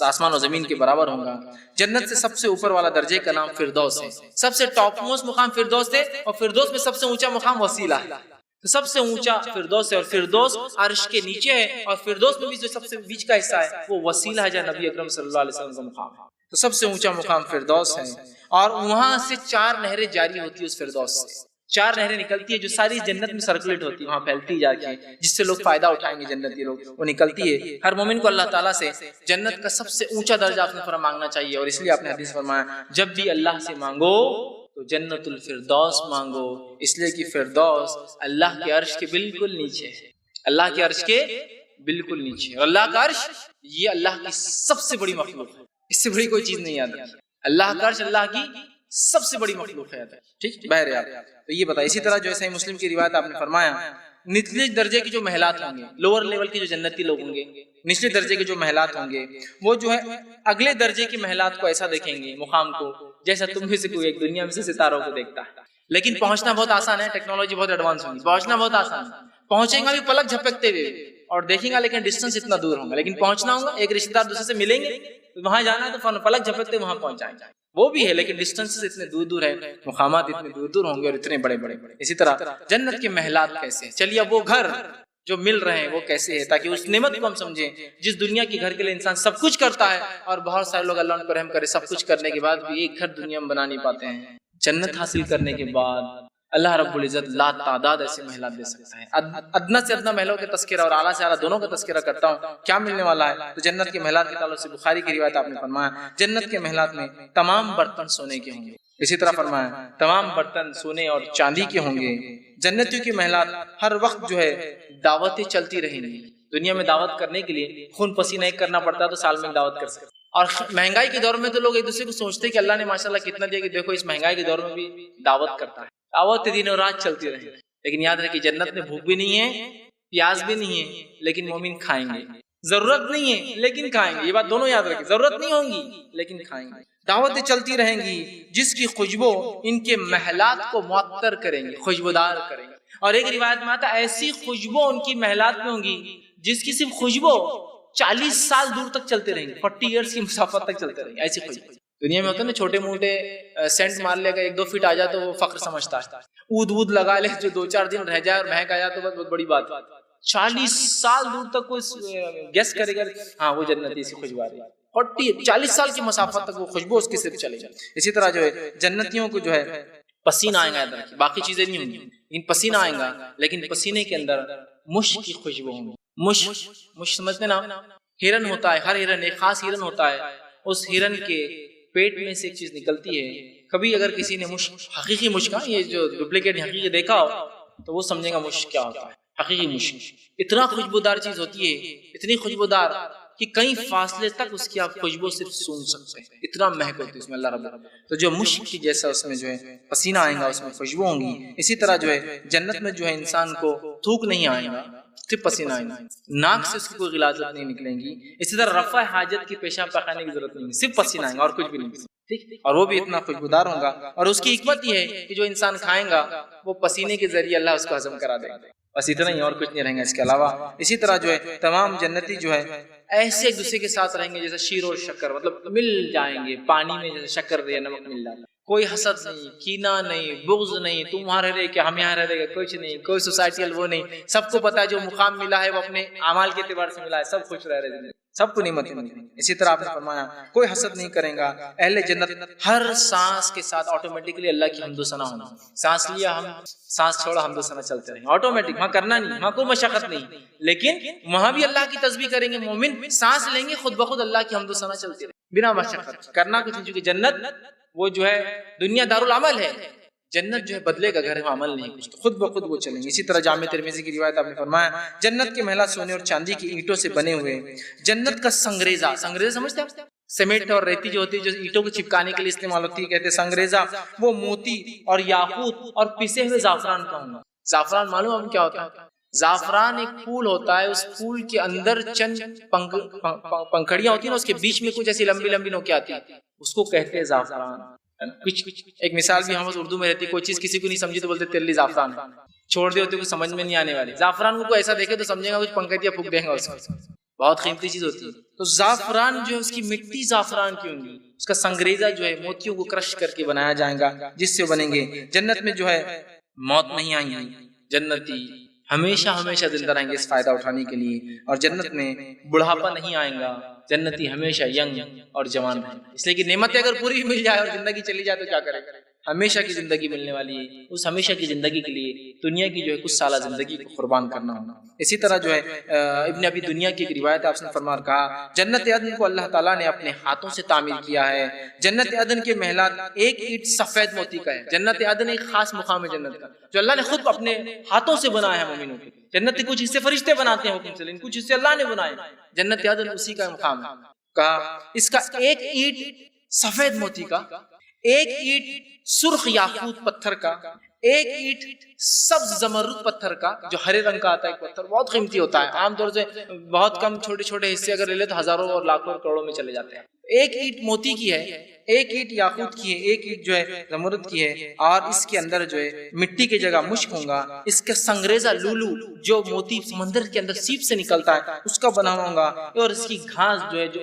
آسمان و زمین کے برابر ہوگا۔ جنت سے سب سے اوپر والا درجے کا نام فردوس ہے، سب سے ٹاپ موسٹ مقام فردوس ہے، اور فردوس میں سب سے اونچا مقام وسیلہ ہے، تو سب سے اونچا فردوس ہے، اور فردوس عرش کے نیچے ہے، اور فردوس میں بھی جو سب سے بیچ کا حصہ ہے وہ وسیلہ ہے، جہاں نبی اکرم صلی اللہ علیہ وسلم کا مقام ہے، تو سب سے اونچا مقام فردوس ہے، اور وہاں سے 4 نہریں جاری ہوتی ہے، اس فردوس سے 4 نہریں نکلتی ہے جو ساری جنت میں سرکولیٹ ہوتی ہے، وہاں پھیلتی جا کے، جس سے لوگ فائدہ اٹھائیں گے، جنتی لوگ، وہ نکلتی ہے۔ ہر مومن کو اللہ تعالیٰ سے جنت کا سب سے اونچا درجہ آپ نے مانگنا چاہیے، اور اس لیے آپ نے حدیث فرمایا جب بھی اللہ سے مانگو تو جنت الفردوس مانگو، اس لیے کہ فردوس اللہ کے عرش کے بالکل نیچے ہے، اللہ کے عرش کے بالکل نیچے، اور اللہ کا عرش یہ اللہ کی سب سے بڑی مخلوق ہے، اس سے بڑی کوئی چیز نہیں یاد رکھی، اللہ کا عرش اللہ کی سب سے بڑی مخلوق ہے، ٹھیک بہرحال تو یہ بتا۔ اسی طرح جو ہے صحیح مسلم کی روایت آپ نے فرمایا نچلے درجے کے جو محلات ہوں گے، لوور لیول کے جو جنتی لوگ ہوں گے، نچلے درجے کے جو محلات ہوں گے، وہ جو ہے اگلے درجے کے محلات کو ایسا دیکھیں گے، مقام کو، جیسا تم میں سے کوئی ایک دنیا میں سے ستاروں کو دیکھتا ہے، لیکن پہنچنا بہت آسان ہے، ٹیکنالوجی بہت ایڈوانس ہوگی، پہنچنا بہت آسان ہے، پہنچیں گا بھی پلک جھپکتے ہوئے اور دیکھیں گا، لیکن ڈسٹینس اتنا دور ہوگا، لیکن پہنچنا ہوگا، ایک رشتہ دار دوسرے سے ملیں گے، وہاں جانا ہے تو پلک جھپکتے وہاں پہنچ جائیں گے، وہ بھی ہے، لیکن ڈسٹینس اتنے دور دور ہے، مقامات اتنے دور دور ہوں گے اور اتنے بڑے بڑے۔ اسی طرح جنت کے محلات کیسے ہیں، چلیے اب وہ گھر جو مل رہے ہیں وہ کیسے ہے، تاکہ اس نعمت کو ہم سمجھیں جس دنیا کے گھر کے لیے انسان سب کچھ کرتا ہے، اور بہت سارے لوگ اللہ ان پر رحم کرے سب کچھ کرنے کے بعد بھی ایک گھر دنیا میں بنا نہیں پاتے ہیں، جنت حاصل کرنے کے بعد اللہ رب العزت لا تعداد ایسے محلات دے سکتا ہے۔ ادنا سے ادنا محلوں کے تذکرہ اور اعلیٰ سے اعلیٰ دونوں کا تذکرہ کرتا ہوں، کیا ملنے والا ہے؟ تو جنت کے محلات کے تعلق سے بخاری کی روایت آپ نے فرمایا جنت کے محلات میں تمام برتن سونے کے ہوں گے، اسی طرح فرمایا تمام برتن سونے اور چاندی کے ہوں گے۔ جنتیوں کے محلات ہر وقت جو ہے دعوتیں چلتی رہیں گی، دنیا میں دعوت کرنے کے لیے خون پسینہ ایک کرنا پڑتا ہے تو سال میں دعوت کر سکتے، اور مہنگائی کے دور میں تو لوگ ایک دوسرے کو سوچتے کہ اللہ نے ماشاءاللہ کتنا دیا کہ دیکھو اس مہنگائی کے دور میں بھی دعوت کرتا ہے، دعوت دن اور رات چلتی رہے، لیکن یاد رکھیں جنت میں بھوک بھی نہیں ہے، پیاس بھی نہیں ہے، لیکن مومن کھائیں گے، ضرورت نہیں ہے لیکن کھائیں گے، یہ بات دونوں یاد رکھیں، ضرورت نہیں ہوگی لیکن کھائیں گے، دعوتیں چلتی رہیں گی جس کی خوشبو ان کے محلات کو معطر کریں گے، خوشبودار کریں گے، اور ایک روایت میں آتا ایسی خوشبو ان کی محلات میں ہوں گی جس کی صرف خوشبو 40 سال دور تک چلتے رہیں گے، 40 ایئرس کی مسافت تک چلتے رہیں گے، ایسی خوشبو۔ دنیا میں ہوتا ہے نا چھوٹے موٹے سینٹ مار لے گا 1-2 فٹ آ جائے تو وہ فخر سمجھتا ہے، اود لگا لے جو 2-4 دن رہ جائے اور مہک آ جائے تو بہت بڑی بات ہے، 40 سال دور تک کوئی گیس کرے گا ہاں وہ جنتی سی خوشبو آ رہی ہے، 40 سال کی مسافت تک وہ خوشبو اس کی صرف چلے گی۔ اسی طرح جو ہے جنتیوں کو جو ہے پسینہ آئے گا، باقی چیزیں نہیں ہوں گی، ان پسینہ آئے گا، لیکن پسینے کے اندر مشک کی خوشبو ہوں گی، مشک سمجھتے نا، ہرن ہوتا ہے، ہر ہرن ایک خاص ہرن ہوتا ہے، اس ہرن کے پیٹ میں سے ایک چیز نکلتی ہے، کبھی اگر کسی نے مشک حقیقی مشک، یہ جو ڈپلیکیٹ حقیقی دیکھا ہو تو وہ سمجھے گا مشک کیا ہوتا ہے، حقیقی مشک اتنا خوشبودار چیز ہوتی ہے، اتنی خوشبودار کہ کئی فاصلے تک اس کی آپ خوشبو صرف سونگھ سکتے ہیں، اتنا مہک ہوتی ہے اس میں اللہ رب العالمین۔ تو جو مشک کی جیسا اس میں جو ہے پسینہ آئے گا، اس میں خوشبو ہوں گی، اسی طرح جو ہے جنت میں جو ہے انسان کو تھوک نہیں آئے گا، صرف پسینہ آئے گا، ناک سے اس کی کوئی غلاظت نہیں نکلیں گی، اسی طرح رفع حاجت کی پیشاب پخانے کی ضرورت نہیں ہے، صرف پسینہ آئے گا اور کچھ بھی نہیں، ٹھیک، اور وہ بھی اتنا خوشبودار ہوگا۔ اور اس کی حکمت یہ ہے کہ جو انسان کھائے گا وہ پسینے کے ذریعے اللہ اس کو ہضم کرا دے گا، بس اتنا ہی، اور کچھ نہیں رہیں گا اس کے علاوہ۔ اسی طرح جو ہے تمام جنتی جو ہے ایسے ایک دوسرے کے ساتھ رہیں گے جیسے شیر اور شکر، مطلب مل جائیں گے پانی میں، جیسے شکر یا نمک مل جاتا ہے، کوئی حسد نہیں، کینہ نہیں، بغض نہیں، تم وہاں رہ رہے کہ ہم یہاں رہ رہے گا، کچھ نہیں، کوئی سوسائٹیل وہ نہیں، سب کو پتا ہے جو مقام ملا ہے وہ اپنے اعمال کے اعتبار سے ملا ہے، سب خوش رہ رہے ہیں، سب کو نعمتیں ملی۔ اسی طرح آپ نے فرمایا کوئی حسد نہیں کرے گا، اہل جنت ہر سانس کے ساتھ آٹومیٹکلی اللہ کی حمد و ثنا ہونا، سانس لیا ہم، سانس چھوڑا حمد و ثنا چلتے رہیں، آٹومیٹک، وہاں کرنا نہیں، وہاں کوئی مشقت نہیں، لیکن وہاں بھی اللہ کی تسبیح کریں گے مومن، سانس لیں گے خود بخود اللہ کی حمد و ثنا چلتی رہے بنا مشقت، کرنا کچھ نہیں، چونکہ جنت وہ جو ہے دنیا دارالعمل ہے، جنت جو ہے بدلے کا گھر ہے، عمل نہیں کچھ، تو خود بخود وہ چلیں گے۔ اسی طرح جامع ترمذی کی روایت آپ نے فرمایا جنت کے محلات سونے اور چاندی کی اینٹوں سے بنے ہوئے، جنت کا سنگریزہ، سنگریزہ سمجھتے ہیں آپ؟ سیمنٹ اور ریتی جو ہوتی ہے جو اینٹوں کو چپکانے کے لیے استعمال ہوتی ہے، کہتے ہیں سنگریزہ، وہ موتی اور یاقوت اور پسے ہوئے زعفران کا ہونا۔ زعفران معلوم آپ کیا ہوتا ہے؟ زعفران ایک پھول ہوتا ہے، اس پھول کے اندر چند پنکھڑیاں ہوتی ہیں نا، اس کے بیچ میں کچھ ایسی لمبی لمبی نوکیں آتی ہیں، اس کو کہتے ہیں زعفران۔ کچھ ایک مثال بھی ہم اردو میں رہتی ہے، کوئی چیز کسی کو نہیں سمجھی تو بولتے تیرلی زعفران ہے، چھوڑ دے ہوتے کو سمجھ میں نہیں آنے والی، زعفران کو کوئی ایسا دیکھے تو سمجھے گا کچھ پنکھڑیاں پھونک دیں گا، اس کو بہت قیمتی چیز ہوتی ہے۔ تو زعفران جو ہے اس کی مٹی زعفران کی ہوں گی، اس کا سنگریزہ جو ہے موتیوں کو کرش کر کے بنایا جائے گا، جس سے بنیں گے۔ جنت میں جو ہے موت نہیں آئیں گی، جنتی ہمیشہ ہمیشہ زندہ رہیں گے اس فائدہ اٹھانے کے لیے، اور جنت میں بڑھاپا نہیں آئے گا، جنتی ہمیشہ ینگ اور جوان رہیں گے، اس لیے کہ نعمتیں اگر پوری بھی مل جائے اور زندگی چلی جائے تو کیا کرے گا، ہمیشہ کی زندگی ملنے والی ہے، اس ہمیشہ کی زندگی کے لیے دنیا کی جو ہے کچھ سالہ زندگی کو قربان کرنا ہونا۔ اسی طرح جو ہے ابن ابی دنیا کی ایک روایت آپ نے فرما کہا جنت عدن کو اللہ تعالیٰ نے اپنے ہاتھوں سے تعمیر کیا ہے، جنت عدن کے محلات ایک اینٹ سفید موتی کا ہے، جنت عدن ایک خاص مقام ہے جنت کا جو اللہ نے خود اپنے ہاتھوں سے بنایا ہے مومنوں کے، جنت کے کچھ حصے فرشتے بناتے ہیں حکم سے، لیکن کچھ حصے اللہ نے بنائے، جنت عدن اسی کا مقام ہے۔ کہا اس کا ایک اینٹ سفید موتی کا، ایک اینٹ سرخ یاقوت پتھر کا، ایک اینٹ سبز زمرد پتھر کا جو ہرے رنگ کا آتا ہے، پتھر بہت قیمتی ہوتا ہے، عام طور سے بہت کم چھوٹے چھوٹے حصے اگر لے لے تو ہزاروں اور لاکھوں اور کروڑوں میں چلے جاتے ہیں۔ ایک اینٹ موتی کی ہے، ایک اینٹ یاقوت کی ہے، ایک اینٹ جو ہے زمرد کی ہے، اور اس کے اندر جو ہے مٹی کی جگہ مشک ہوگا، اس کا سنگریزہ لولو جو موتی سمندر کے اندر سیپ سے نکلتا ہے اس کا بنا ہوگا، اور اس کی گھاس جو ہے جو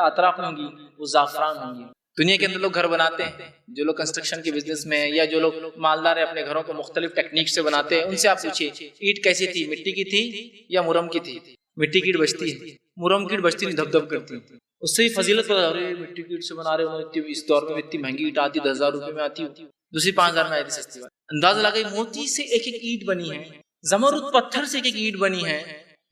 اطراف ہوں گی وہ زعفران ہوں گی۔ دنیا کے اندر لوگ گھر بناتے ہیں، جو لوگ کنسٹرکشن کے بزنس میں یا جو لوگ مالدار ہیں اپنے گھروں کو مختلف ٹیکنیک سے بناتے ہیں، ان سے آپ پوچھیے اینٹ کیسی تھی، مٹی کی تھی یا مرم کی تھی؟ مٹی کی اینٹ بچتی ہے، مرم کی اینٹ بچتی نہیں، دھب دھب کرتی ہے، اس سے ہی فضیلت پتا ہو رہی ہے، مٹی کی اینٹ سے بنا رہے ہو، اس دور میں اتنی مہنگی اینٹ آتی 10,000 روپے میں آتی ہوتی، دوسری 5,000 میں آتی سستی بات، اندازہ لگائی موتی سے ایک ایک اینٹ بنی ہے، زمرد پتھر سے ایک ایک اینٹ بنی ہے،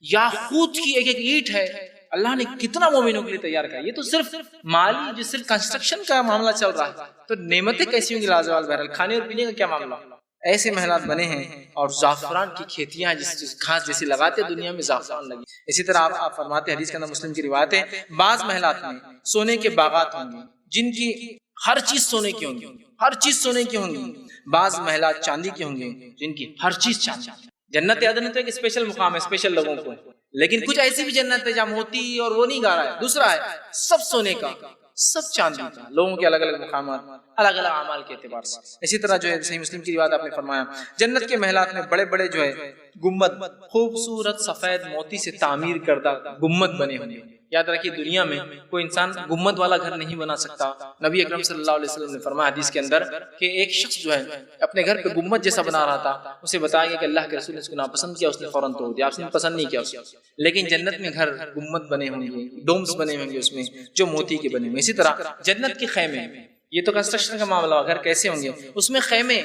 یاقوت کی ایک ایک اینٹ ہے، اللہ نے کتنا مومنوں کے لیے تیار کیا۔ یہ تو صرف مالی جو صرف کنسٹرکشن کا معاملہ چل رہا ہے، تو نعمتیں کیسی ہوں گی لازوال، بہرحال کھانے اور پینے کا کیا معاملہ، ایسے محلات بنے ہیں، اور زعفران کی کھیتیاں جس گھاس جیسی لگاتے دنیا میں زعفران لگی۔ اسی طرح آپ فرماتے ہیں حدیث کے اندر مسلم کی روایت ہے بعض محلات میں سونے کے باغات ہوں گے جن کی ہر چیز سونے کی ہوں گی، ہر چیز سونے کی ہوں گی، بعض محلات چاندی کے ہوں گے جن کی ہر چیز چاندی۔ جنت عدن تو ایک اسپیشل مقام ہے، اسپیشل لوگوں کو، لیکن کچھ ایسی بھی جنت ہے جہاں موتی اور وہ نہیں گا رہا ہے، دوسرا ہے سب سونے کا، سب چاندی کا، لوگوں کے الگ الگ مقامات، الگ الگ اعمال کے اعتبار سے۔ اسی طرح جو ہے صحیح مسلم کی روایت آپ نے فرمایا جنت کے محلات میں بڑے بڑے جو ہے گنبد، خوبصورت سفید موتی سے تعمیر کردہ گنبد بنے ہوں گے۔ یاد رکھیے دنیا میں کوئی انسان گنبد والا گھر نہیں بنا سکتا۔ نبی اکرم صلی اللہ علیہ وسلم نے فرمایا حدیث کے اندر کہ ایک شخص جو ہے اپنے گھر پہ گنبد جیسا بنا رہا تھا، اسے بتایا گیا کہ اللہ کے رسول نے اس کو ناپسند کیا، اس نے فوراً توڑ دیا، آپ نے پسند نہیں کیا اسے، لیکن جنت میں گھر گنبد بنے ہوں گے، ڈومز بنے ہوں گے اس میں جو موتی کے بنے ہوں گے۔ اسی طرح جنت کے خیمے، یہ تو کنسٹرکشن کا معاملہ ہوا، گھر کیسے ہوں گے، اس میں خیمے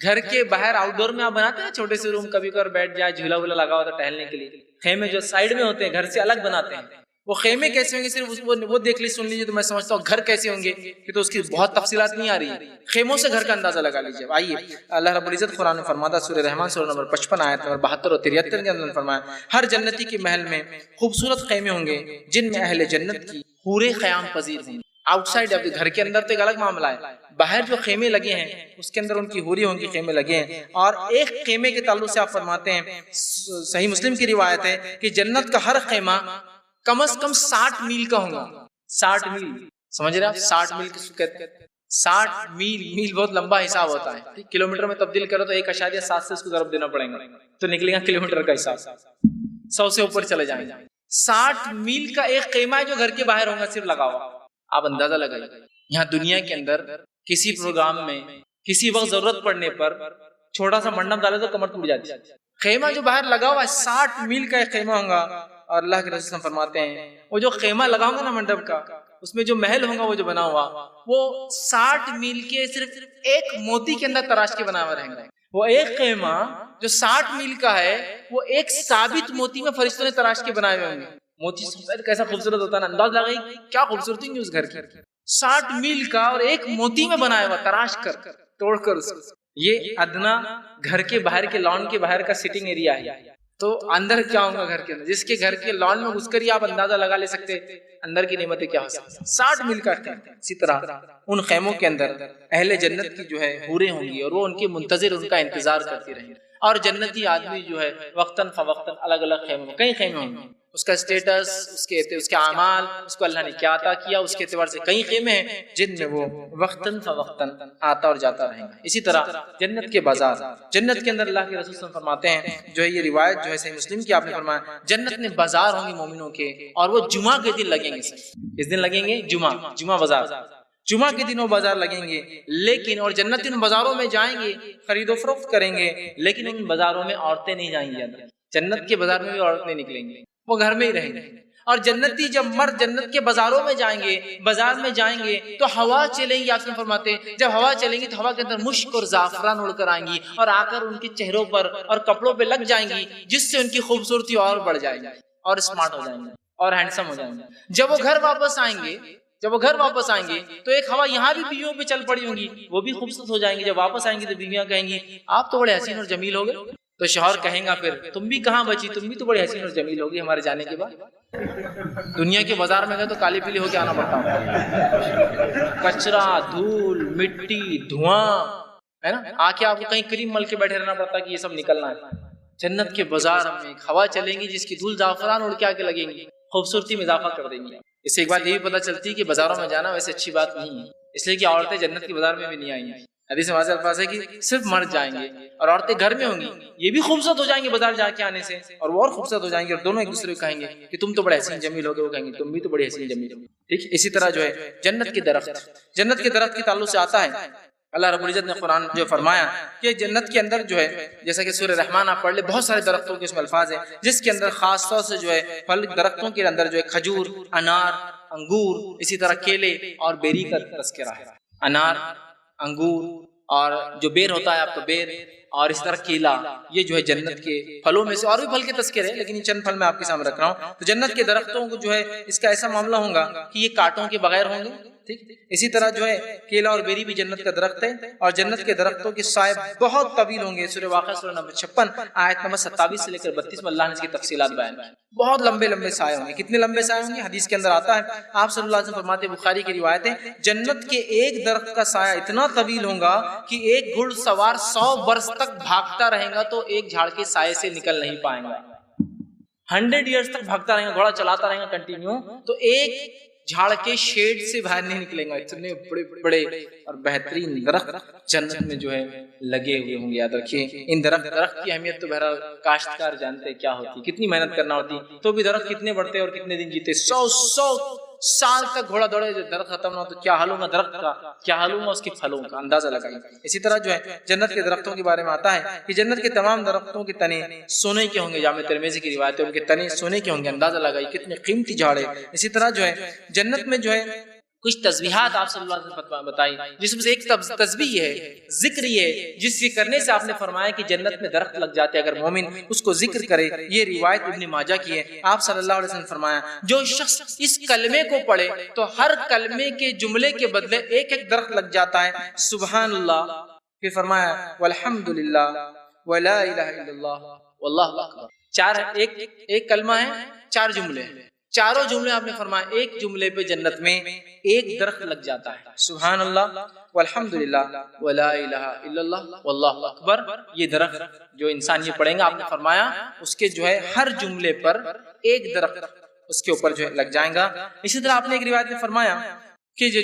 گھر کے باہر آؤٹ ڈور میں آپ بناتے ہیں چھوٹے سے روم، کبھی کبھار بیٹھ جائے، جھولا وولا لگا ہوا تھا ٹہلنے کے لیے، خیمے جو سائیڈ میں ہوتے ہیں گھر سے الگ بناتے ہیں، وہ خیمے کیسے ہوں گے صرف وہ دیکھ لی سن لیجیے تو میں سمجھتا ہوں گھر کیسے ہوں گے کہ تو اس کی بہت تفصیلات نہیں آ رہی، خیموں سے گھر کا اندازہ لگا لیجیے۔ آئیے اللہ رب العزت قرآن میں فرماتا سورہ رحمان سورہ نمبر 55 آیت نمبر 72 اور 73 کے اندر فرمایا ہر جنتی کے محل میں خوبصورت خیمے ہوں گے جن میں اہل جنت کی حوریں قیام پذیر ہوں گے۔ آؤٹ سائڈ اب گھر کے اندر تو ایک الگ معاملہ ہے، باہر جو خیمے لگے ہیں اس کے اندر ان کی حوری ہوں گی، خیمے لگے ہیں۔ اور ایک خیمے کے تعلق سے آپ فرماتے ہیں، صحیح مسلم کی روایت ہے کہ جنت کا ہر خیمہ کم از کم 60 میل کا ہوگا۔ 60 میل سمجھ رہے آپ؟ 60 میل کس کو کہتے ہیں؟ 60 میل بہت لمبا حساب ہوتا ہے، کلومیٹر میں تبدیل کرو تو 1.7 سے اس کو ضرب دینا پڑے گا تو نکلے گا کلومیٹر کا حساب، 100 سے اوپر چلے جائیں گے۔ 60 میل کا ایک خیمہ ہے جو گھر کے باہر ہوگا صرف لگا ہوا۔ آپ اندازہ لگائیے یہاں دنیا کے اندر کسی پروگرام میں کسی وقت ضرورت پڑنے پر چھوٹا سا منڈپ ڈالے تو کمر ٹوٹ جاتی ہے۔ خیمہ جو باہر لگا ہوا ہے 60 میل کا ایک خیمہ ہوگا، اور اللہ کے رسول فرماتے ہیں وہ جو خیمہ لگا ہوگا نا منڈپ کا، اس میں جو محل ہوگا وہ جو بنا ہوا وہ 60 میل کے صرف ایک موتی کے اندر تراش کے بنا ہوا رہیں گے۔ وہ ایک خیمہ جو 60 میل کا ہے وہ ایک ثابت موتی میں فرشتوں نے تراش کے بنائے ہوئے ہوں گے۔ موتی کیسا خوبصورت ہوتا ہے نا، انداز لگائی کیا خوبصورتی ہوگی اس گھر کی۔ 60 میل کا اور ایک موتی میں بنایا ہوا تراش کر توڑ کر اس کو۔ یہ ادنا گھر کے باہر کے لان کے باہر کا سٹنگ ایریا ہے، تو اندر کیا ہوگا گھر کے اندر؟ جس کے گھر کے لان میں گھس کر ہی آپ اندازہ لگا لے سکتے اندر کی نعمتیں کیا ہو سکتی ہیں۔ 60 میل کا خیمہ۔ اسی طرح ان خیموں کے اندر اہل جنت کی جو ہے حوریں ہوں گی اور وہ ان کے منتظر ان کا انتظار کرتی رہیں گی، اور جنتی آدمی جو ہے وقتاً فوقتاً الگ الگ خیموں میں کئی خیمے ہوں گے، اس کا اسٹیٹس، اس کے اعمال، اس کو اللہ نے کیا عطا کیا، اس کے اعتبار سے کئی خیمے ہیں جن میں وہ وقتاً فوقتاً آتا اور جاتا رہے گا۔ اسی طرح جنت کے بازار، جنت کے اندر اللہ کے رسول صلی اللہ علیہ وسلم فرماتے ہیں جو ہے یہ روایت جو ہے صحیح مسلم کی آپ نے فرمایا جنت میں بازار ہوں گے مومنوں کے، اور وہ جمعہ کے دن لگیں گے۔ اس دن لگیں گے جمعہ بازار، جمعہ کے دنوں بازار لگیں گے، لیکن اور جنت ان بازاروں میں جائیں گے، خرید و فروخت کریں گے، لیکن ان بازاروں میں عورتیں نہیں جائیں گی۔ جنت کے بازار میں بھی عورت نہیں نکلیں گی، وہ گھر میں ہی رہیں گے۔ اور جنتی جب مرد جنت کے بازاروں میں جائیں گے، بازار میں جائیں گے تو ہوا چلیں گی۔ آپ فرماتے ہیں جب ہوا چلیں گی تو ہوا کے اندر مشک اور زعفران اڑ کر آئیں گی اور آ کر ان کے چہروں پر اور کپڑوں پہ لگ جائیں گی، جس سے ان کی خوبصورتی اور بڑھ جائے گی اور اسمارٹ ہو جائیں گے اور ہینڈسم ہو جائیں گے۔ جب وہ گھر واپس آئیں گے تو ایک ہوا یہاں بھی بیویوں پہ چل پڑی ہوں گی، وہ بھی خوبصورت ہو جائیں گی۔ جب واپس آئیں گی تو بیویاں کہیں گی آپ تو بڑے حسین اور جمیل ہو گئے، تو شوہر کہیں گا پھر تم بھی کہاں بچی، تم بھی تو بڑے حسین اور جمیل ہوگی ہمارے جانے کے بعد۔ دنیا کے بازار میں گئے تو کالی پیلی ہو کے آنا پڑتا ہوں، کچرا، دھول، مٹی، دھواں ہے نا، آ کے آپ کو کہیں کریم مل کے بیٹھے رہنا پڑتا کہ یہ سب نکلنا ہے۔ جنت کے بازار میں ایک ہوا چلیں گی جس کی دھول زعفران اڑ کے آ کے لگیں گی، خوبصورتی میں اضافہ کر دیں گی۔ اس سے ایک بات یہ بھی پتہ چلتی ہے کہ بازاروں میں جانا ویسے اچھی بات نہیں ہے، اس لیے کہ عورتیں جنت کے بازار میں بھی نہیں آئیں گی۔ حدیث میں واضح الفاظ ہے کہ صرف مرد جائیں گے اور عورتیں گھر میں ہوں گی، یہ بھی خوبصورت ہو جائیں گے بازار جا کے آنے سے، اور وہ اور خوبصورت ہو جائیں گے، اور دونوں ایک دوسرے کو کہیں گے کہ تم تو بڑے حسین جمیل ہو گے، وہ کہیں گے تم بھی تو بڑے حسین جمیل ہو۔ ٹھیک، اسی طرح جو ہے جنت کے درخت کے تعلق سے آتا ہے اللہ رب العزت نے قرآن جو فرمایا کہ جنت کے اندر جو ہے جیسا کہ سورہ رحمان آپ پڑھ لیں، بہت سارے درختوں کے اس میں الفاظ ہیں، جس کے اندر خاص طور سے جو ہے پھل درختوں کے اندر جو ہے کھجور، انار، انگور، اسی طرح کیلے اور بیری کا تذکرہ ہے۔ انار، انگور اور جو بیر ہوتا ہے آپ کا بیر، اور اس طرح کیلا، یہ جو ہے جنت کے پھلوں میں سے، اور بھی پھل کے تذکرے ہیں لیکن یہ چند پھل میں آپ کے سامنے رکھ رہا ہوں۔ تو جنت کے درختوں کو جو ہے اس کا ایسا معاملہ ہوگا کہ یہ کانٹوں کے بغیر ہوں گے۔ ٹھیک، اسی طرح جو ہے کیلا اور بیری بھی جنت کا درخت ہے، اور جنت کے درختوں کے سائے بہت طویل ہوں گے۔ سورہ واقعہ سورہ نمبر 56 آیت نمبر 27 سے لے کر 32 میں اللہ نے اس کی تفصیلات بیان کی۔ بہت لمبے لمبے سائے ہوں گے۔ کتنے لمبے سائے ہوں گے؟ حدیث کے اندر آتا ہے، آپ صلی اللہ علیہ وسلم فرماتے، بخاری کی روایت ہے، جنت کے ایک درخت کا سایہ اتنا طویل ہوگا کہ ایک گھڑ سوار 100 برس تک بھاگتا رہے گا تو ایک جھاڑ کے سائے سے نکل نہیں پائے گا۔ 100 ایئرز تک بھاگتا رہے گا، گھوڑا چلاتا رہے گا کنٹینیو، تو ایک جھاڑ کے شیڈ سے باہر نہیں نکلیں گا۔ اتنے بڑے بڑے اور بہترین درخت جنت میں جو ہے لگے ہوئے ہوں گے۔ یاد رکھیے ان درخت کی اہمیت تو بہرحال کاشتکار جانتے کیا ہوتی، کتنی محنت کرنا ہوتی، تو بھی درخت کتنے بڑھتے اور کتنے دن جیتے، 100 سال تک گھوڑا دوڑے، جو درخت ختم نہ ہو تو کیا حال ہوگا درخت کا، کیا حال ہوگا اس کے پھلوں کا، اندازہ لگائیے۔ اسی طرح جو ہے جنت کے درختوں کے بارے میں آتا ہے کہ جنت کے تمام درختوں کے تنے سونے کے ہوں گے۔ جامع ترمذی کی روایت ہے ان کے تنے سونے کے ہوں گے، اندازہ لگائیے کتنے قیمتی جھاڑ ہے۔ اسی طرح جو ہے جنت میں جو ہے کچھ تسبیحات آپ صلی اللہ علیہ وسلم بتائی، جس میں سے ایک تسبیح ہے، ذکر یہ ہے، جس کے کرنے سے آپ نے فرمایا کہ جنت میں درخت لگ جاتے اگر مومن اس کو ذکر کرے۔ یہ روایت ابن ماجہ کی ہے۔ آپ صلی اللہ علیہ وسلم نے فرمایا جو شخص اس کلمے کو پڑھے تو ہر کلمے کے جملے کے بدلے ایک ایک درخت لگ جاتا ہے۔ سبحان اللہ، پھر فرمایا والحمدللہ ولا الہ الا اللہ واللہ اکبر۔ چار ایک کلمہ ہے، چار جملے ہیں، چاروں جملے آپ نے فرمایا ایک جملے پہ جنت میں ایک درخت لگ جاتا ہے۔ سبحان اللہ والحمدللہ ولا الہ الا اللہ واللہ اکبر، یہ درخت جو انسان یہ پڑھیں گا آپ نے فرمایا اس کے جو ہے ہر جملے پر ایک درخت اس کے اوپر جو ہے لگ جائیں گا۔ اسی طرح آپ نے ایک روایت میں فرمایا کہ یہ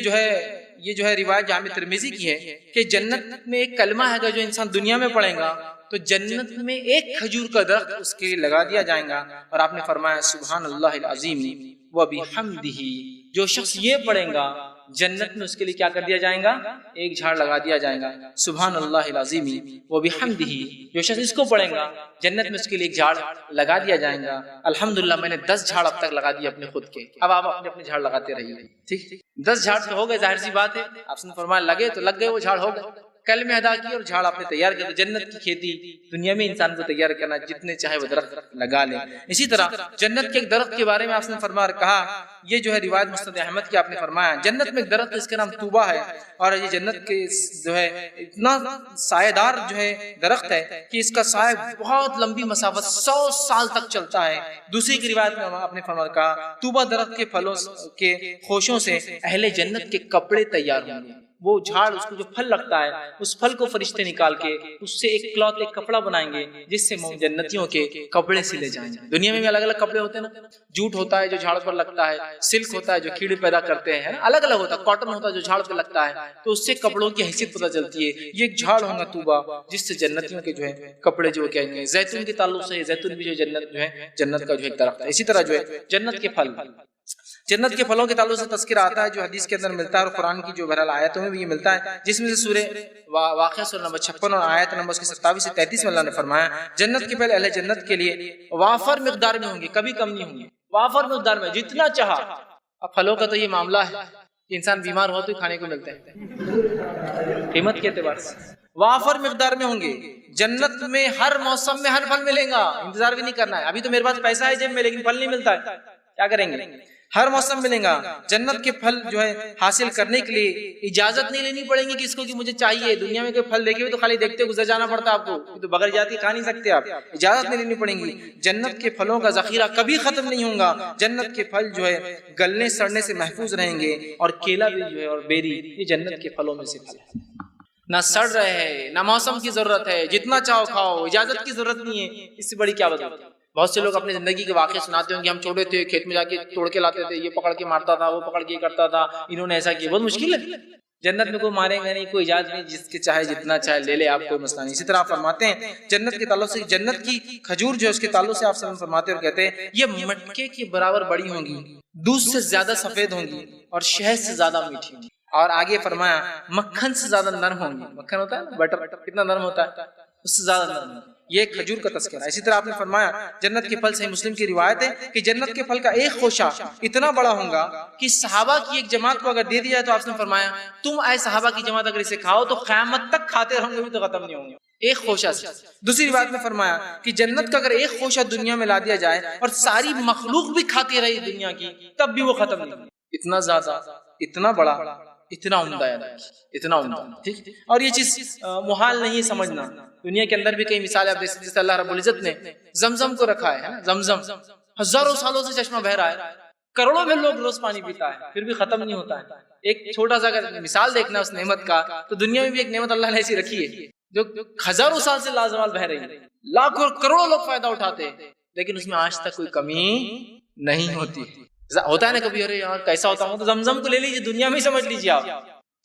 جو ہے روایت جامع ترمذی کی ہے کہ جنت میں ایک کلمہ ہے جو انسان دنیا میں پڑھے گا تو جنت میں ایک کھجور کا درخت اس کے لیے لگا دیا جائے گا۔ اور آپ نے فرمایا سبحان اللہ العظیم وبحمدہ، جو شخص یہ پڑھیں گا جنت میں اس کے لیے کیا کر دیا جائے گا، ایک جھاڑ لگا دیا جائے گا۔ سبحان اللہ العظیم وبحمدہ، جو شخص اس کو پڑھیں گا جنت میں اس کے لیے ایک جھاڑ لگا دیا جائے گا۔ الحمدللہ میں نے 10 جھاڑ اب تک لگا دیے اپنے خود کے، اب آپ اپنے اپنے جھاڑ لگاتے رہیے، ٹھیک؟ 10 جھاڑ تو ہو گئے، ظاہر سی بات ہے، آپ نے فرمایا لگے تو لگ گئے، وہ جھاڑ ہو گئے، کلمہ ادا کی اور جھاڑ آپ نے تیار کر۔ جنت کی کھیتی دنیا میں انسان کو تیار کرنا، جتنے چاہے وہ درخت لگا لے۔ اسی طرح جنت کے ایک درخت کے بارے میں آپ نے فرمایا کہا، یہ جو ہے روایت مسند احمد کی آپ نے فرمایا جنت میں ایک درخت اس کا نام طوبہ ہے، اور یہ جنت کے جو ہے اتنا سایہ دار جو ہے درخت ہے کہ اس کا سایہ بہت لمبی مسافت 100 سال تک چلتا ہے۔ دوسری کی روایت میں آپ نے فرمایا کہا طوبہ درخت کے پھلوں کے خوشوں سے اہل جنت کے کپڑے تیار ہوں گے۔ وہ جھاڑ اس کو جو پھل لگتا ہے اس پھل کو فرشتے نکال کے اس سے ایک کلوتھ، ایک کپڑا بنائیں گے جس سے جنتیوں کے کپڑے سلے جائیں گے۔ دنیا میں بھی الگ الگ کپڑے ہوتے ہیں نا، جوٹ ہوتا ہے جو جھاڑ پر لگتا ہے، سلک ہوتا ہے جو کیڑے پیدا کرتے ہیں، الگ الگ ہوتا ہے، کاٹن ہوتا ہے جو جھاڑ پہ لگتا ہے، تو اس سے کپڑوں کی حیثیت پتہ چلتی ہے۔ یہ ایک جھاڑ ہوگا طوبہ جس سے جنتیوں کے جو ہے کپڑے جو کہیں گے۔ زیتون کے تعلق سے زیتون بھی جو جنت جو ہے جنت کا جو ایک درخت ہے۔ اسی طرح جو ہے جنت کے پھل، جنت کے پھلوں کے تعلق سے تذکرہ آتا ہے جو حدیث کے اندر ملتا ہے اور قرآن کی جو بہرحال آیتوں میں بھی یہ ملتا ہے، جس میں سے سورہ واقعہ سورہ نمبر 56 اور آیت نمبر 27 سے 33 میں اللہ نے فرمایا جنت کے پھل اہل جنت کے لیے وافر مقدار میں ہوں گے، کبھی کم نہیں ہوں گے، وافر مقدار میں جتنا چاہا۔ اب پھلوں کا تو یہ معاملہ ہے کہ انسان بیمار ہو تو کھانے کو ملتے ہیں قیمت کے اعتبار سے، وافر مقدار میں ہوں گے۔ جنت میں ہر موسم میں ہر پھل ملے گا، انتظار بھی نہیں کرنا ہے۔ ابھی تو میرے پاس پیسہ ہے جیب میں لیکن پھل نہیں ملتا ہے، کیا کریں گے؟ ہر موسم ملیں گا۔ جنت کے پھل جو ہے حاصل کرنے کے لیے اجازت نہیں لینی پڑیں گی کس کو کہ مجھے چاہیے۔ دنیا میں کوئی پھل دیکھے ہوئے تو خالی دیکھتے گزر جانا پڑتا آپ کو، تو بغیر جاتی کھا نہیں سکتے آپ، اجازت نہیں لینی پڑیں گی۔ جنت کے پھلوں کا ذخیرہ کبھی ختم نہیں ہوگا۔ جنت کے پھل جو ہے گلنے سڑنے سے محفوظ رہیں گے، اور کیلا بھی جو ہے اور بیری یہ جنت کے پھلوں میں سے پھل ہے، نہ سڑ رہے ہیں نہ موسم کی ضرورت ہے، جتنا چاہو کھاؤ، اجازت کی ضرورت نہیں ہے۔ اس سے بڑی کیا بات ہے؟ بہت سے لوگ اپنی زندگی کے واقعے سناتے ہوں کہ ہم چھوٹے تھے کھیت میں جا کے توڑ کے لاتے تھے، یہ پکڑ کے مارتا تھا، وہ پکڑ کے کرتا تھا، انہوں نے ایسا کیا۔ بہت مشکل ہے، جنت میں کوئی مارے گا نہیں، کوئی اجازت نہیں، جس کے چاہے جتنا چاہے لے لے، آپ کوئی مسئلہ نہیں۔ اسی طرح آپ فرماتے ہیں جنت کے تعلق سے، جنت کی کھجور جو ہے اس کے تعلق سے آپ صلی اللہ علیہ وسلم فرماتے اور کہتے ہیں یہ مٹکے کے برابر بڑی ہوں گی، دودھ سے زیادہ سفید ہوں گی، اور شہد سے زیادہ میٹھی ہوں گی، اور آگے فرمایا مکھن سے زیادہ نرم ہوں گی۔ مکھن ہوتا ہے نا، بٹر کتنا نرم ہوتا ہے، اس سے زیادہ نرم ہے۔ یہ کھجور کا تذکرہ ہے۔ اسی طرح آپ نے فرمایا جنت کے پھل، صحیح مسلم کی روایت ہے کہ جنت کے پھل کا ایک خوشہ اتنا بڑا ہوگا کہ صحابہ کی ایک جماعت کو اگر دے دیا تو آپ نے فرمایا تم اے صحابہ کی جماعت اگر اسے کھاؤ تو قیامت تک کھاتے رہو گے بھی تو ختم نہیں ہوں گے، ایک خوشہ سے۔ دوسری روایت میں فرمایا کہ جنت کا اگر ایک خوشہ دنیا میں لا دیا جائے اور ساری مخلوق بھی کھاتی رہی دنیا کی تب بھی وہ ختم نہیں ہوگی، اتنا زیادہ، اتنا بڑا، اتنا عمدہ ہے، اتنا عمدہ، ٹھیک۔ اور یہ چیز محال نہیں سمجھنا۔ دنیا کے اندر بھی کئی مثالیں آپ دیکھ سکتے ہیں، جیسے اللہ رب العزت نے زمزم کو رکھا ہے، زمزم ہزاروں سالوں سے چشمہ بہہ رہا ہے، کروڑوں میں لوگ روز پانی پیتا ہے، پھر بھی ختم نہیں ہوتا ہے۔ ایک چھوٹا سا اگر مثال دیکھنا اس نعمت کا تو دنیا میں بھی ایک نعمت اللہ نے ایسی رکھی ہے جو ہزاروں سال سے لازوال بہہ رہی ہے، لاکھوں کروڑوں لوگ فائدہ اٹھاتے ہیں، لیکن اس میں آج تک کوئی کمی نہیں ہوتی۔ ہوتا ہے نا کبھی ارے یار کیسا ہوتا ہوں، تو زمزم کو لے لیجیے، دنیا میں ہی سمجھ لیجیے آپ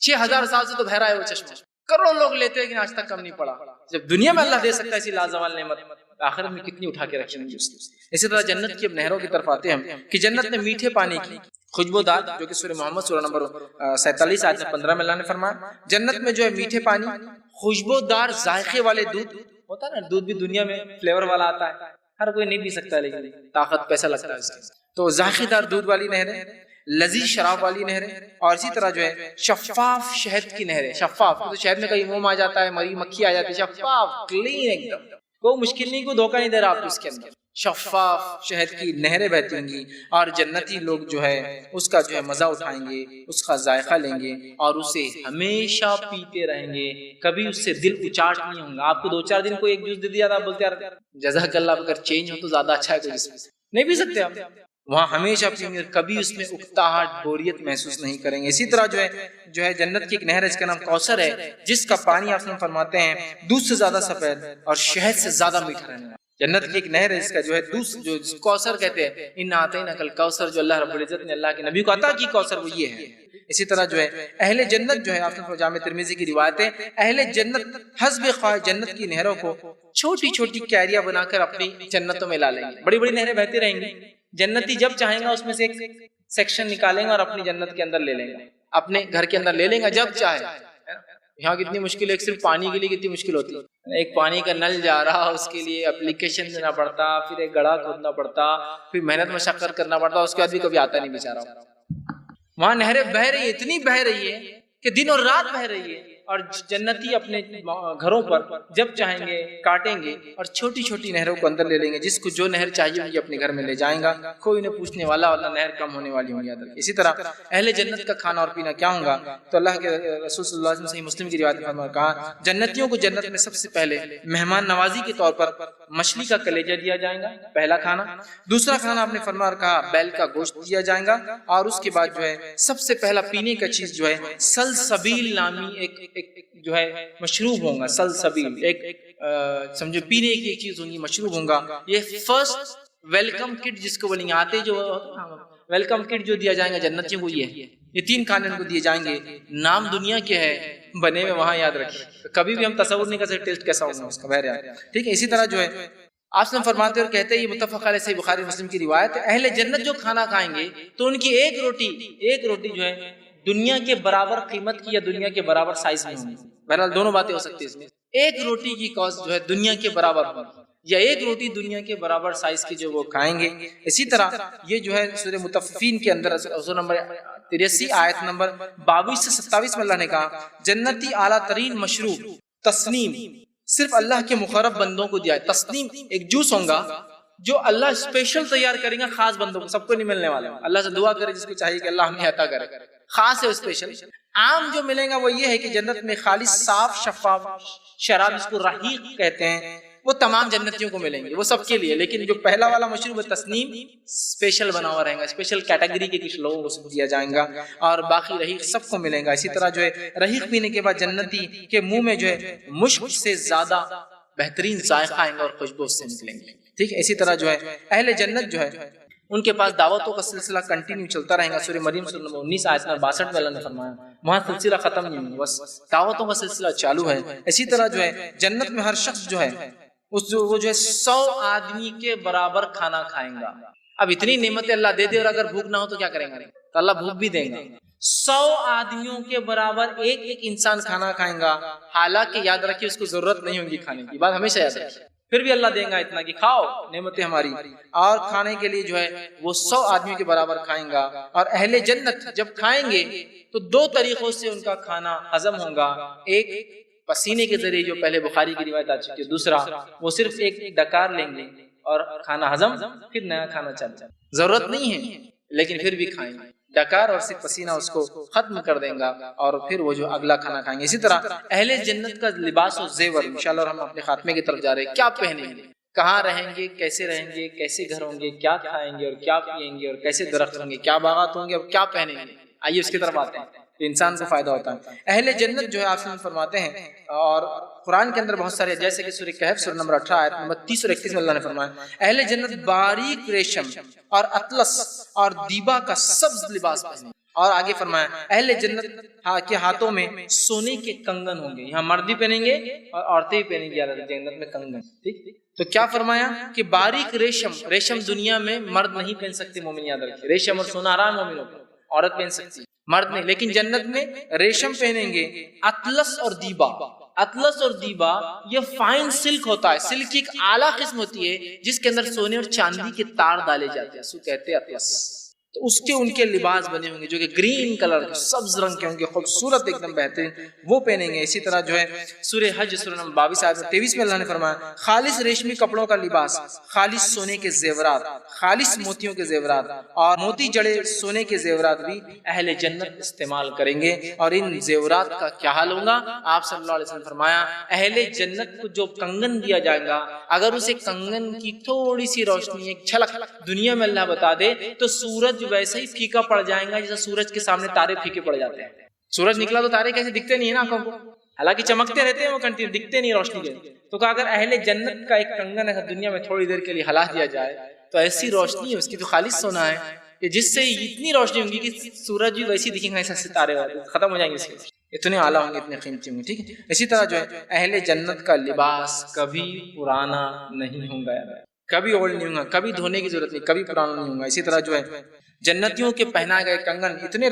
6000 سال سے تو بہہ رہا ہے وہ چشمہ، کروڑوں لوگ لیتے ہیں لیکن آج تک کم نہیں پڑا۔ جب دنیا میں اللہ دے سکتا ہے ایسی لازوال نعمت، آخرت میں کتنی اٹھا کے رکھیں گے اس کی۔ اسی طرح جنت کی اب نہروں کی طرف آتے ہیں کہ جنت میں میٹھے پانی کی خوشبودار، جو کہ سورہ محمد سورہ نمبر 47 آیت 15 میں اللہ نے فرمایا جنت میں جو ہے میٹھے پانی، خوشبودار ذائقے والے دودھ، ہوتا ہے نا دودھ بھی دنیا میں فلیور والا آتا ہے، ہر کوئی نہیں پی سکتا لیکن طاقت پیسہ لگتا ہے اس کے، تو ذائقے دار دودھ والی نہریں، لذیذ شراب والی نہریں، اور اسی طرح جو ہے شفاف شہد کی نہریں. شفاف تو شہد میں کہیں موم آ جاتا ہے، مری مکھی آ جاتی ہے، شفاف کلین ایک دم، کوئی مشکل نہیں، کوئی دھوکہ نہیں دے رہا آپ کو اس کے اندر. شفاف شہد کی نہریں بہتی ہوں گی، اور جنتی لوگ جو ہے اس کا جو ہے مزہ اٹھائیں گے، اس کا ذائقہ لیں گے اور اسے ہمیشہ پیتے رہیں گے، کبھی اس سے دل اچاٹ نہیں ہوں گا. آپ کو 2-4 دن کو ایک جوس دے دیا تھا، بولتے یار جزاک اللہ، اگر چینج ہو تو زیادہ اچھا ہے، کوئی جس میں نہیں پی سکتے آپ، وہاں ہمیشہ پییں گے، کبھی اس میں اکتاہٹ بوریت محسوس نہیں کریں گے. اسی طرح جو ہے جنت کی ایک نہر ہے جس کا نام کوثر ہے، جس کا پانی آپ فرماتے ہیں دودھ سے زیادہ سفید اور شہد سے زیادہ میٹھا رہنے والا. جنت کی ایک نہر ہے جس کا جو ہے دودھ، جو کوثر کہتے ہیں، ان اعطیناک الکوثر، جو اللہ رب العزت نے اللہ کے نبی کو عطا کی کوثر، وہ یہ ہے. اسی طرح جو ہے اہل جنت جو ہے، آپ نے جامع ترمذی کی روایت ہے، اہل جنت حسب خواہ جنت کی نہروں کو چھوٹی چھوٹی کیریاں بنا کر اپنی جنتوں میں لا لیں گے. بڑی بڑی نہریں بہتی رہیں گی، جنتی جب چاہیں گا اس میں سے ایک سیکشن نکالیں گا اور اپنی جنت کے اندر لے لیں گا، اپنے گھر کے اندر لے لیں گا جب چاہے. یہاں کتنی مشکل ہے، صرف پانی کے لیے کتنی مشکل ہوتی ہے. ایک پانی کا نل جا رہا، اس کے لیے اپلیکیشن دینا پڑتا، پھر ایک گڑھا کھودنا پڑتا، پھر محنت مشقت کرنا پڑتا، اس کے بعد بھی کبھی آتا نہیں بیچارہ. وہاں نہریں بہ رہی ہیں، اتنی بہ رہی ہے کہ دن اور رات بہ رہی ہے، اور جنتی اپنے گھروں پر جب چاہیں گے کاٹیں گے اور چھوٹی چھوٹی نہروں کو اندر لے لیں گے. جس کو جو نہر چاہیے وہ اپنے گھر میں لے جائیں گا، کوئی نہ پوچھنے والا، اللہ نہر کم ہونے والی ہوں گی. اسی طرح اہل جنت کا کھانا اور پینا کیا ہوگا، تو اللہ کے رسول صلی اللہ علیہ وسلم صحیح مسلم کی روایت میں کہا، جنتیوں کو جنت میں سب سے پہلے مہمان نوازی کے طور پر مچھلی کا کلیجہ دیا جائے گا، پہلا کھانا. دوسرا کھانا آپ نے فرمایا اور کہا بیل کا گوشت دیا جائے گا، اور اس کے بعد جو ہے سب سے پہلا پینے کا چیز جو ہے سلسبیل نامی ایک جو ہے مشروب ہوگا. سلسبیل ایک سمجھو پینے کی ایک چیز ہوگی، مشروب ہوگا. یہ فرسٹ ویلکم کٹ جس کو بولیں گے، آتے جو ویلکم کٹ جو دیا جائے گا جنتیوں کو، یہ 3 کھانے ان کو دیے جائیں گے. نام دنیا کے ہے، بنے میں وہاں یاد رکھیں، کبھی بھی ہم تصور نہیں کر سکتے ٹیسٹ کیسا ہوگا اس کا، بہرحال ٹھیک ہے. اسی طرح جو ہے آپ سے فرماتے اور کہتے ہیں، یہ متفق علیہ صحیح بخاری مسلم کی روایت ہے، اہل جنت جو کھانا کھائیں گے تو ان کی ایک روٹی جو ہے دنیا کے برابر قیمت کی یا دنیا کے برابر سائز میں ہوگی. بہرحال دونوں باتیں ہو سکتی ہیں اس میں. ایک روٹی کی کاسٹ جو ہے دنیا کے برابر ہوگی، یا ایک روٹی دنیا کے برابر سائز کی جو وہ کھائیں گے. اسی طرح یہ جو ہے سورہ مطففین کے اندر سورہ نمبر 83 آیت نمبر 22 سے 27 میں اللہ نے کہا، جنتی اعلیٰ ترین مشروب تسنیم صرف اللہ کے مقرب بندوں کو دیا ہے. تسنیم ایک جوس ہوگا جو اللہ اسپیشل تیار کریں گا خاص بندوں کو، سب کو نہیں ملنے والا. اللہ سے دعا کرے جس کو چاہیے کہ اللہ ہمیں عطا کرے، خاص ہے اسپیشل. عام جو ملیں گا وہ یہ ہے کہ جنت میں خالص صاف شفاف شراب، جس کو رحیق کہتے ہیں، وہ تمام جنتیوں کو ملیں گے، وہ سب کے لیے. لیکن جو پہلا والا مشروب ہے تسنیم، اسپیشل بنا ہوا رہے گا، اسپیشل کیٹیگری کے کچھ لوگوں کو دیا جائے گا، اور باقی رحیق سب کو ملے گا. اسی طرح جو ہے رحیق پینے کے بعد جنتی کے منہ میں جو ہے مشک سے زیادہ بہترین ذائقہ آئیں گا اور خوشبو اس سے نکلیں گے. ٹھیک ہے. اسی طرح جو ہے اہل جنت جو ہے ان کے پاس دعوتوں کا سلسلہ کنٹینیو چلتا رہے گا. سورہ مریم سورہ نمبر 19 آیت نمبر 62 میں اللہ نے فرمایا وہاں سلسلہ ختم نہیں ہوگا، بس دعوتوں کا سلسلہ چالو ہے. اسی طرح جو ہے جنت میں ہر شخص جو ہے وہ جو ہے 100 آدمی کے برابر کھانا کھائیں گا. اب اتنی نعمتیں اللہ دے دے اور اگر بھوک نہ ہو تو کیا کریں گے؟ تو اللہ بھوک بھی دیں گا. 100 آدمیوں کے برابر ایک انسان کھانا کھائیں گا، حالانکہ یاد رکھیے اس کو ضرورت نہیں ہوگی کھانے کی، بات ہمیشہ یاد رکھیے. پھر بھی اللہ دیں گا اتنا کہ کھاؤ، نعمتیں ہماری. اور کھانے کے لیے جو ہے وہ 100 آدمیوں کے برابر کھائیں گا. اور اہل جنت جب کھائیں گے تو 2 طریقوں سے ان کا کھانا ہضم ہوگا. ایک پسینے کے ذریعے جو پہلے بخاری کی روایت آ چکی ہے، دوسرا وہ صرف ایک ڈکار لیں گے اور کھانا ہضم، پھر نیا کھانا چل جائے. ضرورت نہیں ہے لیکن پھر بھی کھائیں گے. ڈکار اور صرف پسینہ اس کو ختم کر دیں گا اور پھر وہ جو اگلا کھانا کھائیں گے. اسی طرح اہل جنت کا لباس و زیور انشاءاللہ، اور ہم اپنے خاتمے کی طرف جا رہے ہیں، کیا پہنیں گے، کہاں رہیں گے، کیسے رہیں گے، کیسے گھر ہوں گے، کیا کھائیں گے اور کیا پیئیں گے، اور کیسے درخت ہوں گے، کیا باغات ہوں گے اور کیا پہنیں گے. آئیے اس کی طرف آتے ہیں، انسان کو فائدہ ہوتا ہے. اہل جنت جو ہے آپ سے فرماتے ہیں، اور قرآن کے اندر بہت سارے، جیسے کہ سورہ کہف سورہ نمبر 18 آیت نمبر 30 اور 31 میں اللہ نے فرمایا اہل جنت باریک ریشم اور اطلس اور دیبا کا سبز لباس پہنے. اور آگے فرمایا اہل جنت کے ہاتھوں میں سونے کے کنگن ہوں گے. یہاں مرد بھی پہنیں گے اور عورتیں بھی پہنیں گی جنت میں کنگن. ٹھیک، تو کیا فرمایا کہ باریک ریشم دنیا میں مرد نہیں پہن سکتے، مومن یاد رکھیں. ریشم اور سونا حرام مومنوں کو، عورت پہن سکتی مرد نہیں. لیکن جنت میں ریشم پہنیں گے. اطلس اور دیبا، اطلس اور دیبا یہ فائن سلک ہوتا ہے، سلک کی ایک اعلیٰ قسم ہوتی ہے جس کے اندر سونے اور چاندی کے تار ڈالے جاتے ہیں، سو کہتے ہیں اطلس. تو اس کے ان کے لباس بنے ہوں گے جو کہ گرین کلر کے سبز رنگ کے ہوں گے، خوبصورت ایک دم بہترین، وہ پہنیں گے۔ اسی طرح جو ہے سورہ حج سورہ نمبر 22 آیت 23 میں اللہ نے فرمایا خالص ریشمی کپڑوں کا لباس، خالص سونے کے زیورات، خالص موتیوں کے زیورات اور موتی جڑے سونے کے زیورات بھی اہل جنت استعمال کریں گے۔ اور ان زیورات کا کیا حال ہوگا؟ آپ صلی اللہ علیہ وسلم فرمایا اہل جنت کو جو کنگن دیا جائے گا، اگر اسے کنگن کی تھوڑی سی روشنی، ایک جھلک دنیا میں اللہ بتا دے تو سورج ویسے ہی پھیکا پڑ جائے گا جیسے سورج کے سامنے تارے پھیکے پڑ جاتے ہیں۔ سورج نکلا تو تارے کیسے دکھتے نہیں ہیں نا آنکھوں کو، حالانکہ چمکتے رہتے ہیں وہ کنٹینیو، دکھتے نہیں روشنی کے۔ تو کہا اگر اہل جنت کا ایک کنگن ایسا دنیا میں تھوڑی دیر کے لیے ہلا دیا جائے تو ایسی روشنی ہے اس کی تو خالص سونا ہے کہ جس سے اتنی روشنی ہوگی کہ سورج بھی ویسی دکھیں گا، ایسا ستارے ختم ہو جائیں گے، اتنے اعلیٰ ہوں گے، اتنے قیمتی ہوں گے، ٹھیک ہے۔ اسی طرح جو ہے اہل جنت کا لباس کبھی پرانا نہیں ہوگا، کبھی اولڈ نہیں ہوگا، کبھی دھونے کی ضرورت نہیں، کبھی پرانا نہیں ہوگا۔ اسی طرح جو ہے جنتیوں کے پہنائے گئے کنگن اتنے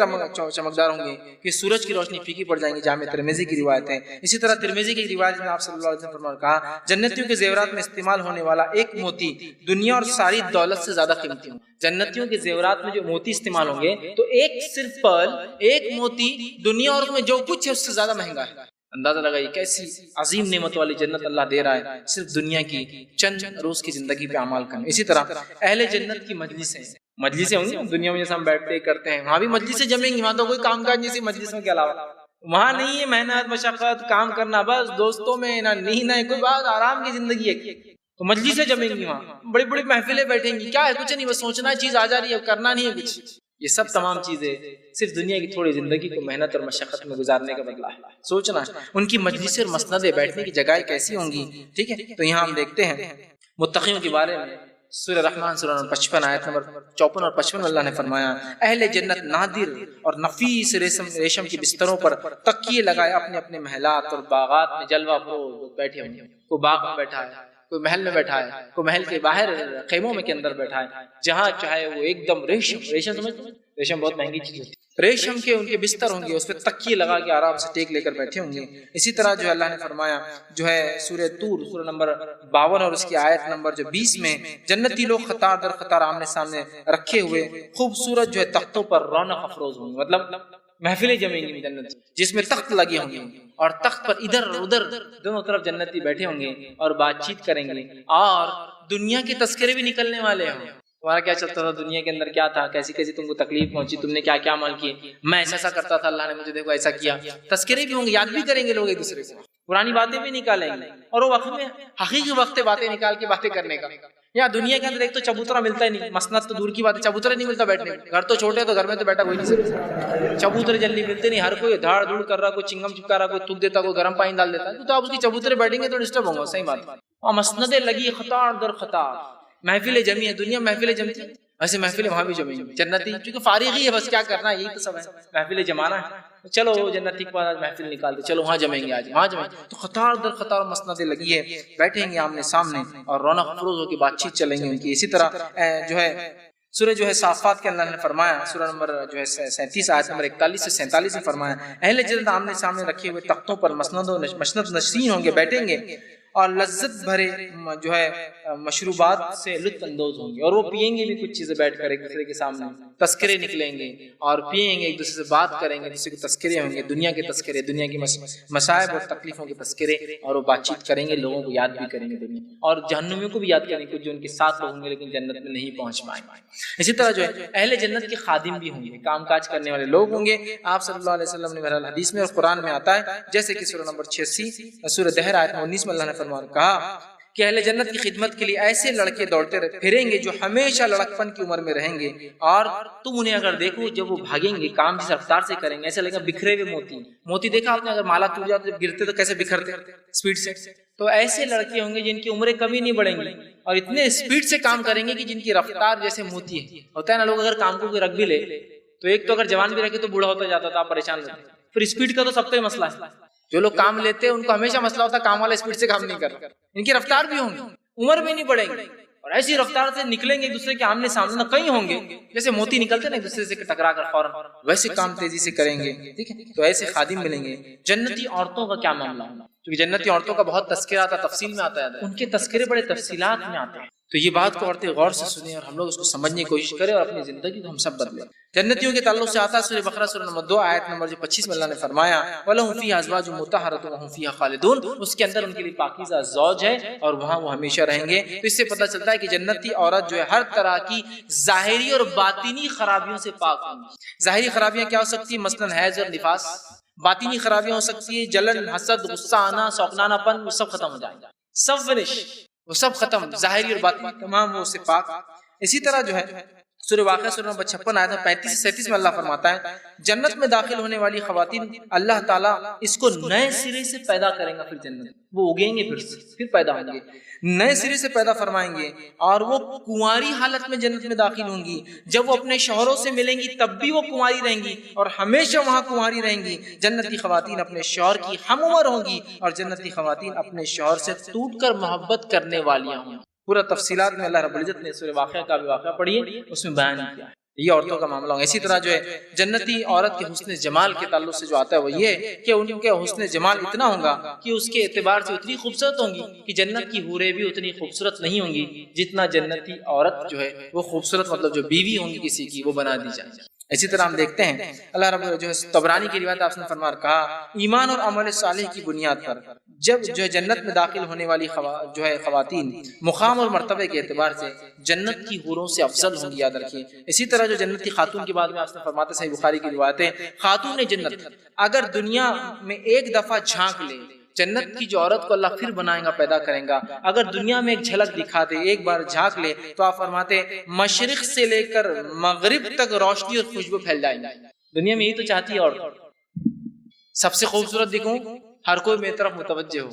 چمکدار ہوں گے کہ سورج کی روشنی پھیکی پڑ جائیں گی، جامع ترمذی کی روایت ہے۔ اسی طرح ترمذی کی روایت میں آپ صلی اللہ علیہ وسلم فرمایا کہا جنتیوں کے زیورات میں استعمال ہونے والا ایک موتی دنیا اور ساری دولت سے زیادہ قیمتی ہوں۔ جنتیوں کے زیورات میں جو موتی استعمال ہوں گے تو ایک صرف پرل، ایک موتی دنیا اور میں جو کچھ ہے اس سے زیادہ مہنگا ہے۔ اندازہ لگائیے کیسی عظیم نعمت والی جنت اللہ دے رہا ہے صرف دنیا کی چند روز کی زندگی پہ اعمال کرنے۔ اسی طرح اہل جنت کی مجلسیں ہوں گی دنیا میں جیسے ہم بیٹھتے کرتے ہیں، وہاں بھی مجلسیں جمیں گی، وہاں تو کوئی کام کاج جیسی مجلسوں کے علاوہ وہاں نہیں ہے، محنت مشقت کام کرنا، بس دوستوں میں نہ نیند ہے، کوئی بات آرام کی زندگی ہے۔ تو مجلسیں جمیں گی، وہاں بڑی بڑی محفلیں بیٹھیں گی، کیا ہے کچھ نہیں، بس سوچنا چیز آ جا رہی ہے، کرنا نہیں ہے کچھ۔ یہ سب تمام چیزیں صرف دنیا کی تھوڑی زندگی کو محنت اور مشقت میں گزارنے کا بدلہ ہے۔ سوچنا ان کی مجلسیں اور مسندیں بیٹھنے کی جگہیں کیسی ہوں گی، ٹھیک ہے۔ تو یہاں ہم دیکھتے ہیں متقیوں کے بارے میں سورہ رحمان سورہ نمبر 55 آیت نمبر 54 اور 55 میں اللہ نے فرمایا اہل جنت نادر اور نفیس ریشم کے بستروں پر تکیے لگائے اپنے اپنے محلات اور باغات میں جلوہ فروز بیٹھے ہوں گے۔ کوئی باغ میں بیٹھا ہے، کوئی محل میں بیٹھا ہے، کوئی محل کے باہر خیموں میں کے اندر بیٹھا ہے، جہاں چاہے وہ ایک دم ریشم سمجھتے ہیں، ریشم بہت مہنگی چیز ہوتی ہے، ریشم کے ان کے بستر ہوں گے، اس پہ تکیے لگا کے آرام سے ٹیک لے کر بیٹھے ہوں گے۔ اسی طرح جو اللہ نے فرمایا جو ہے سورہ طور سورہ نمبر 52 اور اس کی آیت نمبر جو 20 میں جنتی لوگ قطار در قطار آمنے سامنے رکھے ہوئے خوبصورت جو ہے تختوں پر رونق افروز ہوں گے، مطلب محفلیں جمیں گی جنت جس میں تخت لگے ہوں گے اور تخت پر ادھر ادھر دونوں طرف جنتی بیٹھے ہوں گے اور بات چیت کریں گے اور دنیا کے تذکرے بھی نکلنے والے ہوں۔ تمہارا کیا چلتا تھا دنیا کے اندر، کیا تھا، کیسی کیسی تم کو تکلیف پہنچی، تم نے کیا کیا عمل کیے، میں ایسا ایسا کرتا تھا، اللہ نے مجھے دیکھو ایسا کیا، تذکرے بھی ہوں گے، یاد بھی کریں گے لوگ ایک دوسرے کو، پرانی باتیں بھی نکالیں گے اور وہ وقت میں حقیقی وقت باتیں نکال کے باتیں کرنے کا۔ یا دنیا کے اندر ایک تو چبوترا ملتا ہی نہیں، مسند تو دور کی بات ہے، چبوترا نہیں ملتا بیٹھنے کو، گھر تو چھوٹے تو گھر میں تو بیٹھا کوئی نہیں سکتا، چبوترے جلدی ملتے نہیں، ہر کوئی دھاڑ دھوڑ کر رہا، کوئی چنگم چپکا رہا، کوئی تھوک دیتا، کوئی گرم پانی ڈال دیتا، تو آپ اس کی چبوترے بیٹھیں گے تو ڈسٹرب ہوں گا، صحیح بات ہے۔ اور مسندیں لگی قطار در قطار، محفلیں جمی ہیں، دنیا محفلیں جمتی ہیں، ایسے محفلیں وہاں بھی جمیں گی، جنتی چونکہ فارغ ہی ہے، بس کیا کرنا ہے، یہی تو سب ہے، محفلیں جمانا ہے، چلو جنتی کے بعد محفل نکال دے، چلو وہاں جمیں گے، آج وہاں جمیں گے، تو قطار در قطار مسندیں لگی ہے، بیٹھیں گے آمنے سامنے اور رونق افروز ہو کے بات چیت چلیں گے ان کی۔ اسی طرح جو ہے سورہ جو ہے صافات کے اللہ نے فرمایا سورہ نمبر جو ہے 37 آیت نمبر 41 سے 47 میں فرمایا اہل جنت آمنے سامنے رکھے ہوئے تختوں پر مسند نشین ہوں گے، بیٹھیں گے اور لذت بھرے جو ہے مشروبات سے لطف اندوز ہوں گے اور وہ پیئیں گے بھی کچھ چیزیں بیٹھ کر ایک دوسرے کے سامنے، تذکرے نکلیں گے اور پیئیں گے، ایک دوسرے سے بات کریں گے، دوسرے کے تذکرے ہوں گے، دنیا کے تذکرے، دنیا کی مصائب اور تکلیفوں کے تذکرے، اور وہ بات چیت کریں گے، لوگوں کو یاد بھی کریں گے دنیا، اور جہنمیوں کو بھی یاد کریں گے جو ان کے ساتھ ہوں گے لیکن جنت میں نہیں پہنچ پائیں گے۔ اسی طرح جو ہے اہل جنت کے خادم بھی ہوں گے، کام کاج کرنے والے لوگ ہوں گے۔ آپ صلی اللہ علیہ وسلم نے بہرحال حدیث میں اور قرآن میں آتا ہے، جیسے کہ سورہ نمبر 86 سورہ دہر آیت 19 میں اللہ نے فرمایا کہا کہ اہل جنت کی خدمت کے لیے ایسے لڑکے دوڑتے پھریں گے جو ہمیشہ لڑکپن کی عمر میں رہیں گے، اور تم انہیں اگر دیکھو جب وہ بھاگیں گے کام جس رفتار سے کریں گے ایسا لگے گا بکھرے ہوئے موتی دیکھا آپ نے، اگر مالا ٹوٹ جاتا جب گرتے تو کیسے بکھرتے اسپیڈ سے، تو ایسے لڑکے ہوں گے جن کی عمریں کبھی نہیں بڑھیں گی اور اتنے اسپیڈ سے کام کریں گے کہ جن کی رفتار جیسے موتی ہے۔ ہوتا ہے نا لوگ اگر کام کو کوئی رکھ بھی لے تو ایک تو اگر جوان بھی رکھے تو بوڑھا ہوتا جاتا تھا، آپ پریشان ہوتے، پھر اسپیڈ کا تو سب کا ہی مسئلہ ہے، جو لوگ کام لیتے ہیں ان کو ہمیشہ مسئلہ ہوتا ہے کام والا اسپیڈ سے کام نہیں کر رہا، ان کی رفتار بھی ہوں گی، عمر بھی نہیں بڑھیں گی اور ایسی رفتار سے نکلیں گے ایک دوسرے کے آمنے سامنے، نہ کہیں ہوں گے جیسے موتی نکلتے نا ایک دوسرے سے ٹکرا کر فوراً، ویسے کام تیزی سے کریں گے، ٹھیک ہے۔ تو ایسے خادم ملیں گے۔ جنتی عورتوں کا کیا معاملہ ہوگا، کیونکہ جنتی عورتوں کا بہت تذکرہ آتا ہے، تفصیل میں آتا ہے، ان کے تذکرے بڑے تفصیلات میں آتے ہیں، تو یہ بات کو عورتیں غور سے سنیں اور ہم لوگ اس کو سمجھنے کی کوشش کریں اور اپنی زندگی کو ہم سب بدلیں۔ جنتیوں کے تعلق سے آتا ہے سورہ بقرہ سورہ نمبر 2 آیت نمبر 25 میں اللہ نے فرمایا وَلَهُمْ فِيهَا أَزْوَاجٌ مُطَهَّرَةٌ وَهُمْ فِيهَا خَالِدُونَ، اس کے اندر ان کے لیے پاکیزہ زوج ہے اور وہاں وہ ہمیشہ رہیں گے۔ تو اس سے پتہ چلتا ہے کہ جنتی عورت جو ہے ہر طرح کی ظاہری اور باطنی خرابیوں سے پاک ہوگی۔ ظاہری خرابیاں کیا ہو سکتی ہیں؟ مثلاً حیض اور نفاس۔ باطنی خرابیاں ہو سکتی ہے جلن، حسد، غصہ آنا، سوکنانہ پن، وہ سب ختم ہو جائیں گے، سب فنش، وہ سب ختم، ظاہری اور باطنی تمام وہ سے پاک۔ اسی طرح جو ہے سورہ واقعہ سورہ نمبر 56 آیت 35 سے 37 میں اللہ فرماتا ہے جنت میں داخل ہونے والی خواتین اللہ تعالیٰ اس کو نئے سرے سے پیدا کریں گا، پھر جنت وہ اگیں گے، پھر پیدا ہوں گے، نئے سرے سے پیدا فرمائیں گے، اور وہ کنواری حالت میں جنت میں داخل ہوں گی۔ جب وہ اپنے شوہروں سے ملیں گی تب بھی وہ کنواری رہیں گی اور ہمیشہ وہاں کنواری رہیں گی۔ جنتی خواتین اپنے شوہر کی ہم عمر ہوں گی اور جنتی خواتین اپنے شوہر سے ٹوٹ کر محبت کرنے والیاں ہوں گی۔ پورا تفصیلات میں اللہ رب العزت نے سورہ واقعہ کا بھی واقعہ پڑھیے، اس میں بیان کیا ہے، یہ عورتوں کا معاملہ ہوگا۔ اسی طرح جو ہے جنتی عورت کے حسن جمال کے تعلق سے جو آتا ہے وہ یہ ہے کہ ان کے حسن جمال اتنا ہوگا کہ اس کے اعتبار سے اتنی خوبصورت ہوں گی کہ جنت کی حوریں بھی اتنی خوبصورت نہیں ہوں گی جتنا جنتی عورت جو ہے وہ خوبصورت، مطلب جو بیوی ہوں گی کسی کی، وہ بنا دی جائے۔ اسی طرح ہم دیکھتے ہیں اللہ رب جو ہے طبرانی کی روایت آپ نے فرما کہا ایمان اور عمل صالح کی بنیاد پر جب جو ہے جنت میں داخل ہونے والی جو ہے خواتین مقام اور مرتبے کے اعتبار سے جنت کی حوروں سے افضل ہوں گی، یاد رکھیے۔ اسی طرح جو جنتی خاتون کے بارے میں آپ نے فرماتے صحیح بخاری کی روایت ہے خاتون جنت اگر دنیا میں ایک دفعہ جھانک لے، جنت کی جو عورت کو اللہ پھر بنائے گا، پیدا کریں گا، اگر دنیا میں ایک جھلک دکھا دے، ایک بار جھانک لے، تو آپ فرماتے مشرق سے لے کر مغرب تک روشنی اور خوشبو پھیل جائیں گی۔ دنیا میں یہی تو چاہتی ہے عورت، سب سے خوبصورت دکھوں، ہر کوئی میری طرف متوجہ ہو،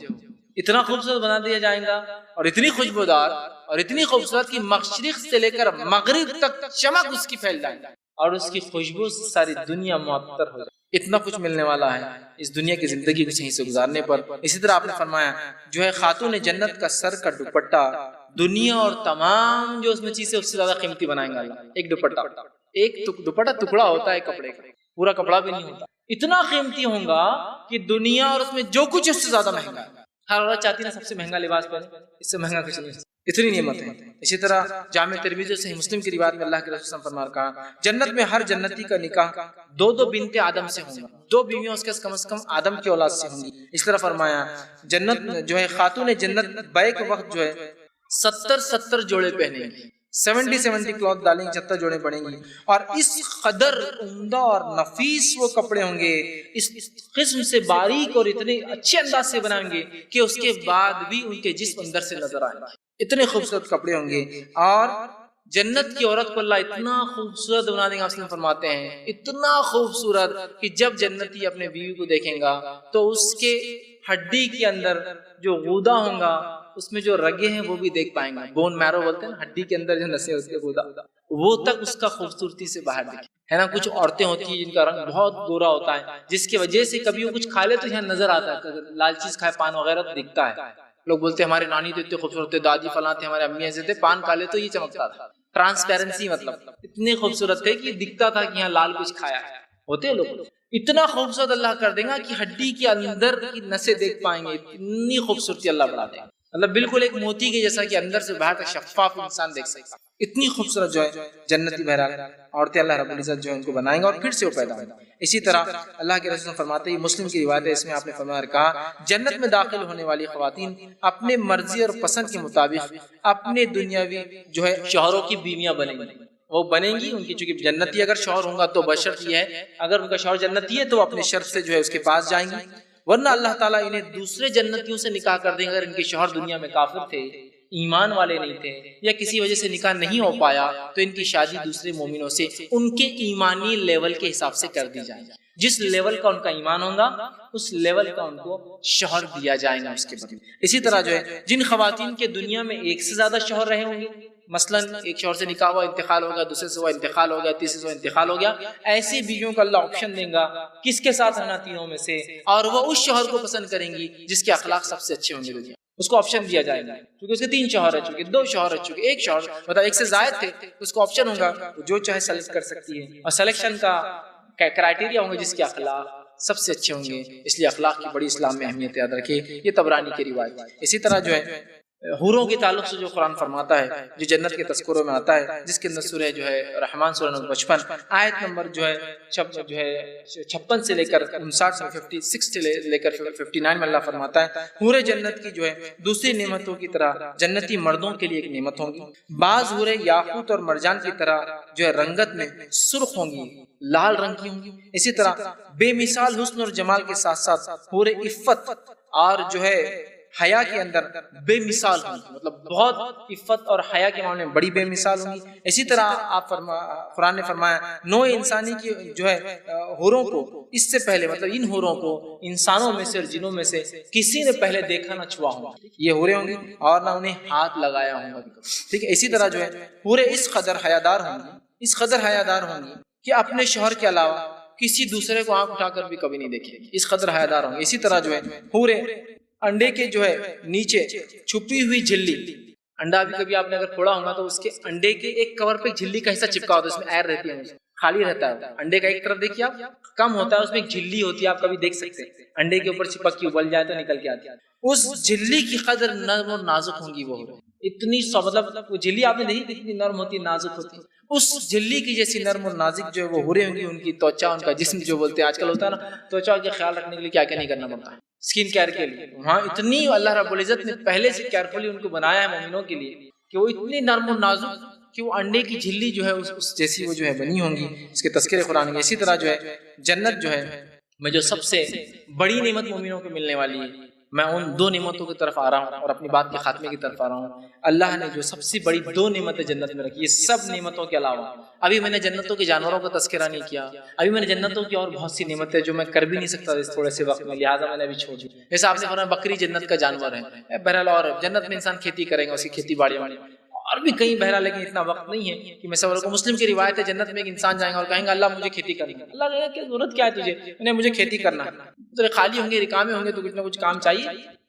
اتنا خوبصورت بنا دیا جائے گا اور اتنی خوشبودار اور اتنی خوبصورت کہ مشرق سے لے کر مغرب تک چمک اس کی پھیل جائے گی اور اس کی خوشبو سے ساری دنیا معطر ہو جائے۔ اتنا کچھ ملنے والا ہے اس دنیا کی زندگی کو صحیح سے گزارنے پر۔ اسی طرح آپ نے فرمایا جو ہے خاتون جنت کا سر کا دوپٹہ دنیا اور تمام جو اس میں چیزیں اس سے زیادہ قیمتی بنائیں گا اللہ۔ ایک دوپٹہ ٹکڑا ہوتا ہے کپڑے کا، پورا کپڑا بھی نہیں ہوتا، اتنا قیمتی ہوگا کہ دنیا اور اس میں جو کچھ اس سے زیادہ مہنگا ہے۔ ہر عورت چاہتی ہے نا سب سے مہنگا لباس پہنے، اس سے مہنگا کچھ نہیں، اتنی نعمت ہے۔ اسی طرح جامع ترمذی صحیح مسلم کی روایت میں اللہ کے رسول صلی اللہ علیہ وسلم کہا جنت میں ہر جنتی کا نکاح دو بنت آدم سے ہوگا، دو بیویاں اس کے کم از کم آدم کی اولاد سے ہوں گی۔ اس طرح فرمایا جنت جو ہے خاتون جنت بیک وقت جو ہے 70 جوڑے پہنیں گی، 70 کلوتھ ڈالیں گی، 70 جوڑے پڑیں گی، اور اس قدر عمدہ اور نفیس وہ کپڑے ہوں گے، اس قسم سے باریک اور اتنے اچھے انداز سے بنائیں گے کہ اس کے بعد بھی ان کے جسم اندر سے نظر آئے گا، اتنے خوبصورت کپڑے ہوں گے۔ اور جنت کی عورت کو اللہ اتنا خوبصورت بنا دیں گے، آپ فرماتے ہیں اتنا خوبصورت کہ جب جنتی اپنے بیوی کو دیکھیں گا تو اس کے ہڈی کے اندر جو غودا ہوں گا، اس میں جو رگیں ہیں وہ بھی دیکھ پائیں گے، بون میرو بولتے ہیں، ہڈی کے اندر جو نسیں اس کے غودا، وہ تک اس کا خوبصورتی سے باہر دکھے ہے نا۔ کچھ عورتیں ہوتی ہیں جن کا رنگ بہت گورا ہوتا ہے، جس کی وجہ سے کبھی وہ کچھ کھا لے تو یہاں نظر آتا ہے، لال چیز کھائے، پان وغیرہ تو دکھتا ہے۔ لوگ بولتے ہیں ہمارے نانی تو اتنے خوبصورت تھے، دادی فلاں تھے، ہمارے امی ایسے تھے، پان کھا لے تو یہ چمکتا تھا، ٹرانسپیرنسی مطلب اتنے خوبصورت تھے کہ دکھتا تھا کہ یہاں لال کچھ کھایا ہے۔ ہوتے لوگ اتنا خوبصورت اللہ کر دے گا کہ ہڈی کے اندر کی نسیں دیکھ پائیں گے، اتنی خوبصورتی اللہ بڑھا دے گا، مطلب بالکل ایک موتی کے جیسا کہ اندر سے باہر تک شفاف انسان دیکھ سکتا، اتنی خوبصورت جو ہے جنتی بہرحال عورتیں اللہ رب العزت جو ہے ان کو بنائیں گا اور پھر سے وہ پیدا ہوں گا۔ اسی طرح اللہ کے رسول فرماتے ہیں، مسلم کی روایت ہے، اس میں آپ نے فرمایا کہا جنت میں داخل ہونے والی خواتین اپنے مرضی اور پسند کے مطابق اپنے دنیاوی جو ہے شوہروں کی بیویاں بنیں گی، وہ بنیں گی ان کی، چونکہ جنتی اگر شوہر ہوگا تو بشرط یہ ہے اگر ان کا شوہر جنتی ہے تو وہ اپنے شرط سے جو ہے اس کے پاس جائیں گی، ورنہ اللہ تعالیٰ انہیں دوسرے جنتیوں سے نکاح کر دیں گے۔ اگر ان کے شوہر دنیا میں کافر تھے، ایمان والے نہیں تھے، یا کسی وجہ سے نکاح نہیں ہو پایا، تو ان کی شادی دوسرے مومنوں سے ان کے ایمانی لیول کے حساب سے کر دی جائے گی، جس لیول کا ان کا ایمان ہوگا اس لیول کا ان کو شوہر دیا جائے گا اس کے بدلے۔ اسی طرح جو ہے جن خواتین کے دنیا میں ایک سے زیادہ شوہر رہے ہوں گے، مثلاً ایک شوہر سے نکاح ہوا، انتقال ہو گیا، دوسرے سے ہوا انتقال ہو گیا، تیسرے سے ہوا انتقال ہو گیا، ایسی بیویوں کو اللہ آپشن دیں گا کس کے ساتھ رہنا تینوں میں سے، اور وہ اس شوہر کو پسند کریں گی جس کے اخلاق سب سے اچھے ہوں گے دنیا، اس کو آپشن دیا جائے گا، کیونکہ اس کے 3 شوہر ہے، چونکہ 2 شوہر ہے، چونکہ 1 شوہر مطلب 1 سے زائد تھے، اس کو آپشن ہوگا جو چاہے سلیکٹ کر سکتی ہے، اور سلیکشن کا کرائٹیریا ہوں گے جس کے اخلاق سب سے اچھے ہوں گے، اس لیے اخلاق کی بڑی اسلام میں اہمیت یاد رکھے۔ یہ طبرانی کی روایت۔ اسی طرح جو ہے حوروں کے تعلق سے جو قرآن فرماتا ہے، جو جنت کے تذکروں میں آتا ہے، جس کے اندر سورہ جو ہے رحمان سورہ نمبر 55 آیت نمبر جو ہے 56 سے لے کر 59 میں 56 سے لے کر 59 میں اللہ فرماتا ہے حوریں جنت کی جو ہے دوسری نعمتوں کی طرح جنتی مردوں کے لیے ایک نعمت ہوں گی۔ بعض حوریں یاقوت اور مرجان کی طرح جو ہے رنگت میں سرخ ہوں گی، لال رنگ کی ہوں گی۔ اسی طرح بے مثال حسن اور جمال کے ساتھ ساتھ حوریں عفت اور جو ہے حیا کے اندر بے مثال ہوں گی، مطلب بہت عفت اور حیا کے معاملے میں بڑی بے مثال ہوں گی۔ اسی طرح قرآن نے فرمایا نوع انسانی کی جو ہے حوروں کو اس سے پہلے، مطلب ان حوروں کو انسانوں میں سے اور جنوں میں سے کسی نے پہلے دیکھا نہ چھوا ہوں گا، یہ حوریں ہوں گی، اور نہ انہیں ہاتھ لگایا ہوں گا، ٹھیک ہے۔ اسی طرح جو ہے حوریں اس قدر حیادار ہوں گی، اس قدر حیادار ہوں گی کہ اپنے شوہر کے علاوہ کسی دوسرے کو آنکھ اٹھا کر بھی کبھی نہیں دیکھیں گی، اس قدر حیادار ہوں گے۔ اسی طرح جو ہے حوریں انڈے کے جو ہے نیچے چھپی ہوئی جھلی، انڈا بھی کبھی آپ نے اگر پھوڑا ہوگا تو اس کے انڈے کے ایک کور پہ جھلی کا حصہ چپکا ہوتا ہے، اس میں ایئر رہتی ہے، خالی رہتا ہے انڈے کا ایک طرف، دیکھیے آپ کم ہوتا ہے، اس میں ایک جھلی ہوتی ہے، آپ کبھی دیکھ سکتے ہیں انڈے کے اوپر چپک کے ابل جائے تو نکل کے آتی ہے، اس جھلی کی قدر نرم اور نازک ہوں گی وہ، اتنی مطلب وہ جھلی آپ نے دیکھی کتنی نرم ہوتی ہے، نازک ہوتی ہے، اس جھلی کی جیسی نرم اور نازک جو ہے وہ حوریں ہوں گی۔ ان کی توچہ، ان کا جسم جو بولتے ہیں آج کل ہوتا ہے نا، توچہ کا خیال رکھنے کے لیے کیا کیا نہیں کرنا پڑتا ہے، اسکن کیئر کے لیے، وہاں اتنی اللہ رب العزت نے پہلے سے کیئرفلی ان کو بنایا ہے مومنوں کے لیے کہ وہ اتنی نرم و نازک کہ وہ انڈے کی جھلی جو ہے اس جیسی وہ جو ہے بنی ہوں گی، اس کے تذکرے قرآن میں۔ اسی طرح جو ہے جنت جو ہے میں جو سب سے بڑی نعمت مومنوں کو ملنے والی ہے، میں ان دو نعمتوں کی طرف آ رہا ہوں اور اپنی بات کے خاتمے کی طرف آ رہا ہوں۔ اللہ نے جو سب سے بڑی دو نعمتیں جنت میں رکھی، یہ سب نعمتوں کے علاوہ ابھی میں نے جنتوں کے جانوروں کا تذکرہ نہیں کیا، ابھی میں نے جنتوں کی اور بہت سی نعمتیں جو میں کر بھی نہیں سکتا اس تھوڑے سے وقت میں، لہٰذا میں نے ابھی چھوڑ دی۔ جیسے آپ نے فرمایا بکری جنت کا جانور ہے، بہرحال اور جنت میں انسان کھیتی کرے گا، اس کی کھیتی باڑیوں میں اور بھی کئی بہرحال، لیکن اتنا وقت نہیں ہے کہ میں سب کو۔ مسلم کی روایت ہے جنت میں ایک انسان جائے گا اور کہیں گا اللہ مجھے کھیتی کرنی ہے، اللہ کہے گا کیا ضرورت کیا ہے تجھے، انہیں مجھے کھیتی کرنا ہے، تو خالی ہوں گے رکامے ہوں گے تو کچھ نہ کچھ کام چاہیے،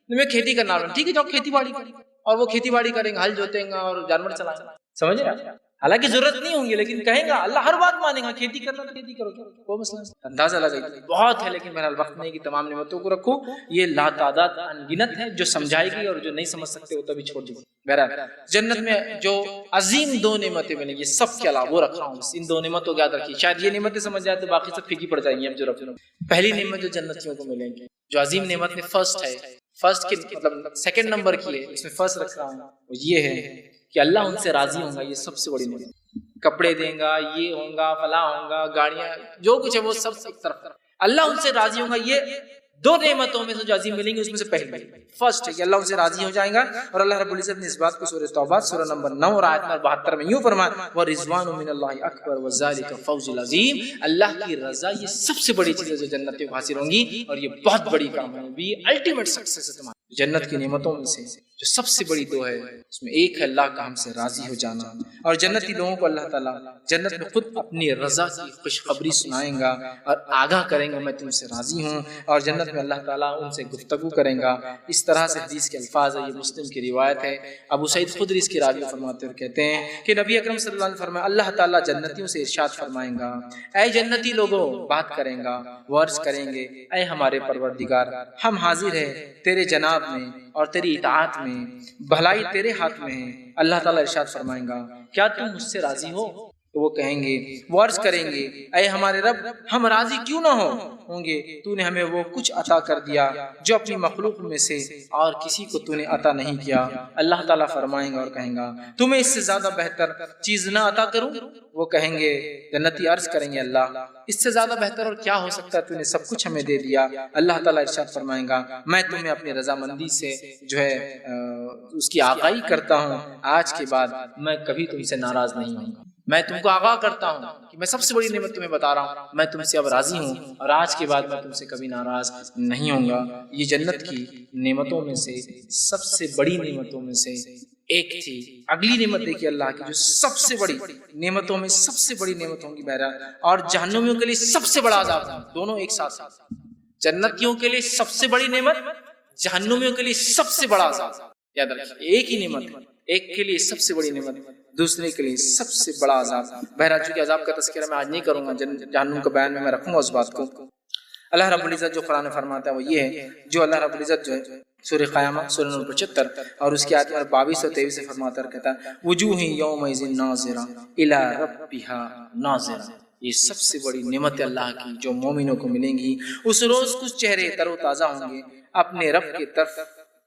میں کھیتی کرنا رہا ہوں، ٹھیک ہے جاؤ کھیتی باڑی کریں، اور وہ کھیتی باڑی کریں گے، ہل جوتیں گا اور جانور چلائیں گا، سمجھ رہے ہیں؟ حالانکہ ضرورت نہیں ہوں گی لیکن کہیں گا اللہ ہر بات مانے گا، کھیتی کرنا تو کھیتی کرو، وہ مسئلہ اندازہ لگائی بہت ہے، لیکن بہرحال وقت نہیں کہ تمام نعمتوں کو رکھو، یہ لا تعداد انگنت ہے، جو سمجھائے گی اور جو نہیں سمجھ سکتے وہ تبھی چھوڑ دیں۔ بہرحال جنت میں جو عظیم دو نعمتیں ملیں گی سب کے علاوہ وہ رکھا ہوں، ان دو نعمتوں کو یاد رکھیے، شاید یہ نعمتیں سمجھ جائے تو باقی سب پھیکی پڑ جائیں گی ہم جو رکھ لوں۔ پہلی نعمت جو جنتیوں کو ملیں گی، جو عظیم نعمت میں فرسٹ ہے، فرسٹ کی مطلب سیکنڈ نمبر کی ہے، اس میں فرسٹ رکھ رہا ہوں، وہ یہ ہے کہ اللہ ان سے راضی ہوں گا، یہ سب سے بڑی نعمت، کپڑے دیں گا، یہ ہوں گا، فلاں ہوں گا، گاڑیاں، جو کچھ ہے وہ سب ایک طرف، اللہ ان سے راضی ہوں گا، یہ دو نعمتوں میں سے جو عظیم ملیں گی اس میں سے پہلی فرسٹ ہے کہ اللہ ان سے راضی ہو جائیں گا۔ اور اللہ رب العزت نے اس بات کو سورہ توبہ سورہ نمبر 9 اور آیت نمبر 72 میں یوں فرمایا وَرِضْوَانٌ مِّنَ اللَّهِ أَكْبَرُ وَذَلِكَ الْفَوْزُ الْعَظِيمُ، اللہ کی رضا یہ سب سے بڑی چیز ہے جو جنتیوں کو حاصل ہوں گی، اور یہ بہت بڑی کامیابی، الٹیمیٹ سکسیس ہے تمہاری۔ جنت کی نعمتوں میں سے جو سب سے بڑی دو ہے اس میں ایک ہے اللہ کا ہم سے راضی ہو جانا، اور جنتی لوگوں کو اللہ تعالیٰ جنت میں خود اپنی رضا کی خوشخبری سنائیں گا اور آگاہ کریں گا میں تم سے راضی ہوں، اور جنت میں اللہ تعالیٰ ان سے گفتگو کریں گا۔ اس طرح سے حدیث کے الفاظ ہے، یہ مسلم کی روایت ہے، ابو سعید خدری اس کی راوی فرماتے اور کہتے ہیں کہ نبی اکرم صلی اللہ علیہ وسلم فرمایا اللہ تعالیٰ جنتیوں سے ارشاد فرمائیں گا اے جنتی لوگوں، بات کریں گا، وہ عرض کریں گے اے ہمارے پروردگار ہم حاضر ہیں تیرے جناب میں اور تیری اطاعت میں، بھلائی تیرے ہاتھ میں ہے۔ اللہ تعالیٰ ارشاد فرمائیں گا کیا تم مجھ سے راضی ہو؟ تو وہ کہیں گے، وہ عرض کریں گے اے ہمارے رب ہم راضی کیوں نہ ہوں گے، تو نے ہمیں وہ کچھ عطا کر دیا جو اپنی مخلوق میں سے اور کسی کو تو نے عطا نہیں کیا۔ اللہ تعالیٰ فرمائیں گا اور کہیں گا تمہیں اس سے زیادہ بہتر چیز نہ عطا کروں؟ وہ کہیں گے، جنتی عرض کریں گے اللہ اس سے زیادہ بہتر اور کیا ہو سکتا ہے، تو نے سب کچھ ہمیں دے دیا۔ اللہ تعالیٰ ارشاد فرمائیں گا میں تمہیں اپنی رضامندی سے جو ہے اس کی آگاہی کرتا ہوں، آج کے بعد میں کبھی تم سے ناراض نہیں ہوں گا، میں تم کو آگاہ کرتا ہوں کہ میں سب سے بڑی نعمت تمہیں بتا رہا ہوں، میں تم سے اب راضی ہوں اور آج کے بعد میں تم سے کبھی ناراض نہیں ہوں گا۔ یہ جنت کی نعمتوں میں سے سب سے بڑی نعمتوں میں سے ایک تھی۔ اگلی نعمت دیکھیے اللہ کی جو سب سے بڑی نعمتوں میں سب سے بڑی نعمت ہوں گی بہرحال، اور جہنمیوں کے لیے سب سے بڑا عذاب، دونوں ایک ساتھ، جنتیوں کے لیے سب سے بڑی نعمت، جہنمیوں کے لیے سب سے بڑا عذاب، یاد رکھیے ایک ہی نعمت، ایک کے لیے سب سے بڑی نعمت، دوسرے کے لیے سب سے بڑا عذاب۔ بہرحال چونکہ عذاب کا تذکرہ میں آج نہیں کروں گا، جہنم کا بیان میں رکھوں گا اس بات کو۔ اللہ رب العزت جو قرآن میں فرماتا ہے وہ یہ ہے، جو اللہ رب العزت جو ہے سورہ قیامہ سورہ نمبر 75 اور اس کی آیت نمبر 22 اور 23 سے فرماتا ہے، کہتا ہے وجوہ یومئذ ناظرہ الی ربها ناظرہ، یہ سب سے بڑی نعمت اللہ کی جو مومنوں کو ملیں گی۔ اس روز کچھ چہرے تر و تازہ ہوں گے، اپنے رب کی طرف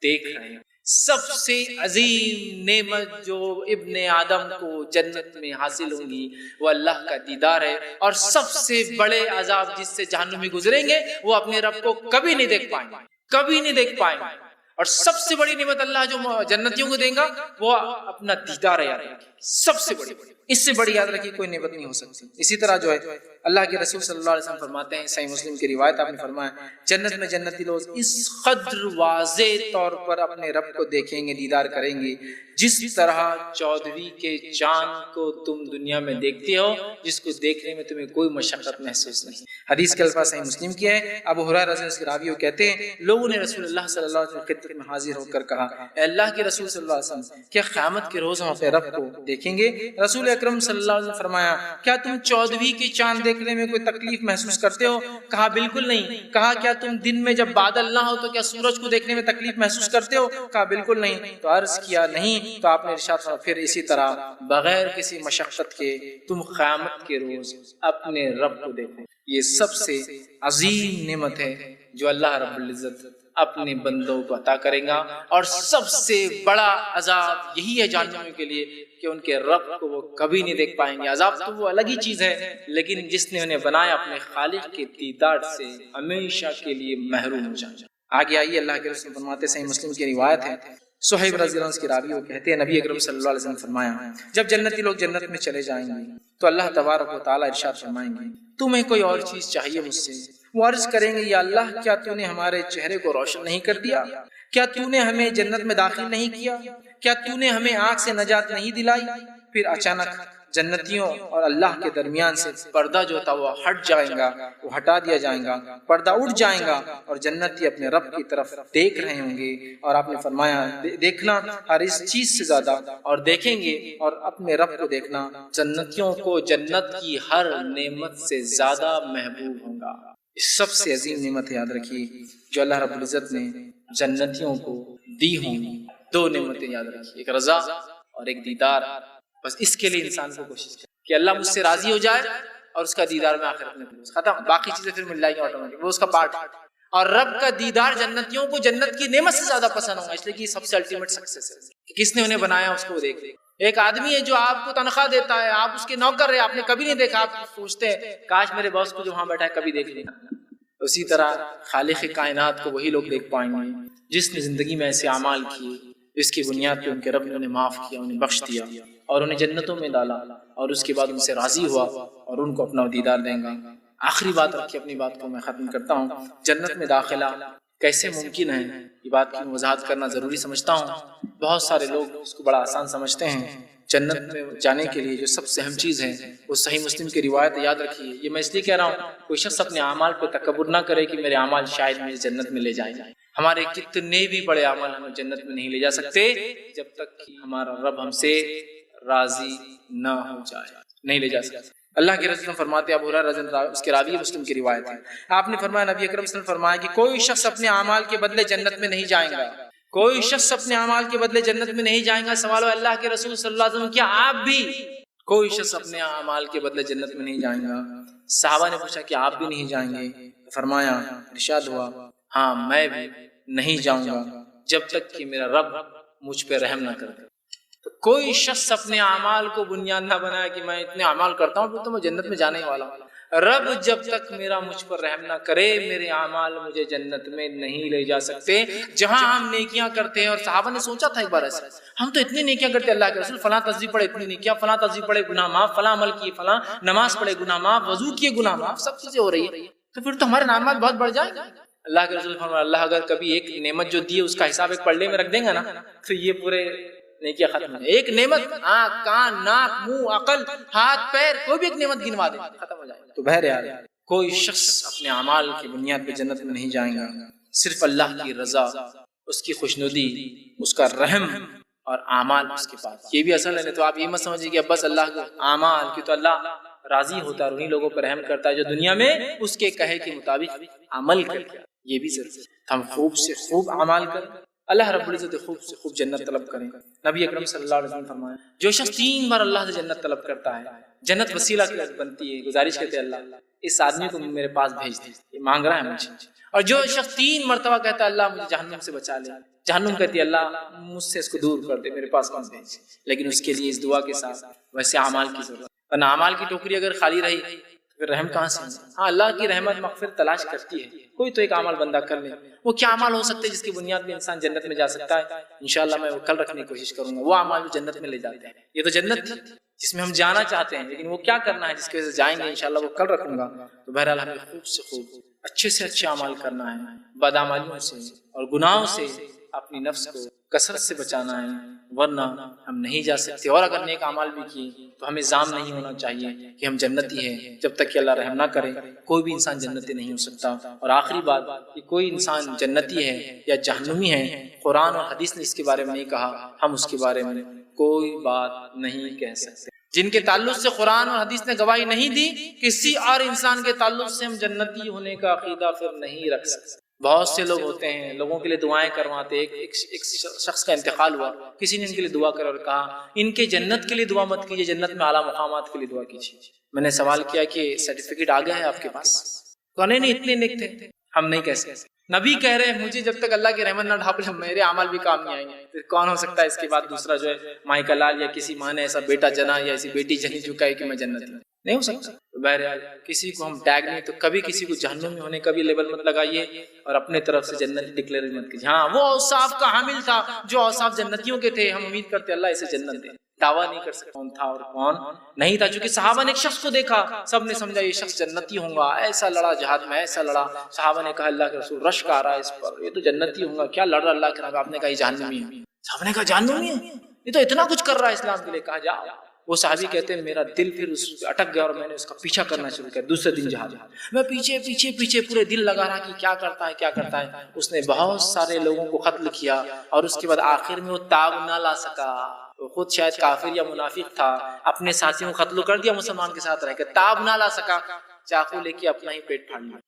دیکھ رہے ہیں۔ سب سے عظیم نعمت جو ابن آدم کو جنت میں حاصل ہوں گی وہ اللہ کا دیدار ہے، اور سب سے بڑے عذاب جس سے جہنمی گزریں گے وہ اپنے رب کو کبھی نہیں دیکھ پائیں گے، کبھی نہیں دیکھ پائیں گے۔ اور سب سے بڑی نعمت اللہ جو جنتیوں کو دے گا وہ اپنا دیدار ہے، یاد رکھیے، سب سے بڑی، اس سے بڑی یاد رکھیے کوئی نعمت نہیں ہو سکتی۔ اسی طرح جو ہے اللہ کے رسول صلی اللہ علیہ وسلم فرماتے ہیں، صحیح مسلم کی روایت، آپ نے فرمایا جنت میں جنتی لوگ اس قدر واضح طور پر اپنے رب کو دیکھیں گے، دیدار کریں گے، جس طرح 14ویں کے چاند کو تم دنیا میں دیکھتے ہو، جس کو دیکھنے میں تمہیں کوئی مشقت محسوس نہیں۔ حدیث کے الفاظ صحیح مسلم کی ہے، ابو ہریرہ رضی اللہ عنہ کے راوی کہتے ہیں لوگوں نے رسول اللہ صلی اللہ علیہ وسلم کی خدمت میں حاضر ہو کر کہا، اے اللہ کے رسول صلی اللہ علیہ وسلم، کیا قیامت کے روز ہم اپنے رب کو دیکھیں گے؟ رسول اکرم صلی اللہ علیہ وسلم نے فرمایا، کیا تم 14ویں کے چاند دیکھنے میں کوئی تکلیف محسوس کرتے ہو؟ کہا بالکل نہیں۔ کہا کیا تم دن میں جب بادل نہ ہو تو کیا سورج کو دیکھنے میں تکلیف محسوس کرتے ہو؟ کہا بالکل نہیں۔ تو عرض کیا نہیں، تو آپ نے ارشاد فرمایا پھر اسی طرح بغیر کسی مشقت کے تم قیامت کے روز اپنے رب کو دیکھو۔ یہ سب سے عظیم نعمت ہے جو اللہ رب العزت اپنے بندوں کو عطا کرے گا، اور سب سے بڑا عذاب یہی ہے جہنمیوں کے لیے کہ ان کے رب کو وہ کبھی نہیں دیکھ پائیں گے۔ عذاب تو وہ الگ ہی چیز ہے، لیکن جس نے انہیں بنایا اپنے خالق کے دیدار سے ہمیشہ کے لیے محروم ہو جائیں۔ آگے آئیے، اللہ کے رسول فرماتے، صحیح مسلم کی روایت ہے، صہیب رضی اللہ عنہ کی راوی وہ کہتے ہیں نبی اکرم صلی اللہ علیہ وسلم نے فرمایا، جب جنتی لوگ جنت میں چلے جائیں گے تو اللہ تبارک و تعالیٰ ارشاد فرمائیں گے، تمہیں کوئی اور چیز چاہیے مجھ سے؟ وہ عرض کریں گے، یا اللہ کیا تو نے ہمارے چہرے کو روشن نہیں کر دیا؟ کیا تو نے ہمیں جنت میں داخل نہیں کیا؟ کیا تو نے ہمیں آگ سے نجات نہیں دلائی؟ پھر اچانک جنتیوں اور اللہ کے درمیان سے پردہ جو تھا وہ ہٹ جائے گا، وہ ہٹا دیا جائے گا، پردہ اٹھ جائے گا، اور جنتی اپنے رب کی طرف دیکھ رہے ہوں گے۔ اور آپ نے فرمایا دیکھنا ہر اس چیز سے زیادہ، اور دیکھیں گے اور اپنے رب کو دیکھنا جنتیوں کو جنت کی ہر نعمت سے زیادہ محبوب ہوگا۔ سب سے عظیم نعمت یاد رکھیے جو اللہ رب العزت نے جنتیوں کو دی ہوں گی، دو نعمتیں یاد رکھیے، ایک رضا اور ایک دیدار۔ بس اس کے لیے انسان کو کوشش کرے کہ اللہ مجھ سے راضی ہو جائے اور اس کا دیدار میں آخرت میں ختم، باقی چیزیں پھر مل جائیں گی آٹومیٹک، وہ اس کا پارٹ ہے۔ اور رب کا دیدار جنتیوں کو جنت کی نعمت سے زیادہ پسند ہوگا، اس لیے کہ یہ سب سے الٹیمیٹ سکسیس ہے کہ کس نے انہیں بنایا اس کو دیکھ لے۔ ایک آدمی ہے جو آپ کو تنخواہ دیتا ہے، آپ اس کے نوکر ہیں، آپ نے کبھی نہیں دیکھا، آپ سوچتے ہیں کاش میرے باس کو جو وہاں بیٹھا ہے کبھی دیکھ لینا۔ اسی طرح خالق کائنات کو وہی لوگ دیکھ پائیں گے جس نے زندگی میں ایسے اعمال کیے جس کی بنیاد پہ ان کے رب نے انہیں معاف کیا، انہیں بخش دیا اور انہیں جنتوں میں ڈالا، اور اس کے بعد ان سے راضی ہوا اور ان کو اپنا دیدار دیں گا۔ آخری بات رکھیے، اپنی بات کو میں ختم کرتا ہوں، جنت میں داخلہ کیسے ممکن ہے، یہ بات کی وضاحت کرنا ضروری سمجھتا ہوں۔ بہت سارے لوگ اس کو بڑا آسان سمجھتے ہیں۔ جنت میں جانے کے لیے جو سب سے اہم چیز ہے وہ صحیح مسلم کی روایت یاد رکھیے۔ یہ میں اس لیے کہہ رہا ہوں کوئی شخص اپنے اعمال پہ تکبر نہ کرے کہ میرے اعمال شاید مجھے جنت میں لے جائیں۔ ہمارے کتنے بھی بڑے اعمال ہمیں جنت میں نہیں لے جا سکتے جب تک کہ ہمارا رب ہم سے راضی نہ ہو جائے، نہیں لے جا سکتے۔ اللہ کے رسول فرماتے ہیں، ابو ہریرہ رضی اللہ عنہ اس کے راوی مسلم کی روایت ہے، آپ نے فرمایا نبی اکرم صلی اللہ علیہ وسلم نے فرمایا کہ کوئی شخص اپنے اعمال کے بدلے جنت میں نہیں جائے گا، کوئی شخص اپنے اعمال کے بدلے جنت میں نہیں جائے گا۔ سوال ہے اللہ کے رسول صلی اللہ علیہ وسلم کیا آپ بھی؟ کوئی شخص اپنے اعمال کے بدلے جنت میں نہیں جائے گا۔ صحابہ نے پوچھا کہ آپ بھی نہیں جائیں گے؟ فرمایا، ارشاد ہوا، ہاں میں بھی نہیں جاؤں گا جب تک کہ میرا رب مجھ پہ رحم نہ کرے۔ تو کوئی شخص اپنے اعمال کو بنیاد نہ بنائے کہ میں اتنے اعمال کرتا ہوں تو میں جنت میں جانے والا ہوں۔ رب جب تک میرا مجھ پر رحم نہ کرے میرے اعمال مجھے جنت میں نہیں لے جا سکتے۔ جہاں ہم نیکیاں کرتے ہیں، اور صحابہ نے سوچا تھا ایک بار ایسا، ہم تو اتنی نیکیاں کرتے اللہ کے رسول، فلاں تصویر پڑھے اتنی نیکیاں، فلاں تصویر پڑھے گناہ معاف، فلاں عمل کیے، فلاں نماز پڑھے گناہ معاف، وضو کیے گناہ معاف، سب چیزیں ہو رہی ہیں، تو پھر تو ہمارے اعمال بہت بڑھ جائیں گے۔ اللہ کے رسول فرمایا، اللہ اگر کبھی ایک نعمت جو دی ہے اس کا حساب ایک پلڑے میں رکھ دیں گا نا تو یہ پورے نیکیاں ختم ہو جائیں۔ ایک نعمت، آنکھ، کان، ناک، منہ، عقل، ہاتھ، پیر، کوئی بھی ایک نعمت گنوا دے ختم ہو جائے۔ تو بہرحال کوئی شخص اپنے اعمال کی بنیاد پہ جنت میں نہیں جائیں گا، صرف اللہ کی رضا، اس کی خوشنودی، اس کا رحم اور اعمال اس کے پاس، یہ بھی اصل ہے۔ تو آپ یہ مت سمجھیے کہ بس اللہ کے اعمال کی تو اللہ راضی ہوتا ہے اور انہیں لوگوں پر رحم کرتا ہے جو دنیا میں اس کے کہے کے مطابق عمل کرتے ہیں. یہ بھی ضروری ہے ہم خوب سے خوب اعمال کریں, اللہ رب العزت خوب سے خوب جنت طلب کریں. نبی اکرم صلی اللہ علیہ وسلم فرمایا جو شخص 3 بار اللہ سے جنت طلب کرتا ہے, جنت وسیلہ کی بنتی ہے, گزارش کرتے ہیں اللہ اس آدمی کو میرے پاس بھیج دے, یہ مانگ رہا ہے مجھ سے. اور جو شخص 3 مرتبہ کہتا ہے اللہ مجھے جہنم سے بچا لے, جہنم کہتی ہے اللہ مجھ سے اس کو دور کر دے, میرے پاس کون بھیج. لیکن اس کے لیے اس دعا کے ساتھ ویسے اعمال کی ضرورت, ورنہ اعمال کی ٹوکری اگر خالی رہی پھر رحم کہاں سے. ہاں اللہ کی رحمت مغفرت تلاش کرتی ہے, کوئی تو ایک عمل بندہ کر لے. وہ کیا عمل ہو سکتے ہیں جس کی بنیاد پہ انسان جنت میں جا سکتا ہے؟ انشاءاللہ میں وہ کل رکھنے کی کوشش کروں گا. وہ اعمال جو جنت میں لے جاتے ہیں, یہ تو جنت تھی جس میں ہم جانا چاہتے ہیں, لیکن وہ کیا کرنا ہے جس کی وجہ سے جائیں گے, انشاءاللہ وہ کل رکھوں گا. تو بہرحال ہمیں خوب سے خوب اچھے سے اچھے اعمال کرنا ہے, بدعمالیوں سے اور گناہوں سے اپنی نفس کو کثرت سے بچانا ہے, ورنہ ہم نہیں جا سکتے. اور اگر نیک اعمال بھی کیے تو ہمیں ظام نہیں ہونا چاہیے کہ ہم جنتی ہیں. جب تک کہ اللہ رحم نہ کرے کوئی بھی انسان جنتی نہیں ہو سکتا. اور آخری بات کہ کوئی انسان جنتی ہے یا جہنمی ہے, قرآن اور حدیث نے اس کے بارے میں نہیں کہا, ہم اس کے بارے میں کوئی بات نہیں کہہ سکتے. جن کے تعلق سے قرآن اور حدیث نے گواہی نہیں دی, کسی اور انسان کے تعلق سے ہم جنتی ہونے کا عقیدہ پھر نہیں رکھ سکتے. بہت سے لوگ ہوتے ہیں لوگوں کے لیے دعائیں کرواتے. ایک شخص کا انتقال ہوا, کسی نے ان کے لیے دعا کر اور کہا ان کے جنت کے لیے دعا مت کیجیے, جنت میں اعلیٰ مقامات کے لیے دعا کیجیے. میں نے سوال کیا کہ سرٹیفکیٹ آ گیا ہے آپ کے پاس؟ کہنے نہیں اتنے نیک تھے. ہم نہیں کہہ سکتے. نبی کہہ رہے ہیں مجھے جب تک اللہ کی رحمت نہ ڈھانپ لے میرے اعمال بھی کام نہیں آئیں گے. پھر کون ہو سکتا ہے اس کے بعد دوسرا جو ہے مائی کا لال یا کسی ماں نے ایسا بیٹا جنا یا ایسی بیٹی جنی جو کہے کہ میں جنت ہوں؟ نہیں ہو سکتا. بہرحال کسی کو ہم ٹیگ نہیں, تو کبھی کسی کو جہنم میں ہونے کا بھی لیبل مت لگائیے اور اپنے طرف سے جنت ڈکلیئر مت کیجیے. ہاں وہ اوصاف کا حامل تھا جو اوصاف جنتیوں کے تھے, ہم امید کرتے اللہ اسے جنت دے. دعویٰ نہیں کر سکتا کون تھا اور کون نہیں تھا, چونکہ صحابہ نے ایک شخص کو دیکھا, سب نے سمجھا یہ شخص جنتی ہوں گا. ایسا لڑا جہاد میں, ایسا لڑا. صحابہ نے کہا اللہ کے رسول رشک آ رہا ہے اس پر, یہ تو جنتی ہوں گا, کیا لڑ رہا اللہ کے رحمت. آپ نے کہا یہ جہنمی ہے. صحابہ نے کہا جہنمی ہے, یہ تو اتنا کچھ کر رہا ہے اسلام کے لیے. کہا جاؤ. وہ صحابی کہتے ہیں میرا دل پھر اس پہ اٹک گیا اور میں نے اس کا پیچھا کرنا شروع کیا. دوسرے دن جہاد میں پیچھے پیچھے پیچھے پورے دل لگا رہا کہ کیا کرتا ہے کیا کرتا ہے. اس نے بہت سارے لوگوں کو قتل کیا اور اس کے بعد آخر میں وہ تاب نہ لا سکا. وہ خود شاید کافر یا منافق تھا, اپنے ساتھیوں کو قتل کر دیا مسلمان کے ساتھ رہ کے, تاب نہ لا سکا, چاقو لے کے اپنا ہی پیٹ پھاڑ لیا.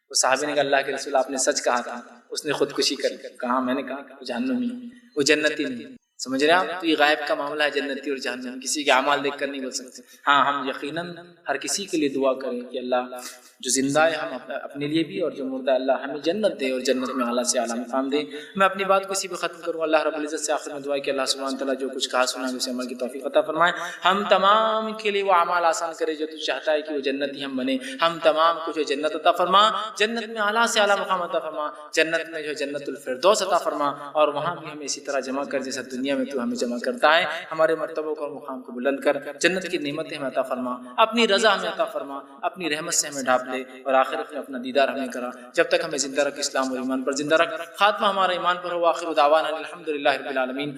وہ صحابی نے کہا اللہ کے رسول آپ نے سچ کہا تھا. اس نے خودکشی کر کہا میں نے کہا جہنمی, وہ جنتی نہیں. سمجھ رہے آپ؟ تو یہ غائب کا معاملہ ہے جنتی اور جہنم, کسی کے اعمال دیکھ کر نہیں بول سکتے. ہاں ہم یقیناً ہر کسی کے لیے دعا کریں کہ اللہ جو زندہ ہے ہم اپنے لیے بھی, اور جو مردہ اللہ ہمیں جنت دے اور جنت میں اعلیٰ سے اعلیٰ مقام دے. میں اپنی بات کو اسی پہ ختم کروں. اللہ رب العزت سے آخر میں دعا کہ اللہ سبحانہ تعالیٰ جو کچھ کہا سنا اسے عمل کی توفیق عطا فرمائے. ہم تمام کے لیے وہ اعمال آسان کرے جو تو چاہتا ہے کہ وہ جنتی ہم بنے. ہم تمام کو جو جنت عطا فرما, جنت میں اعلیٰ سے اعلیٰ مقام عطا فرما, جنت میں جو جنت الفردوس عطا فرما, اور وہاں بھی ہمیں اسی طرح جمع کر جیسا دنیا میں تو ہمیں جمع کرتا ہے. ہمارے مرتبوں کو اور مقام کو بلند کر جنت کی نعمتیں ہمیں عطا فرما, اپنی رضا ہمیں عطا فرما, اپنی رحمت سے ہمیں ڈھانپ لے, اور آخرت میں اپنا دیدار ہمیں کرا. جب تک ہمیں زندہ رکھ اسلام اور ایمان پر زندہ رکھ. خاتمہ ہمارا ایمان پر ہو. آخر دعوانا الحمدللہ رب العالمین.